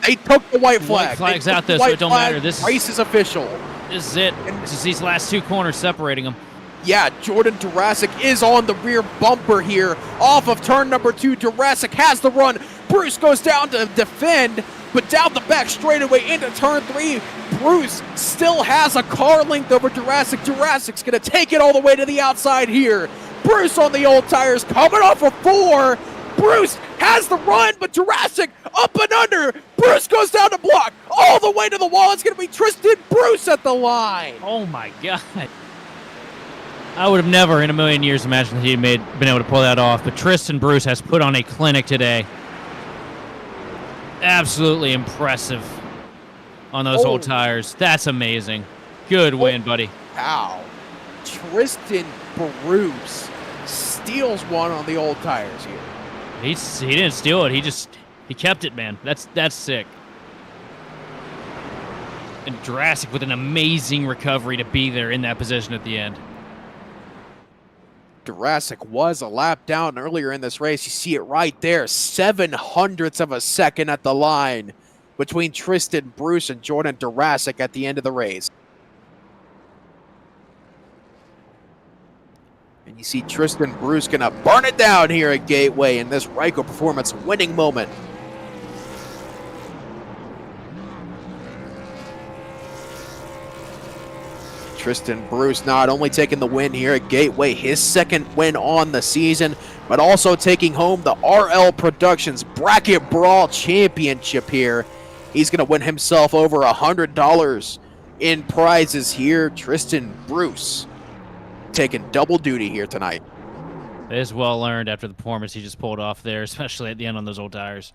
They took the white flag. White flag's out there, so it don't matter. This race is official. This is it. This is these last 2 corners separating them. Yeah, Jordan Jurassic is on the rear bumper here. Off of turn number 2, Jurassic has the run. Bruce goes down to defend, but down the back straightaway into turn 3. Bruce still has a car length over Jurassic. Jurassic's going to take it all the way to the outside here. Bruce on the old tires coming off of 4. Bruce has the run, but Jurassic up and under. Bruce goes down to block all the way to the wall. It's going to be Tristan Bruce at the line. Oh, my God. I would have never in a million years imagined that he'd been able to pull that off, but Tristan Bruce has put on a clinic today. Absolutely impressive on those old tires. That's amazing. Good win, buddy. Wow. Tristan Bruce steals one on the old tires here. He didn't steal it. He kept it, man. That's sick. And Jurassic with an amazing recovery to be there in that position at the end. Jurassic was a lap down earlier in this race. You see it right there. 0.07 of a second at the line between Tristan Bruce and Jordan Jurassic at the end of the race. And you see Tristan Bruce gonna burn it down here at Gateway in this Ryko Performance winning moment. Tristan Bruce not only taking the win here at Gateway, his second win on the season, but also taking home the RL Productions Bracket Brawl Championship here. He's going to win himself over $100 in prizes here. Tristan Bruce taking double duty here tonight. It is well earned after the performance he just pulled off there, especially at the end on those old tires.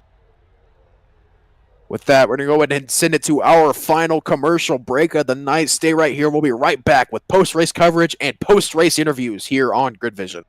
With that, we're going to go ahead and send it to our final commercial break of the night. Stay right here. We'll be right back with post-race coverage and post-race interviews here on Grid Vision.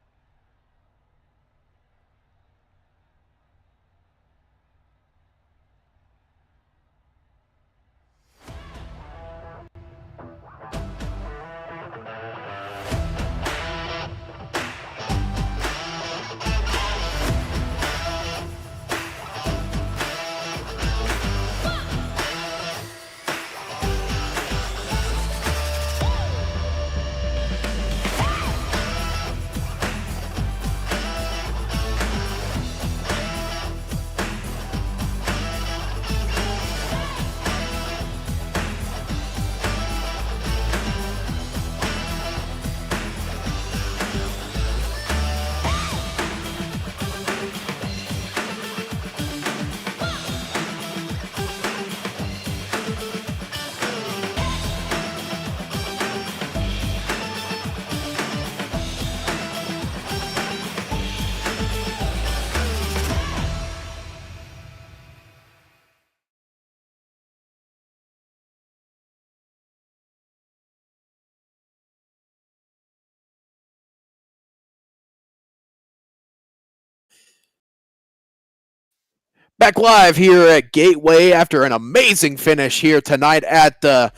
Back live here at Gateway after an amazing finish here tonight at the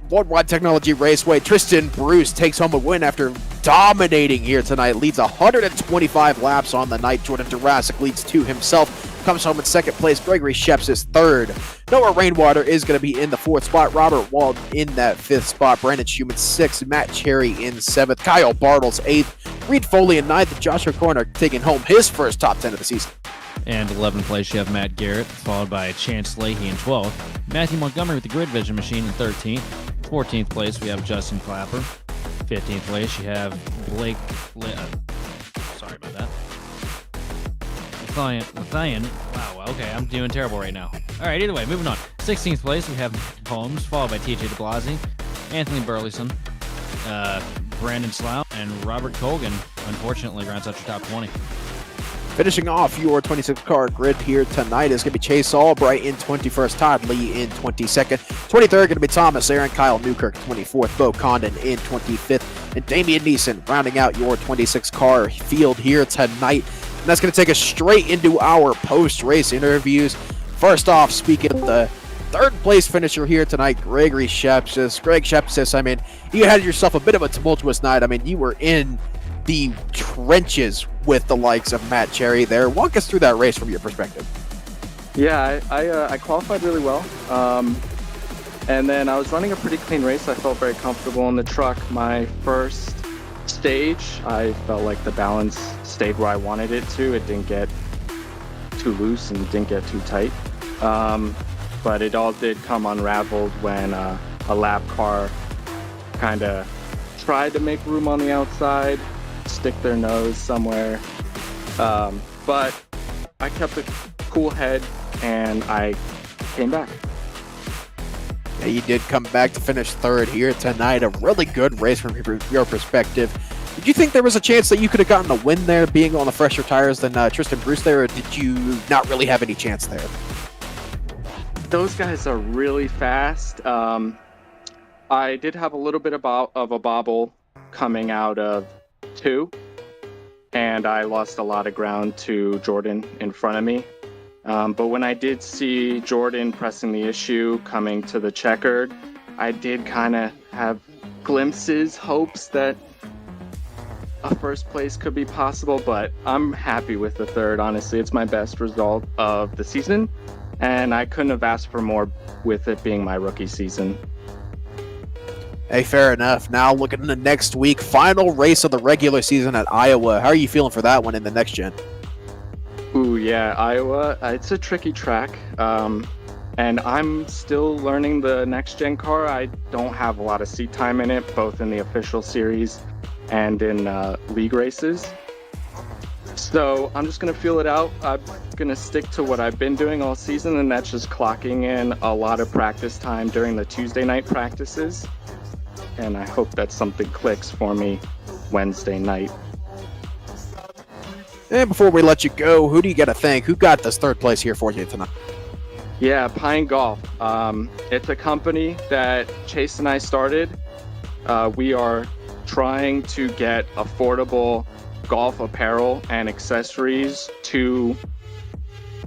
Worldwide Technology Raceway. Tristan Bruce takes home a win after dominating here tonight. Leads 125 laps on the night. Jordan Jurassic leads 2 himself. Comes home in second place. Gregory Sheps is third. Noah Rainwater is going to be in the 4th spot. Robert Wald in that 5th spot. Brandon Schumann 6th. Matt Cherry in 7th. Kyle Bartles 8th. Reed Foley in 9th. Joshua Corner taking home his first top 10 of the season. And 11th place, you have Matt Garrett, followed by Chance Leahy in 12th. Matthew Montgomery with the Grid Vision machine in 13th. 14th place, we have Justin Clapper. 15th place, you have Blake... sorry about that. Lithian. Wow, okay, I'm doing terrible right now. All right, either way, moving on. 16th place, we have Holmes, followed by TJ de Blasi, Anthony Burleson, Brandon Slough, and Robert Colgan, unfortunately, rounds out your top 20. Finishing off your 26-car grid here tonight is going to be Chase Albright in 21st, Todd Lee in 22nd, 23rd going to be Thomas Aaron, Kyle Newkirk 24th, Bo Condon in 25th, and Damian Neeson rounding out your 26-car field here tonight. And that's going to take us straight into our post-race interviews. First off, speaking of the third-place finisher here tonight, Gregory Shepsis. Greg Shepsis, I mean, you had yourself a bit of a tumultuous night. I mean, you were in the trenches with the likes of Matt Cherry there. Walk us through that race from your perspective. Yeah, I qualified really well. And then I was running a pretty clean race. I felt very comfortable in the truck. My first stage, I felt like the balance stayed where I wanted it to. It didn't get too loose and didn't get too tight. But it all did come unraveled when a lap car kind of tried to make room on the outside, stick their nose somewhere. But I kept a cool head and I came back. Yeah, you did come back to finish third here tonight. A really good race from your perspective. Did you think there was a chance that you could have gotten a win there, being on the fresher tires than Tristan Bruce there, or did you not really have any chance there? Those guys are really fast. I did have a little bit of a bobble coming out of 2, and I lost a lot of ground to Jordan in front of me. But when I did see Jordan pressing the issue coming to the checkered, I did kind of have glimpses, hopes that a first place could be possible, but I'm happy with the third. Honestly, it's my best result of the season, and I couldn't have asked for more with it being my rookie season. Hey, fair enough. Now looking into next week, final race of the regular season at Iowa. How are you feeling for that one in the next gen? Ooh, yeah, Iowa, it's a tricky track. And I'm still learning the next gen car. I don't have a lot of seat time in it, both in the official series and in league races. So I'm just going to feel it out. I'm going to stick to what I've been doing all season, and that's just clocking in a lot of practice time during the Tuesday night practices. And I hope that something clicks for me Wednesday night. And before we let you go, who do you got to thank? Who got this third place here for you tonight? Yeah, Pine Golf. It's a company that Chase and I started. We are trying to get affordable golf apparel and accessories to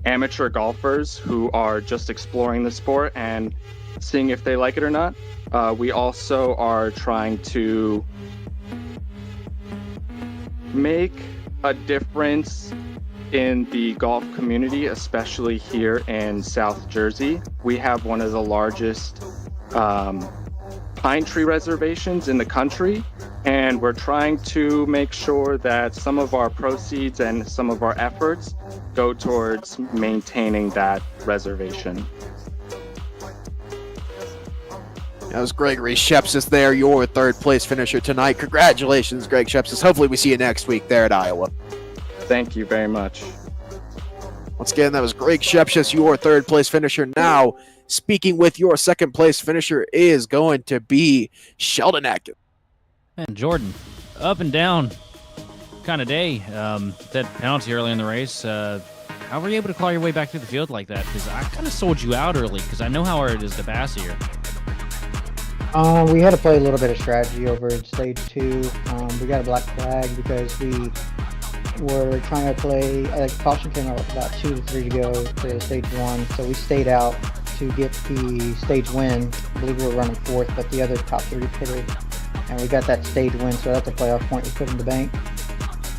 amateur golfers who are just exploring the sport and seeing if they like it or not. We also are trying to make a difference in the golf community, especially here in South Jersey. We have one of the largest pine tree reservations in the country, and we're trying to make sure that some of our proceeds and some of our efforts go towards maintaining that reservation. That was Gregory Shepsis there, your third place finisher tonight. Congratulations, Greg Shepsis. Hopefully we see you next week there at Iowa. Thank you very much. Once again, that was Greg Shepsis, your third place finisher. Now, speaking with your second place finisher is going to be Sheldon Atkins. And Jordan, up and down kind of day. That penalty early in the race. How were you able to claw your way back through the field like that? Because I kind of sold you out early because I know how hard it is to pass here. We had to play a little bit of strategy over at stage 2. We got a black flag because we were trying to play, caution came out with about 2 to 3 to go to stage 1, so we stayed out to get the stage win. I believe we were running 4th, but the other top 3 pitted, and we got that stage win, so that's a playoff point we put in the bank.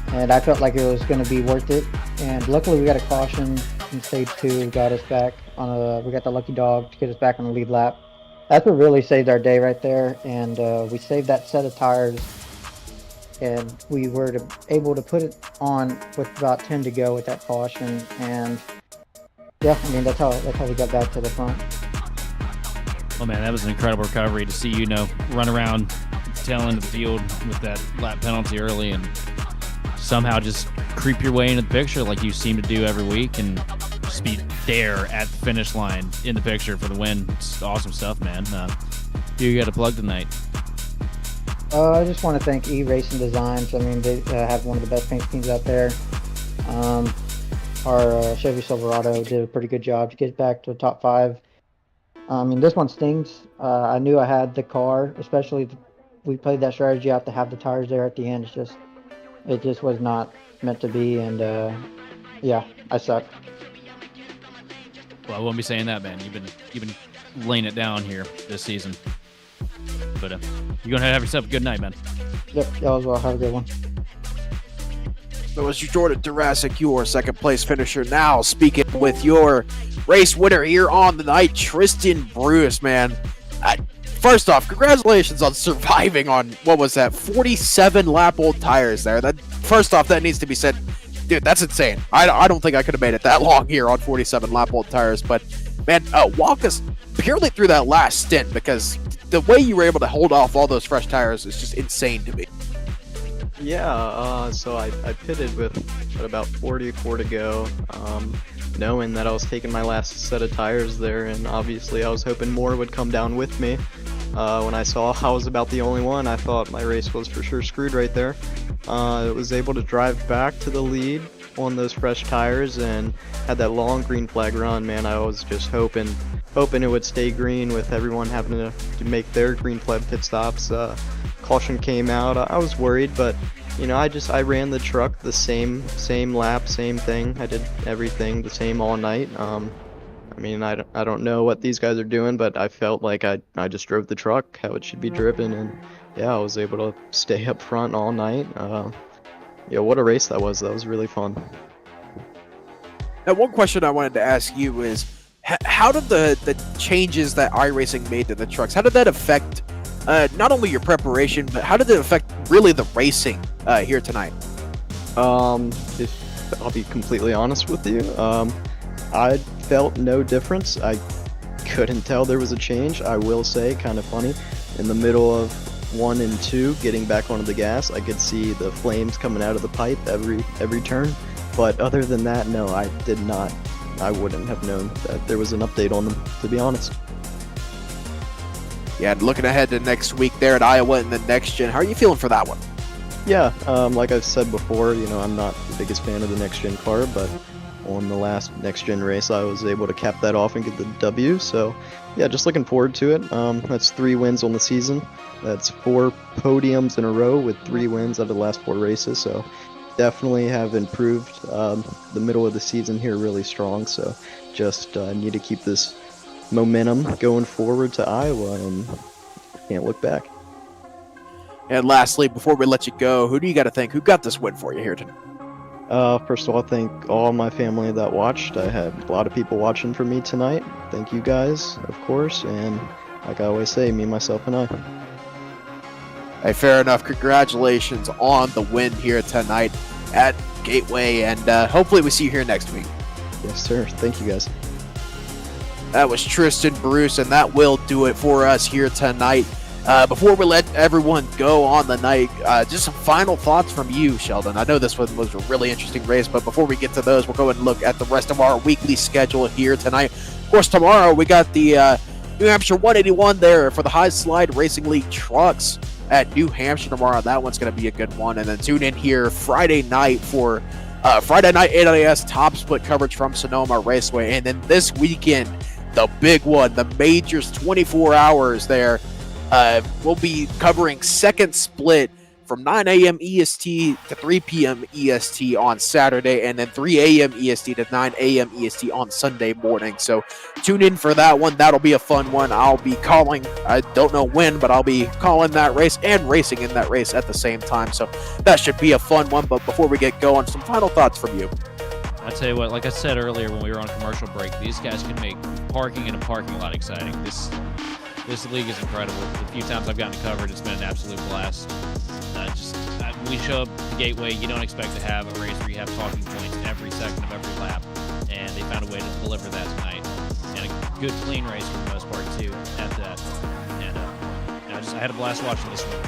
And I felt like it was going to be worth it, and luckily we got a caution in stage 2, got us back on we got the lucky dog to get us back on the lead lap. That's what really saved our day right there, and we saved that set of tires, and we were able to put it on with about 10 to go with that caution, and yeah, I mean, that's how we got back to the front. Oh man, that was an incredible recovery to see, run around the tail end of the field with that lap penalty early and somehow just creep your way into the picture like you seem to do every week and just be there at the finish line in the picture for the win. It's awesome stuff, man. You got a plug tonight. I just want to thank iRacing Designs. I mean, they have one of the best paint teams out there. Our Chevy Silverado did a pretty good job to get back to the top 5. I mean, this one stings. I knew I had the car, especially we played that strategy out to have the tires there at the end. It just was not meant to be, and yeah, I suck. Well, I won't be saying that, man. You've been laying it down here this season. But you're gonna have yourself a good night, man. Yep, y'all as well. Have a good one. So as you Jordan Jurassic, your second place finisher now, speaking with your race winner here on the night, Tristan Bruce, man. First off, congratulations on surviving on, what was that, 47 lap old tires there. First off, that needs to be said. Dude, that's insane. I don't think I could have made it that long here on 47 lap old tires, but man, walk us purely through that last stint, because the way you were able to hold off all those fresh tires is just insane to me. Yeah, so I pitted with about 44 to go, knowing that I was taking my last set of tires there, and obviously I was hoping more would come down with me. When I saw I was about the only one, I thought my race was for sure screwed right there. I was able to drive back to the lead on those fresh tires and had that long green flag run. Man, I was just hoping it would stay green with everyone having to make their green flag pit stops. Caution came out. I was worried, but I ran the truck the same lap, same thing. I did everything the same all night. I mean, I don't know what these guys are doing, but I felt like I just drove the truck how it should be driven, and yeah, I was able to stay up front all night. Yeah, what a race that was. That was really fun. Now, one question I wanted to ask you is, how did the changes that iRacing made to the trucks, how did that affect not only your preparation, but how did it affect really the racing here tonight? If I'll be completely honest with you, I felt no difference. I couldn't tell there was a change. I will say, kind of funny, in the middle of 1 and 2, getting back onto the gas, I could see the flames coming out of the pipe every turn. But other than that, no, I did not. I wouldn't have known that there was an update on them, to be honest. Yeah, looking ahead to next week there at Iowa in the next gen, how are you feeling for that one? Yeah, like I've said before, I'm not the biggest fan of the next gen car, but on the last next gen race, I was able to cap that off and get the W. So yeah, just looking forward to it. That's 3 wins on the season. That's 4 podiums in a row with 3 wins out of the last 4 races. So definitely have improved the middle of the season here really strong. So just need to keep this momentum going forward to Iowa, and can't look back. And lastly, before we let you go, who do you got to thank? Who got this win for you here tonight? First of all, thank all my family that watched. I had a lot of people watching for me tonight. Thank you guys, of course, and like I always say, me, myself, and I. Hey, fair enough. Congratulations on the win here tonight at Gateway, and hopefully we see you here next week. Yes, sir. Thank you, guys. That was Tristan Bruce, and that will do it for us here tonight. Before we let everyone go on the night, just some final thoughts from you, Sheldon. I know this one was a really interesting race, but before we get to those, we'll go ahead and look at the rest of our weekly schedule here tonight. Of course, tomorrow we got the New Hampshire 181 there for the High Slide Racing League trucks at New Hampshire tomorrow. That one's going to be a good one. And then tune in here Friday night for Friday night AIS top split coverage from Sonoma Raceway. And then this weekend, the big one, the Majors 24 hours there. We'll be covering second split from 9 a.m. EST to 3 p.m. EST on Saturday, and then 3 a.m. EST to 9 a.m. EST on Sunday morning. So tune in for that one. That'll be a fun one. I'll be calling, I don't know when, but I'll be calling that race and racing in that race at the same time. So that should be a fun one. But before we get going, some final thoughts from you. I'll tell you what, like I said earlier when we were on commercial break, these guys can make parking in a parking lot exciting. This league is incredible. The few times I've gotten to cover it, it's been an absolute blast. When we show up at the Gateway, you don't expect to have a race where you have talking points every second of every lap, and they found a way to deliver that tonight. And a good, clean race for the most part, too, at that. And I had a blast watching this one.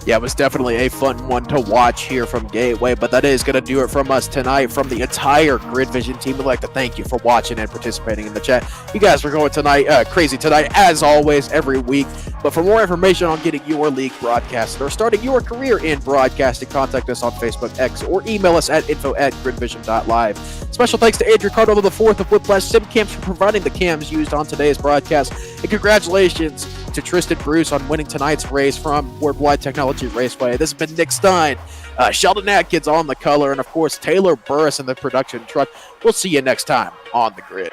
Yeah, it was definitely a fun one to watch here from Gateway, but that is going to do it from us tonight. From the entire Grid Vision team, we'd like to thank you for watching and participating in the chat. You guys are going tonight, crazy tonight, as always, every week. But for more information on getting your league broadcasted or starting your career in broadcasting, contact us on Facebook, X, or email us at info@gridvision.live. Special thanks to Andrew Cardona IV of Whiplash SimCams for providing the cams used on today's broadcast. And congratulations to Tristan Bruce on winning tonight's race from Worldwide Technology Raceway. This has been Nick Stein, Sheldon Atkins on the color, and of course Taylor Burris in the production truck. We'll see you next time on the grid.